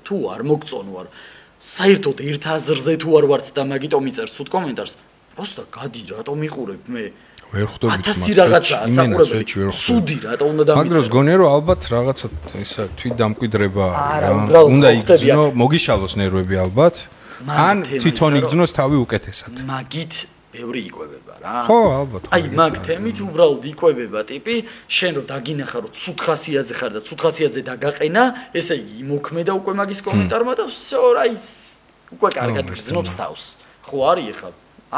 თუ არ მოგწონო არ საერთოდ ერთ აზრზე თუ არ ვართ და მაგიტომ იწერს ცუდ კომენტარს просто გადი რატო მიყურებ მე ვერ ხვდებით ათასი რაღაცა ასაკურებელი სუდი რატო უნდა დამიწერო მაგრამ გონია რომ ალბათ რაღაცა ისა თვით დამკვიდრება უნდა იგრძნო მოგიშალოს ნერვები ალბათ ან თვითონ იგრძნოს თავი უკეთესად მაგით ბევრი იკვებება რა ხო ალბათ აი მაგ თემით უბრალოდ იკვებება ტიპი შენ რომ დაგინახა რომ ცუდ ხასიათზე ხარ და ცუდ ხასიათზე დაგაყენა ესე იგი მოქმედა უკვე მაგის კომენტარმა და всё რა ის უკვე კარგად გრძნობს თავს ხო არის ახლა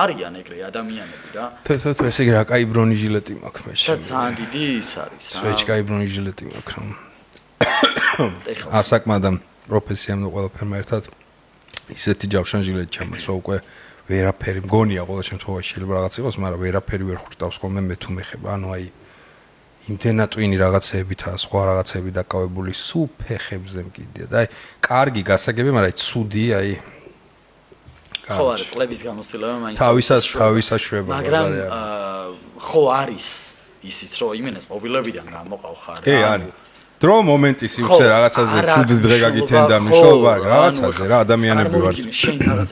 არიან ეგრე ადამიანები რა თეთრ ესე იგი რა კაი ბრონი ჟილეტი მაქვს მე და ძალიან დიდი ის არის რა სვეჩ კაი ბრონი ჟილეტი მაქვს რა ასაკმადამ პროფესიამ და ყველაფერმა ერთად ისეთი ჯავშან ჟილეტი ჩამოწვა უკვე ვერაფერი მგონია ყოველ შემთხვევაში შეიძლება რაღაც იყოს მაგრამ ვერაფერი ვერ ხვდავს ხოლმე მე თუ მეხება ანუ აი იმდენად ტვინი რაღაცეებით და სხვა რაღაცეები დაკავებული სულ ფეხებზე მკიდია და აი კარგი გასაგები მაგრამ აი ცუდი აი ხო არა წლების გამოცდილება მაინც თავისას შვება მაგრამ ხო არის ისიც რომ იმენას მობილებიდან გამოყავ ხარ კი არის დრო მომენტის ისე რაღაცაზე ცუდი დღე გაგითენდა მნიშვნელობა რაღაცაზე რა ადამიანები ვართ შენ რაღაც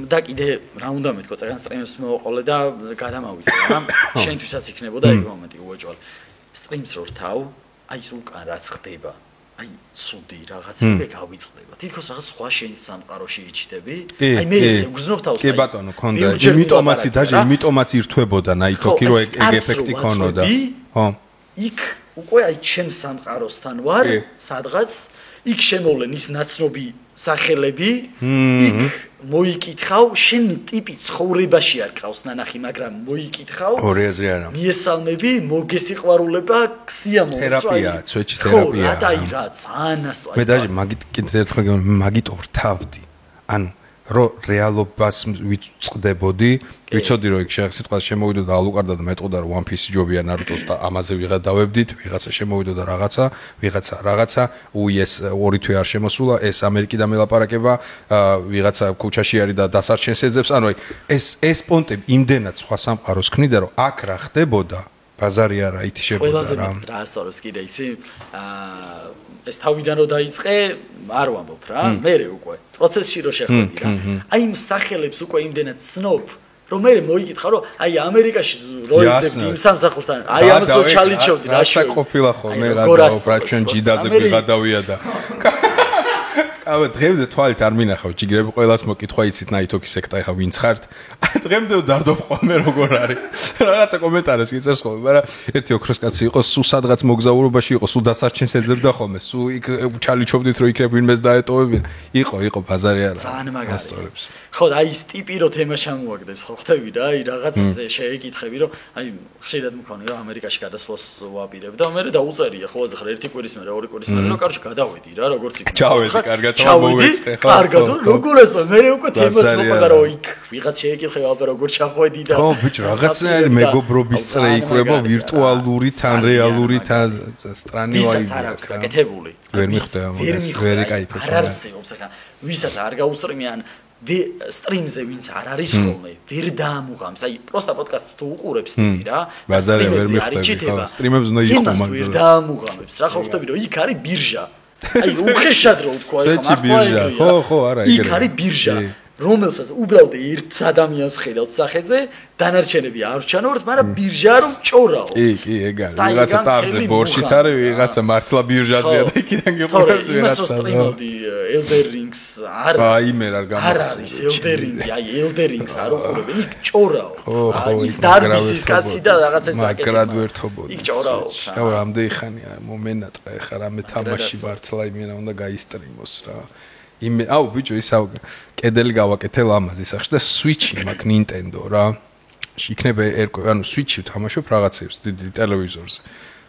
და კიდე რა უნდა მეთქო წეგან სტრიმს მოვყოლე და გადამავიწყე რა შენთვისაც იქნებოდა ეგ მომენტი უეჭვალ სტრიმს რო რთავ აი ის უკან რაც ხდება აი ცუდი რაღაცები გავიწყდება თითქოს რაღაც სხვა შენის სამყაროში იჩდები აი მე ესე უგზნობ თავს კი ბატონო ქონდა იმიტომაც ირთვებოდა ნაითოქი რო ეგ ეფექტი ქონოდა ხო იქ უკვე აი ჩემს სამყაროსთან ვარ სადღაც იქ შემოვლენ ის ნაცნობი სახელები იქ მოიკითხავ შენ ტიპი ცხოვრებაში არ ყავს ნანახი მაგრამ მოიკითხავ ორი აზრი არა მიესალმები მოგესიყვარულება ქსიამო თერაპია ცვეჩი თერაპია რა დაი რა ძალიან მე დაჟე მაგით კიდე ერთხელ მაგით ვრთავდი ანუ რო რეალობას ვიწყდებოდი ვიცოდი რომ იქ სიტყვა შემოვიდო და ალუყარდა და მეტყოდა რომ One Piece ჯობია ნარუტოს და ამაზე ვიღა დავებდით ვიღაცა შემოვიდო და რაღაცა უიეს ორი თვე არ შემოსულა ეს ამერიკიდან მელაპარაკება ვიღაცა ქუჩაში არის და დასარჩენს ეძებს ანუ ეს პონტები იმდენად სხვა სამყაროს ქმნიდა რომ აქ რა ხდებოდა ბაზარი არა ითიშებოდა რა რა ასწორებს კიდე ისი ეს თავიდან რო დაიწყე არ ვამბობ რა მე უკვე პროცესში რო შეხვედი რა აი იმ სახელებს უკვე იმდენად ცნობ რომ მე მოიგითხა რომ აი ამერიკაში რო იძებდი იმ სამსახურს აი ამასო ჩალიჩოვდი რა შე ყოფილა ხოლმე რა დაუბრაჩენ ჯიდაზე ვიღადავია და აბა დღემდე თვალით არ მინახავ ჯიგრები ყველას მოკითხვა იცით ნაითოქი სექტა ეხა ვინც ხართ აი დღემდე დარდობ ხოლმე როგორ არის რაღაცა კომენტარებს იწერს ხოლმე მაგრამ ერთი ოქროს კაცი იყო სულ სადღაც მოგზაურობაში იყო სულ დასარჩენს ეძებდა ხოლმე სულ იქ ჩალიჩობდით რომ იქნებ ვინმეს დაეტოვებინ იყო ბაზარი არა ძალიან მაგარი ხო და აი ის ტიპი რო თემა შემოაგდებს ხო ხტები რა აი რაღაცზე შეეკითხები რომ აი ხშირად მქონი რომ ამერიკაში გადასვლას ვაპირებ და მე დაუწერია ხო ახლა ერთი კვირის მერე ორი კვირის მერე რომ კარში გადავედი რა როგორც იქნება ჩავედი კარგად ჩავედი კარგად როგორ ესა მე უკვე თემას მოყვა რომ იქ ვიღაც შეეკითხება აბა როგორ ჩახვედი და ხო ბიჭო რაღაცნაირი მეგობრობის წრე იქნება ვირტუალური თან რეალური თან სტრანივაი ვისაც არ აქვს გაკეთებული ვერ მიხდება ვერ იკაიფებს არ არსებობს ახლა ვისაც არ გაუსტრიმიან სტრიმზე ვინც არ არის ხოლმე ვერ დაამუღამს აი პროსტა პოდკასტს თუ უყურებს ტიპი რა ბაზარი ვერ მიხდება სტრიმებს უნდა იყო მაგრამ ვერ დაამუღამებს რა ხო ხტები რომ იქ არის ბირჟა აი უხეშად რო თქვა ეხლა მართლა ხო არა ეგრე იქ არის ბირჟა რომელსაც უბრალოდ ერთ ადამიანს ხედავთ სახეზე დანარჩენები არ ვჩანავთ მაგრამ ბირჟა რომ ჭორაო კი ეგ არის ვიღაცა ტარზე ბორშით არის ვიღაცა მართლა ბირჟაზეა და იქიდან გიყურებს ვიღაცა იმას სტრიმოდი Elden Rings აი მე რა არ არის Elden Ring აი Elden Rings არ უყურებენ იქ ჭორაო ის დარბის კაცი და რაღაცა მაგრად ვერთობოდი იქ ჭორაო რა რამდენი ხანია მომენატრა ეხლა რამე თამაში მართლა იმენა უნდა გაისტრიმოს რა იმე აუ ბიჭო ისაო კედელი გავაკეთე ლამაზი სახში და Switch-ი მაქვს Nintendo რა იქნება ანუ Switch-ი თამაშობ რაღაცებს დიდი ტელევიზორზე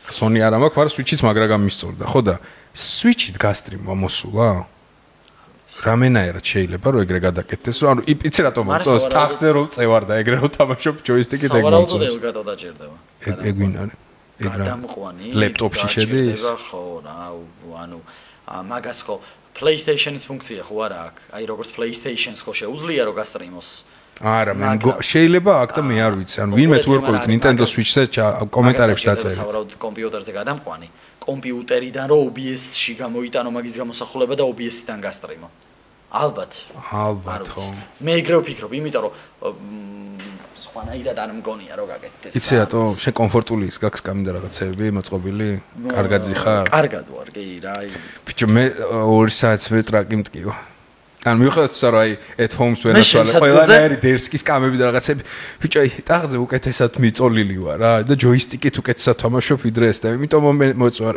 Sony არ მაქვს მაგრამ Switch-იც მაგრა გამისწორდა ხო და Switch-ით გასტრიმვა მოსულა რამენაერად შეიძლება რომ ეგრე გადაკეთდეს რომ ანუ იცი რატომ მოწონს ტახტზე რომ წევარ და ეგრე რომ თამაშობ ჯოისტიკით ეგ მოწონს სავარაუდოდ ელგატო დაჭერდება ეგ ვინ არის ეგ რა ლეპტოპში შედის ხო რა ანუ მაგას ხო PlayStation-ის ფუნქცია ხო არა აქვს აი როგორც PlayStation-ს ხო შეუძლია რომ გასტრიმოს არა მე შეიძლება აქ და მე არ ვიცი ანუ ვინმე თუ არ ყოფილ Nintendo Switch-ზე კომენტარებში დაწერეთ სავარაუდოდ კომპიუტერზე გადამყვანი კომპიუტერიდან რომ OBS-ში გამოიტანო მაგის გამოსახულება და OBS-იდან გასტრიმო ალბათ ხო მე ეგრე ვფიქრობ იმიტომ რომ სხვანაირად არ მგონია რომ გაკეთდეს იცი რატო შენ კომფორტული ის გაქვს კამინდა რაღაცეები მოწყობილი კარგად ზიხარ კარგად ვარ კი რა ბიჭო მე 2 საათს მე ტრაკი მტკივა ან მიუხედავად ისა რომ აი at home-ს ვენაცვალე ყველანაირი დერსკის კამები და რაღაცები ბიჭო აი ტაღზე უკეთესად მიწოლილი ვარ რა და ჯოისტიკით უკეთესად თამაშობ ვიდრე ეს და იმიტომ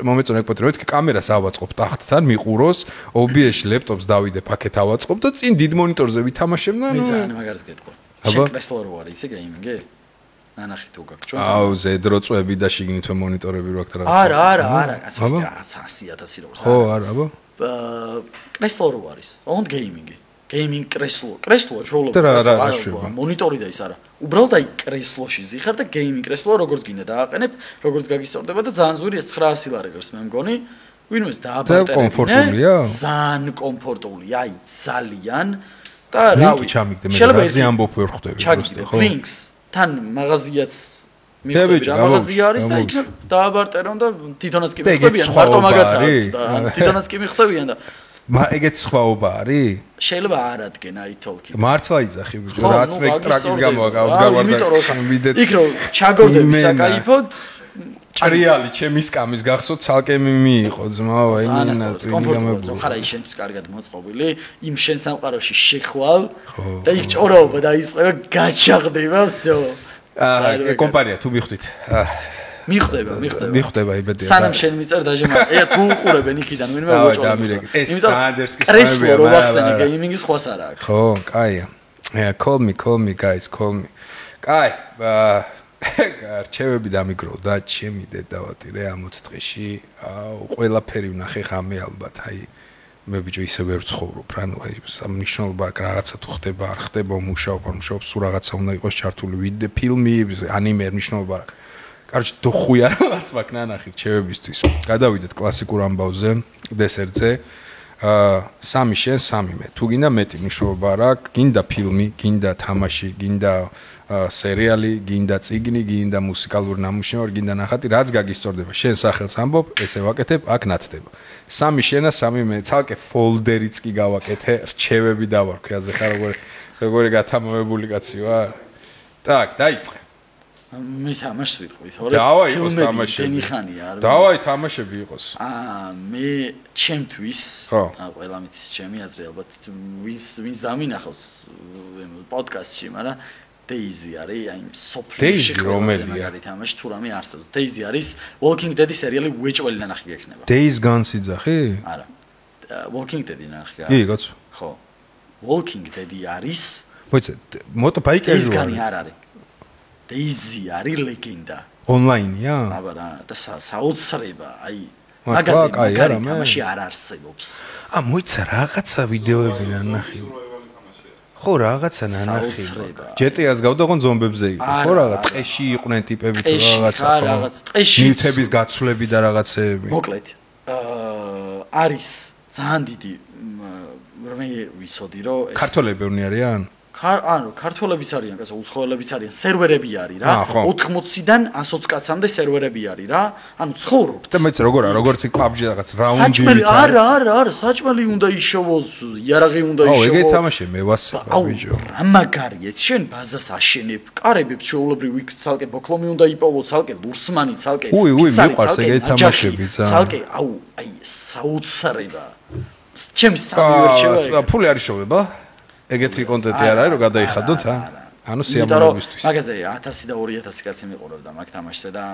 მომეწონა ეგ პოტრე მეთქი კამერას ავაწყობ ტახტთან მიყუროს OBS-ში ლეპტოპს დავიდე პაკეტ ავაწყობ და წინ დიდ მონიტორზე ვითამაშებ და მე ძალიან მაგარს გეტყვი შენ კრესლო რო არის იცი გეიმინგი ანახი თუ გაქვს ჩვენ აუ ზედრო წვები და შიგნით მონიტორები რო აქვს რაღაცა არა კაცო 100,000 რო ხო არა აბა კრესლო რო არის on gaming gaming კრესლოა ჩვეულებრივ მონიტორი და ის არა უბრალოდ აი კრესლოში ზიხარ და gaming კრესლოა როგორც გინდა დააყენებ როგორც გაგისწორდება და ძალიან ზურია 900 ლარი გერს მე მგონი ვინმეს დააბარტერებინე კომფორტულია ძალიან კომფორტულია აი ძალიან და რავი შეიძლება ამბობ ვერ ხვდები ჩაგიდე links თან მაღაზიაც მიხდები რა მაღაზია არის და იქ დააბარტერონ და თვითონაც კი მიხდებიან მარტო მაგათაა და თვითონაც კი მიხდებიან და ეგეთ სხვაობა არის? შეიძლება არ ადგენა აი თოლკი. მართლა იძახი ბიჭო, რაც მე ტრაკის გამო გავარ და ვიდეთ. იქ რო ჩაგორდები საკაიფოდ ჭრიალი ჩემი სკამის გახსოვთ ცალკე მიიღო ძმაო აი მინა კომფორტულად ხარ აი შენთვის კარგად მოწყობილი იმ შენ სამყაროში შეხვალ და იქ ჭორაობა დაიწყება გაჩაღდება всё. კომპანია თუ მიხვდით. მიხვდება იბედია. სანამ შენ მიწერ დაჟე მაგ. თუ უყურებენ იქიდან ვინმე მოჭორდება. ეს სანდერსკის კრესლო რო ვახსენე გეიმინგის ხვას არ აქვს. ხო, კაია. Call me guys, call me. კაი, გარჩევები დამიგროვდა ჩემი დედავატირე 60 დღეში. ყველაფერი ვნახე ხამე ალბათ, აი მე ბიჭო ისე ვერ ცხოვრობ, ანუ აი სამნიშნულობა რაღაცა თუ ხდება, არ ხდება, მუშაობ, სულ რაღაცა უნდა იყოს ჩართული ვიდეო, ფილმი, ანიმე მნიშვნელობა. კარჩ დოხუია რაღაც მაგ ნანახი რჩევებისთვის. გადავიდეთ კლასიკურ ამბავზე, დესერტზე. სამი შენ, სამი მე. თუ გინდა მეტი მნიშვნელობა რა, გინდა ფილმი, გინდა თამაში, გინდა სერიალი, გინდა წიგნი, გინდა მუსიკალური ნამუშევარი, გინდა ნახატი, რაც გაგისწორდება. შენ სახელს ამბობ, ესე ვაკეთებ, აქ ნათდება. სამი შენა, სამი მე. ცალკე ფოლდერიც კი გავაკეთე, რჩევები დავარქვი, აზე ხარ როგორი გათამამებული კაცი ვარ. Так, დაიწყე. მე თამაშს ვიტყვი, თორე დავაიყოს თამაშები. დენიხანია არა. დავაი თამაშები იყოს. მე ჩემთვის, ყველა მიცის ჩემი აზრი ალბათ ვინც დამინახავს პოდკასტში, მაგრამ Daisy არის, აი სოფლიოში რომელი თამაში თუ რამე არსებობს. Daisy არის Walking Dead-ის სერიალი უეჭველი ნახი გექნება. Days Gone იძახი? არა. Walking Dead-ი ნახი. კი, კაცო. ხო. Walking Dead-ი არის. მოიცა, მოტობაიკერი Days Gone არ არის. Daisy არის ლეგენდა. Online-ია? აბა და საოცრება, აი მაგაზე თამაში არ არსებობს. მოიცა რაღაცა ვიდეოები ნახი. ხო რაღაცა ნანახი. GTA-ს გავდაღონ ზომბებზე იყო. ხო რაღაც ტყეში იყვნენ ტიპები თუ რაღაცა. რაღაც ტყეში. ნივთების გაცვლები და რაღაცეები. მოკლედ. არის ძალიან დიდი მე ვიცოდი რომ ეს ქართველები ბევრი არიან? ანუ ქართველებიც არიან, კაცო, უცხოელებიც არიან, სერვერები არის რა. 80-დან 120 კაცამდე სერვერები არის რა. ანუ ცხოვრობთ. და მეც როგორც იქ PUBG რაღაც რაუნდი. არა, საჭმელი უნდა იშოვოს, იარაღი უნდა იშოვოს. ეგ თამაში მე ვასება ბიჭო. რა მაგარია, შენ ბაზას აშენებ, კარებებს შეულებრივ იქ ცალკე ბოკლომი უნდა იპოვო, ცალკე ლურსმანი, ცალკე მიყვარს ეგ თამაშები ძალიან. ცალკე აი საოცრება. ჩემს სამი ვერჩევა. ფული არ იშოვება? ეგეთი კონტენტი არ არის რომ გადაიხადოთ ანუ სიამოვნებისთვის მაგაზე 1000 და 2000 კაცი მიყურებდა მაგ თამაშზე და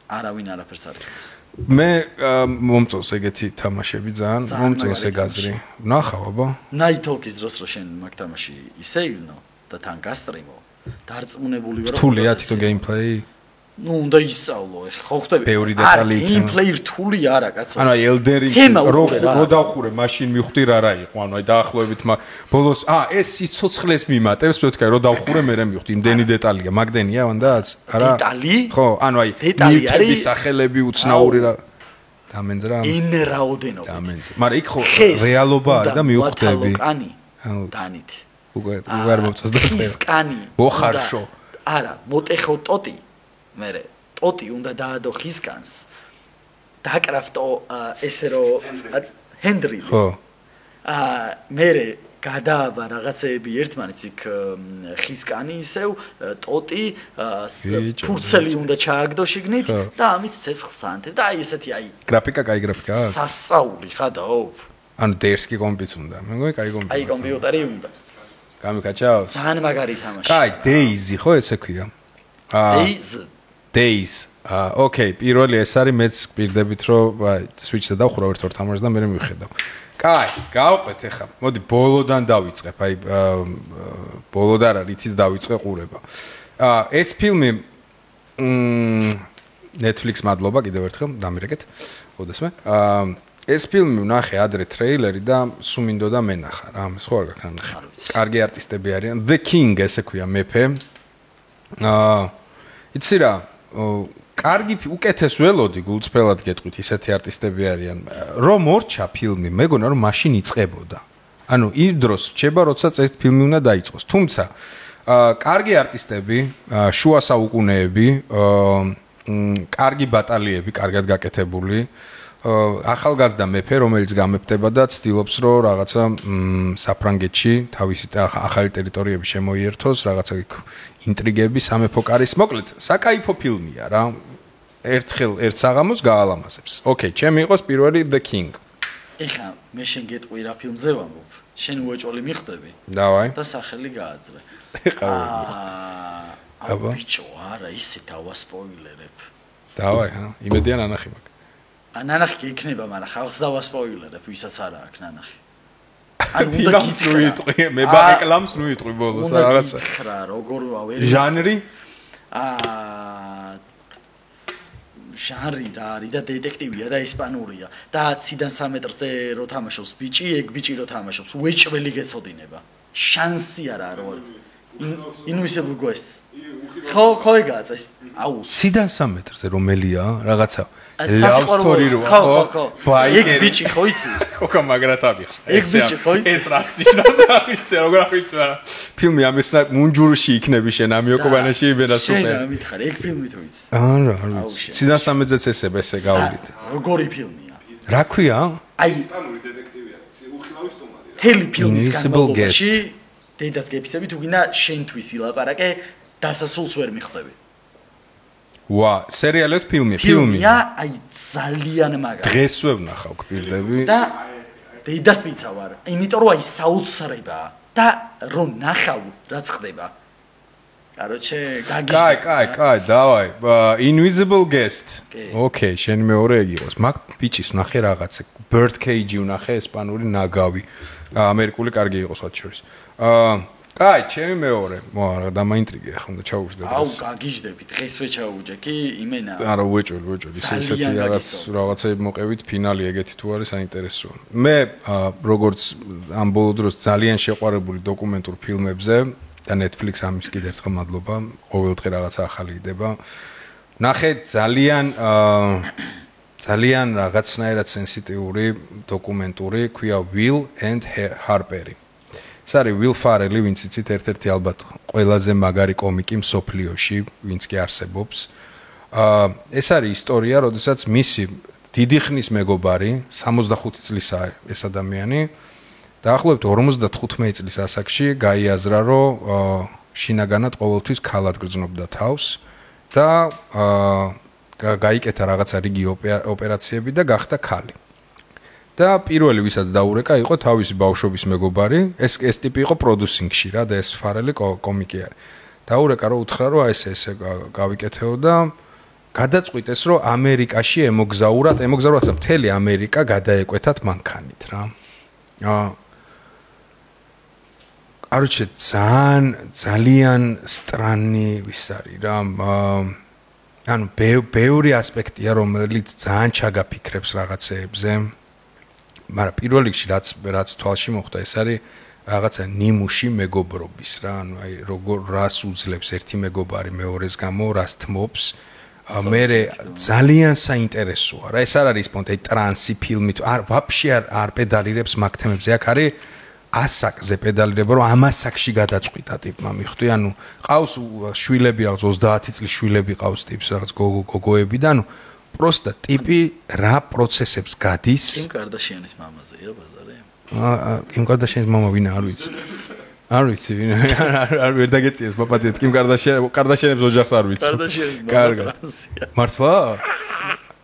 არავინ არაფერს არ იცის მე მომწონს ეგეთი თამაშები ძალიან მომწონს ეგ აზრი ნახავ აბა ნაითოლკის დროს რო შენ მაგ თამაში ისე ივნო და თან გასტრიმო დარწმუნებული ვარ რთულია თვითონ გეიმპლეი ნუ უნდა ისწავლო, ხო ხვდები? ბევრი დეტალი იქნება. გეიმპლეი რთული არა, კაცო. ანუ აი Elden Ring რო დავხურე, მაშინ მივხვდი რა იყო, ანუ აი დაახლოებით ბოლოს ეს სიცოცხლეს მიმატებს, მე ვთქვა რო დავხურე, მე მივხვდი, იმდენი დეტალია, მაგდენია ვანდაც? არა? დეტალი? ხო, ანუ აი ნივთების სახელები უცნაური რა. დამენძრა? ენრაოდენობით. დამენძრა. მაგრამ იქ ხო რეალობა არა და მივხვდები. დანით. უკვე არ მომწონს და წერა. ხისკანი. მოხარშო. არა, მოტეხო ტოტი. მერე ტოტი უნდა დაადო ხისკანს. დაკრაფტო ესე რომ ჰენდრი. ხო. მერე გადააბა რაღაცეები ერთმანეთს იქ ხისკანი ისევ ტოტი ფურცელი უნდა ჩააგდო შიგნით და ამით ცეცხლს ანთებ და აი ესეთი აი გრაფიკა, კაი გრაფიკაა. სასწაული ხადაო. ანუ დერსკი კომპიც უნდა. მე მგონი კაი კომპი. აი კომპიუტერი უნდა. გამიკაჩაო? ძალიან მაგარი თამაში. კაი, Daisy ხო ესე ქვია? Days. ოკეი, პირველი ეს არის, მეც პირდებით რომ Switch-ზე დავხურა ერთ-ერთ თამაშს და მე მივხედავ. კაი, გავყვეთ ახლა. მოდი ბოლოდან დავიწყებ. აი ბოლოდ არა, რითიც დავიწყე ყურება. ეს ფილმი Netflix მადლობა კიდევ ერთხელ დამირეკეთ. ოდესმე. ეს ფილმი ვნახე ადრე ტრეილერი და სულ მინდოდა მენახა რა. სხვა არ გაქვს ნახე. კარგი არტისტები არიან. The King ესე ქვია მეფე. იცი რა, კარგი უკეთეს ველოდი გულწრფელად გეტყვით, ისეთი არტისტები არიან. რომ მორჩა ფილმი, მეგონა რომ მაშინ იწყებოდა. ანუ იმ დროს რჩება, როდესაც ეს ფილმი უნდა დაიწყოს. თუმცა კარგი არტისტები, შუა საუკუნეები, კარგი ბატალიები, კარგად გაკეთებული, ახალგაზრდა მეფე, რომელიც გამეფდება და ცდილობს, რომ რაღაცა საფრანგეთში თავისი ახალი ტერიტორიები შემოიერთოს, რაღაცა ინტრიგები, სამეფო კარის, მოკლედ, საკაიფო ფილმია რა. ერთხელ ერთ საღამოს გაალამაზებს. ოკეი, ჩემი იყოს პირველი The King. ეხლა მე შენ გეტყვი რა ფილმზე ვამბობ. შენ უეჭოლი მიხვდები? დავაი. და სახელი გააძრე. აბა. ბიჭო, არა, ისე დავასპოილერებ. დავაი, ხა, იმედია ნანახი მაქვს. ნანახი კი იქნება, მაგრამ ხალხს დავასპოილერებ, ვისაც არა აქვს ნანახი. ანუ უნდა ფილმს ნუ იტყვი, მე ბარეკლამს ნუ იტყვი ბოლოს რაღაცა. რა, როგორ ვავე? ჟანრი? ჟანრი რა არის და დეტექტივია და ესპანურია. და 10-დან 3 მეტრზე რო თამაშობს ბიჭი, ეგ ბიჭი რო თამაშობს, უეჭველი გეცოდინება. შანსი არა რო არის. Invisible Guest. ხო ეგაა ეს. აუ 10-დან 3 მეტრზე რომელია? რაღაცა სასიყვარულო ხო. ეგ ბიჭი ხო იცი? ხოქა მაგრად ამიხსნა. ეგ ბიჭი ხო იცი? ეს რას ნიშნავს? ვიცი, როგორ ვიცი, მაგრამ ფილმი ამის მუნჯურში იქნები შენ ამიოკობანაში იბენა სუპერ. შენ რა მითხარ, ეგ ფილმი თუ იცი? არა, არ ვიცი. 10-დან 3 მეტრზეც ესე გავიდით. როგორი ფილმია? რა ქვია? აი ესპანური დეტექტივია. უხილავი სტუმარია. თელი ფილმის განმავლობაში დედას გეფიცები თუ გინდა შენთვის ილაპარაკე, დასასრულს ვერ მიხვდები. ვა, სერიალეთ ფილმი. ფილმია, აი ძალიან მაგარი. დღესვე ვნახავ გვირდები. და დედას მიცავარ, იმიტომ რომ აი საოცრებაა და რო ნახავ რაც ხდება. Короче, კაი, დავაი. Invisible Guest. ოკეი, შენ მეორე ეგ იყოს. მაგ ბიჭის ვნახე რაღაცა. Birdcage ვნახე ესპანური ნაგავი. ამერიკული კარგი იყოს მათ შორის. კაი, ჩემი მეორე. რა დამაინტრიგე ახლა უნდა ჩაუვждე დღეს. აუ, გაგიჟდები, დღესვე ჩაუვჯე. კი, იმენა. არა, უეჭველი, ისეთი რაღაცები მოყევით, ფინალი ეგეთი თუ არის საინტერესოა. მე როგორც ამ ბოლო დროს ძალიან შეყვარებული დოკუმენტურ ფილმებზე და Netflix ამის კიდევ ერთხელ მადლობა, ყოველდღე რაღაცა ახალი იდება. ნახე ძალიან რაღაცნაირად სენსიტიური დოკუმენტური, ქვია Will and Harper-ი. ეს არის Will Ferrell-ი, ვინც იცით, ერთ-ერთი ალბათ ყველაზე მაგარი კომიკი მსოფლიოში, ვინც კი არსებობს. ეს არის ისტორია, როდესაც მისი დიდი ხნის მეგობარი, 65 წლისაა ეს ადამიანი, დაახლოებით 55 წლის ასაკში გაიაზრა, რომ შინაგანად ყოველთვის ქალად გრძნობდა თავს და გაიკეთა რაღაცა რიგი ოპერაციები და გახდა ქალი. და პირველი ვისაც დაურეკა იყო თავისი ბავშვობის მეგობარი, ეს ტიპი იყო პროდიუსინგში რა და ეს Ferrell-ი კომიკი არის. დაურეკა რომ უთხრა რომ აი ესე გავიკეთეო და გადაწყვიტეს რომ ამერიკაში ემოგზაურათ მთელი ამერიკა გადაეკვეთათ მანქანით რა. ძალიან სტრანი ვის არის რა. ანუ ბევრი ასპექტია, რომელიც ძალიან ჩაგაფიქრებს რაღაცეებზე. მაგრამ პირველ რიგში რაც თვალში მოხვდა, ეს არის რაღაცა ნიმუში მეგობრობის რა, ანუ აი როგორ რას უძლებს ერთი მეგობარი მეორეს გამო, რას თმობს. მე ძალიან საინტერესოა რა, ეს არ არის პონტე ტრანსი ფილმი, არ ვაფშე არ პედალირებს მაგ თემებზე, აქ არის ასაკზე პედალირება, რომ ამ ასაკში გადაწყვიტა ტიპმა მიხვდი, ანუ ყავს შვილები რაღაც 30 წლის შვილები ყავს ტიპს რაღაც გოგოები და ანუ პროსტა ტიპი რა პროცესებს გადის. კიმ კარდაშიანის მამაზეა ბაზარი? კიმ კარდაშიანის მამა ვინა არ ვიცი. არ ვიცი ვინ არ ვერ დაგეციეს პაპატიეთ კიმ კარდაშიანებს ოჯახს არ ვიცი. კარგად. მართლა?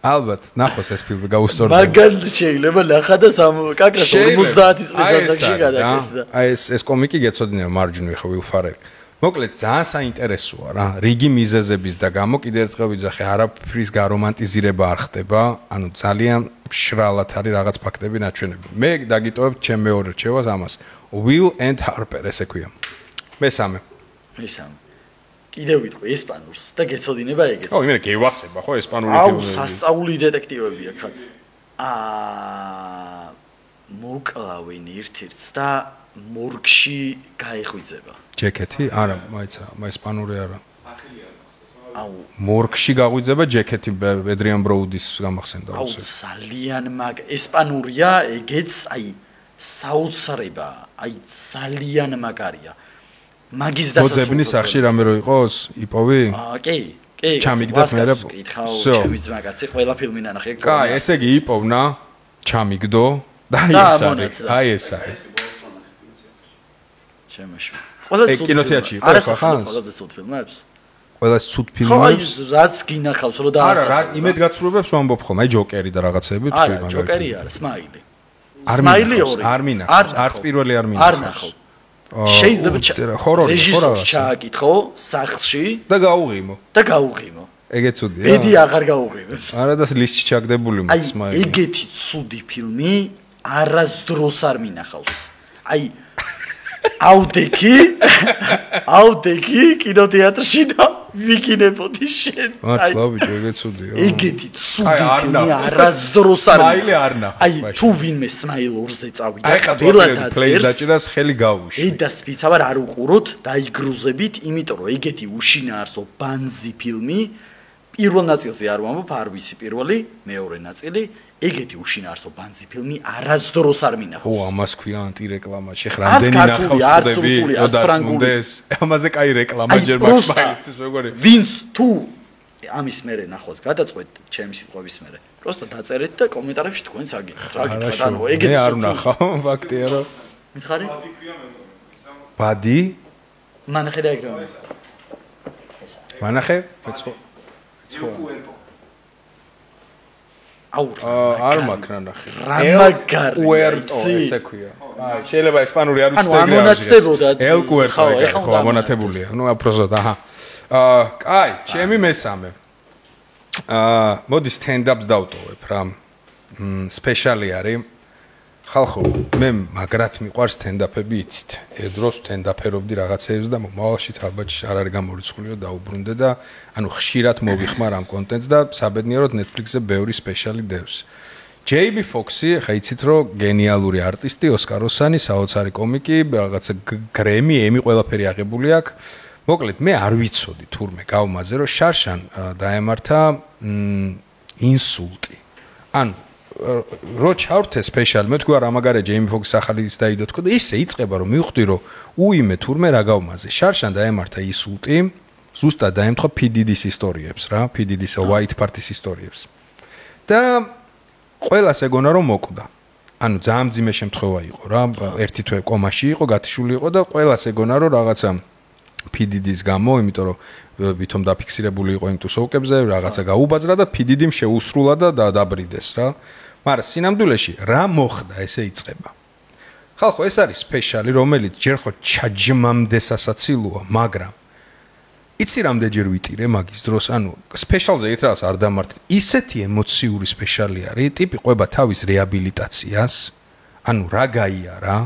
ალბათ, ნახოს ეს ფილმი გაუსწორდა. მაგალითად შეიძლება ნახა და კაკრას 50 წლის ასაკში გადაკეთდა. აი ეს კომიკი გეცოდინება მარჯვნივ ხო ვილ ფარელი. მოკლედ ძალიან საინტერესოა რა. რიგი მიზეზების და გამო კიდევ ერთხელ ვიძახე, არაფრის გარომანტიზირება არ ხდება, ანუ ძალიან მშრალად არის რაღაც ფაქტები ნაჩვენები. მე დაგიტოვებ ჩემ მეორე რჩევას ამას. Will and Harper ესე ქვია. მესამე. კიდევ ვიტყვი ესპანურს და გეცოდინება ეგეც. ო, იმენა გევასება ხო ესპანური ფილმები. აუ, სასწაული დეტექტივებია ხარ. მოკლავენ ერთ-ერთს და მორგში გაეხვიძება. ჯეკეტი? არა, მაიცა, ესპანური არა. სახელია. აუ, მორგში გაღვიძება ჯეკეტი ედრიან ბროუდის გამახსენდა აუ, ძალიან ესპანურია, ეგეც, აი, საოცრება, აი, ძალიან მაგარია. მაგის დასასრულს. მოძებნის სახში რამე რო იყოს? იპოვი? კი. ჩამიგდეთ მე რა. ჩემი ძმაკაცი ყველა ფილმი ნანახე. კაი, ესე იგი იპოვნა, ჩამიგდო და აი ეს არის. შემეშ. კინოთეატრში იყო ხა? ყველაზე ცუდ ფილმებს? ყველაზე ცუდ ხო, ფილმებს? რაც გინახავს რომ დაასახელო. არა, რა იმედგაცრუებებს ვამბობ ხომ, აი ჯოკერი და რაღაცები თქვი მაგალითად. არა, ჯოკერი არა, სმაილი. სმაილი ორი. არ მინახავს, არც პირველი არ მინახავს. არ ნახო. შეიძლება რეჟისორს ჩააკითხო სახლში და გაუღიმო. ეგეც ცუდია. ბედი აღარ გაუღიმებს. არა და ლისტში ჩაგდებული სმაილი. აი, ეგეთი ცუდი ფილმი არასდროს არ მინახავს. აი აუდექი კინოთეატრში და ვიკინებოდი შენ. მართლა ბიჭო, ეგეც ცუდია. ეგეთი ცუდი ფილმი არასდროს არ სმაილი არ ნახო. აი, თუ ვინმე სმაილ 2-ზე წავიდა, ყველა დაწერს ხელი გაუშვი. ედას ფიცავარ არ უყუროთ, დაიგრუზებით, იმიტომ რომ ეგეთი უშინაარსო ბანზი ფილმი პირველ ნაწილზე არ ვამბობ, არ ვიცი პირველი, მეორე ნაწილი ეგეთი უშინაარსო ბანზი ფილმი არასდროს არ მინახავს. ო, ამას ქვია ანტირეკლამაში. ხრამდენი ნახავს ხდები, რომ დაწმუნდეს. ამაზე კაი რეკლამა ჯერ მაქსმაილისთვის მეგონი. ვინც თუ ამის მერე ნახოს გადაწყვეტ ჩემი სიტყვების მერე. პროსტა დაწერეთ და კომენტარებში თქვენს აგინოთ. რა გითხრათ, ანუ ეგეთი მე არ ვნახავ, ფაქტია რომ. მითხარი? ბადი? მანახე და ეგრევე. მანახე? არ მაქნა ნახე. ელკუერტო ესე ქვია. აი, შეიძლება ესპანური არ ვიცი. ანუ ამონაცდებოდა. ელკუერტო ხო ამონათებულია. ნუ აპროზოდ, აჰა. კაი, ჩემი მესამე. მოდი სტენდაპს დავტოვებ რა. სპეციალი არის. ხალხო, მე მაგრად მიყვარს სტენდაპები, იცით. ერთდროს სტენდაპერობდი რაღაცეებს და მომავალშიც ალბათ არ არის გამორიცხული რომ დაუბრუნდე და ანუ ხშირად მოვიხმარ ამ კონტენტს და საბედნიეროდ Netflix-ზე ბევრი სპეციალი დევს. JB Fox-ი, ხა იცით რომ გენიალური არტისტი, ოსკაროსანი, საოცარი კომიკი, რაღაცა გრემი, ემი ყველაფერი აღებული აქვს. მოკლედ, მე არ ვიცოდი თურმე გავმაზე რომ შარშან დაემართა ინსულტი. ანუ რო ჩავრთე სპეციალი, მე თქვა რა მაგარია ჯეიმი ფოქსის ახალის დაიდო თქო და ისე იწყება რომ მივხვდი რომ უიმე თურმე რა გავმაზე. შარშან დაემართა ინსულტი, ზუსტად დაემთხვა PDD-ის ისტორიებს რა, PDD-ის White Party-ის ისტორიებს. და ყველას ეგონა რომ მოკვდა. ანუ ძალიან მძიმე შემთხვევა იყო რა, ერთი თვე კომაში იყო, გათიშული იყო და ყველას ეგონა რომ რაღაცა PDD-ის გამო, იმიტომ რომ ვითომ დაფიქსირებული იყო იმ თუსოუკებზე, რაღაცა გაუბაძრა და PDD-მ შეუსრულა და დაბრიდეს რა. მაგრამ სინამდვილეში რა მოხდა, ესე იწყება. ხალხო, ეს არის სპეციალი, რომელიც ჯერ ხო ჩაჯმამდე სასაცილოა, მაგრამ იცი რამდენჯერ ვიტირე მაგის დროს, ანუ სპეციალზე ერთადაც არ დამართე. ისეთი ემოციური სპეციალი არის, ტიპი ყვება თავის რეაბილიტაციას, ანუ რა გაიარა,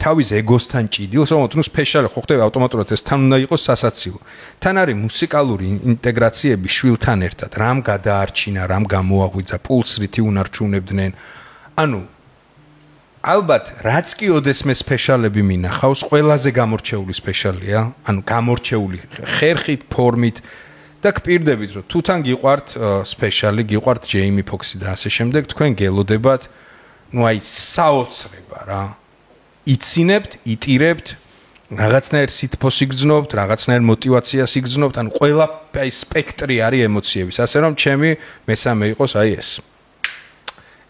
თავის ეგოსთან ჭიდილს, რომ სპეციალი ხო ხდება ავტომატურად ეს თან უნდა იყოს სასაცილო. თან არის მუსიკალური ინტეგრაციები შვილთან ერთად, რამ გადაარჩინა, რამ გამოაღვიძა, პულსრითი უნარჩუნებდნენ. ანუ ალბათ რაც კი ოდესმე სპეციალები მინახავს, ყველაზე გამორჩეული სპეციალია, ანუ გამორჩეული ხერხით, ფორმით და გპირდებით, რომ თუ თან გიყვართ სპეციალი, გიყვართ ჯეიმი ფოქსი და ასე შემდეგ, თქვენ გელოდებათ, ну აი საოცრება რა. იცინებთ, იტირებთ, რაღაცნაირ სითბოს იგრძნობთ, რაღაცნაირ მოტივაციას იგრძნობთ, ანუ ყველა აი სპექტრი არის ემოციების, ასე რომ ჩემი მესამე იყოს აი ეს.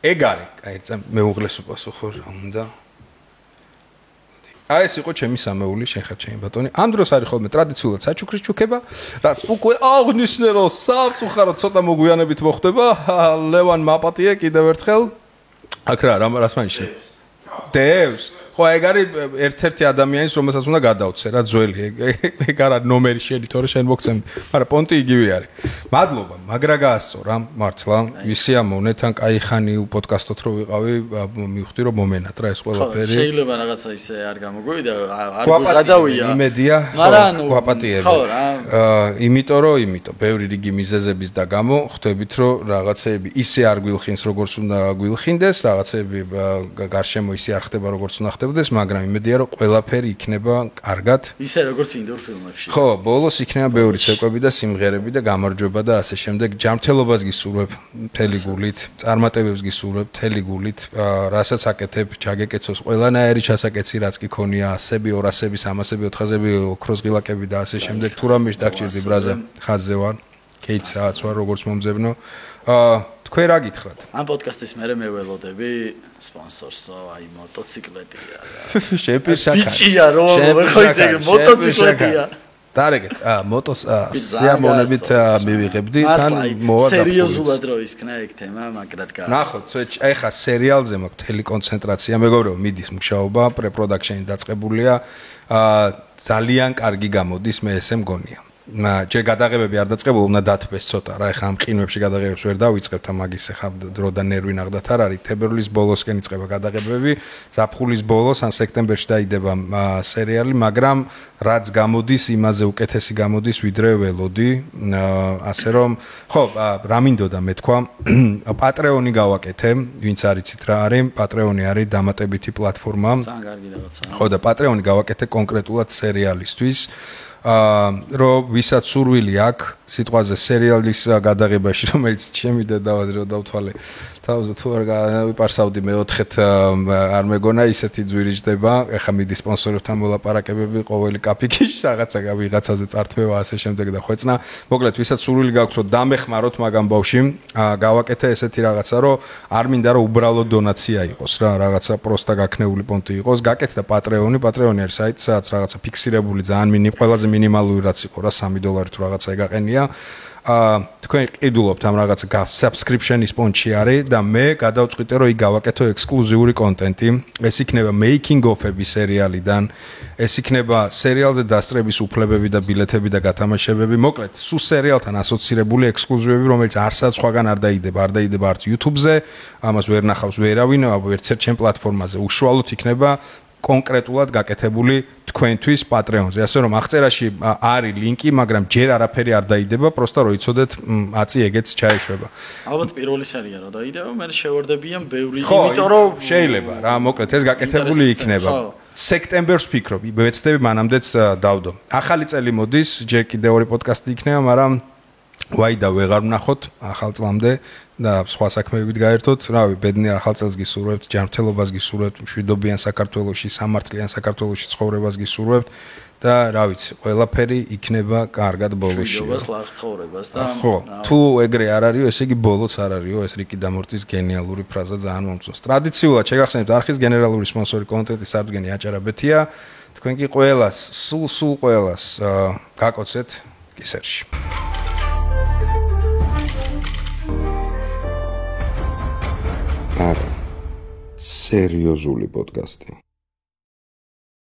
ეგ არის, აი წა მეუღლეს უპასუხო რა უნდა. აი ეს იყო ჩემი სამეული, შენ ხარ ჩემი ბატონი. ამ დროს არის ხოლმე ტრადიციულად საჩუქრის ჩუქება, რაც უკვე აღნიშნე რომ სამწუხაროდ ცოტა მოგვიანებით მოხდება. ლევან მაპატიე კიდევ ერთხელ. აქ რა რას მანიშნე? დევს. ხო ეგ არის ერთ-ერთი ადამიანის, რომელსაც უნდა გადაუცე რა ძველი. ეგ არა ნომერი შენი, თორე შენ მოგცემ, მაგრამ პონტი იგივე არის. მადლობა, მაგრა გაასწორა, მართლა. ვისი ამოვნე თან კაი ხანი პოდკასტოთ რო ვიყავი, მივხვდი რომ მომენატრა ეს ყველაფერი. შეიძლება რაღაცა ისე არ გამოგვივიდა, არ გადავია. იმედია, მაგრამ გვაპატიები. ხო რა. იმიტომ, ბევრი რიგი მიზეზების და გამო ხვდებით რომ რაღაცეები ისე არ გვილხინს, როგორც უნდა გვილხინდეს, რაღაცეები გარშემო ისე არ ხდება, როგორც უნდა მაგრამ იმედია რომ ყველაფერი იქნება კარგად. ისე როგორც ინდორ ფილმებში. ხო, ბოლოს იქნება ბევრი ცეკვები და სიმღერები და გამარჯვება და ასე შემდეგ. ჯანმრთელობას გისურვებ მთელი გულით, წარმატებებს გისურვებ მთელი გულით. რასაც აკეთებ, ჩაგეკეცოს ყველანაირი ჩასაკეცი, რაც კი ქონია, 100-ები, 200-ები, 300-ები, 400-ები, ოქროს ღილაკები და ასე შემდეგ. თუ რამე დაგჭირდი ბრაზე, ხაზზე ვარ. კეით საათს ვარ როგორც მომძებნო. თქვენ რა გითხრათ? ამ პოდკასტის მერე მე ველოდები სპონსორს, აი მოტოციკლეტია. შეპირსაკა. ბიჭია რომ ხო ისე მოტოციკლეტია. დარეგეთ, მოტოს სიამოვნებით მივიღებდი, თან მოვა და სერიოზულად რო ისქნა ეგ თემა, მაგრად გას. ნახოთ, ეხა სერიალზე მაქვს მთელი კონცენტრაცია, მეგობრებო, მიდის მუშაობა, პრე-პროდაქშენი დაწყებულია, ძალიან კარგი გამოდის, მე ესე მგონია. ჯერ გადაღებები არ დაწყებულა, უნდა დათბეს ცოტა რა, ეხა ამ ყინვებში გადაღებებს ვერ დავიწყებთ, მაგის ეხა დრო და ნერვი ნახდათ არ არის. თებერვლის ბოლოსკენ იწყება გადაღებები, ზაფხულის ბოლოს ან სექტემბერში დაიდება სერიალი, მაგრამ რაც გამოდის, იმაზე უკეთესი გამოდის, ვიდრე ველოდი. ასე რომ, ხო, რა მინდოდა მე თქვა, პატრეონი გავაკეთე, ვინც არიცით რა არის, პატრეონი არის დამატებითი პლატფორმა. ძალიან კარგი რაღაცაა. ხო და პატრეონი გავაკეთე კონკრეტულად სერიალისთვის. რომ ვისაც სურვილი აქვს სიტყვაზე სერიალის გადაღებაში, რომელიც ჩემი დედავად რო დავთვალე, თავზე თუ არ ვიპარსავდი მეოთხეთ არ მეგონა ისეთი ძვირი ჯდება, ეხა მიდი სპონსორებთან მოლაპარაკებები, ყოველი კაპიკი რაღაცა ვიღაცაზე წართმევა ასე შემდეგ და ხვეწნა. მოკლედ, ვისაც სურვილი გაქვს რომ დამეხმაროთ მაგამ ბავში, გავაკეთე ესეთი რაღაცა, რომ არ მინდა რომ უბრალოდ დონაცია იყოს რა, რაღაცა პროსტა გაქნეული პონტი იყოს. გაკეთდა პატრეონი, პატრეონი არის საიტი, სადაც რაღაცა ფიქსირებული ძალიან ყველაზე მინიმალური რაც იყო რა, $3 თუ რაღაცა ეგაყენია. თქვენ ყიდულობთ ამ რაღაც subscription-ის პონჩი არის და მე გადავწყვიტე რომ იქ გავაკეთო ექსკლუზიური კონტენტი. ეს იქნება making of-ები სერიალიდან, ეს იქნება სერიალზე დასწრების უფლებები და ბილეთები და გათამაშებები. მოკლედ, სულ სერიალთან ასოცირებული ექსკლუზივები, რომელიც არსად სხვაგან არ დაიდება არც YouTube-ზე, ამას ვერ ნახავს ვერავინ, ვერცერთ ჩემ პლატფორმაზე. უშუალოდ იქნება კონკრეტულად გაკეთებული თქვენთვის პატრეონზე. ასე რომ აღწერაში არის ლინკი, მაგრამ ჯერ არაფერი არ დაიდება, პროსტა რომ იცოდეთ, აწი ეგეც ჩაეშვება. ალბათ პირველი სერია რო დაიდება, მე შევარდებიან ბევრი, იმიტომ რომ შეიძლება რა, მოკლედ ეს გაკეთებული იქნება. სექტემბერს ვფიქრობ, ვეცდები მანამდეც დავდო. ახალი წელი მოდის, ჯერ კიდევ ორი პოდკასტი იქნება, მაგრამ ვაი და ვეღარ ვნახოთ ახალ წლამდე და სხვა საქმეებით გაერთოთ. რავი, ბედნიერ ახალ წელს გისურვებთ, ჯანმრთელობას გისურვებთ, მშვიდობიან საქართველოში, სამართლიან საქართველოში ცხოვრებას გისურვებთ და რა ვიცი, ყველაფერი იქნება კარგად ბოლოში. მშვიდობას, ლაღწევრებას და ხო, თუ ეგრე არ არისო, ესე იგი ბოლოც არ არისო, ეს რიკი დამორტის გენიალური ფრაზა ძალიან მომწონს. ტრადიციულად შეგახსენებთ არხის გენერალური სპონსორი კონტენტის სარდგენი აჭარაბეთია. თქვენ კი ყველას, სულ ყველას გაკოცეთ კისერში. არა, სერიოზული პოდკასტი.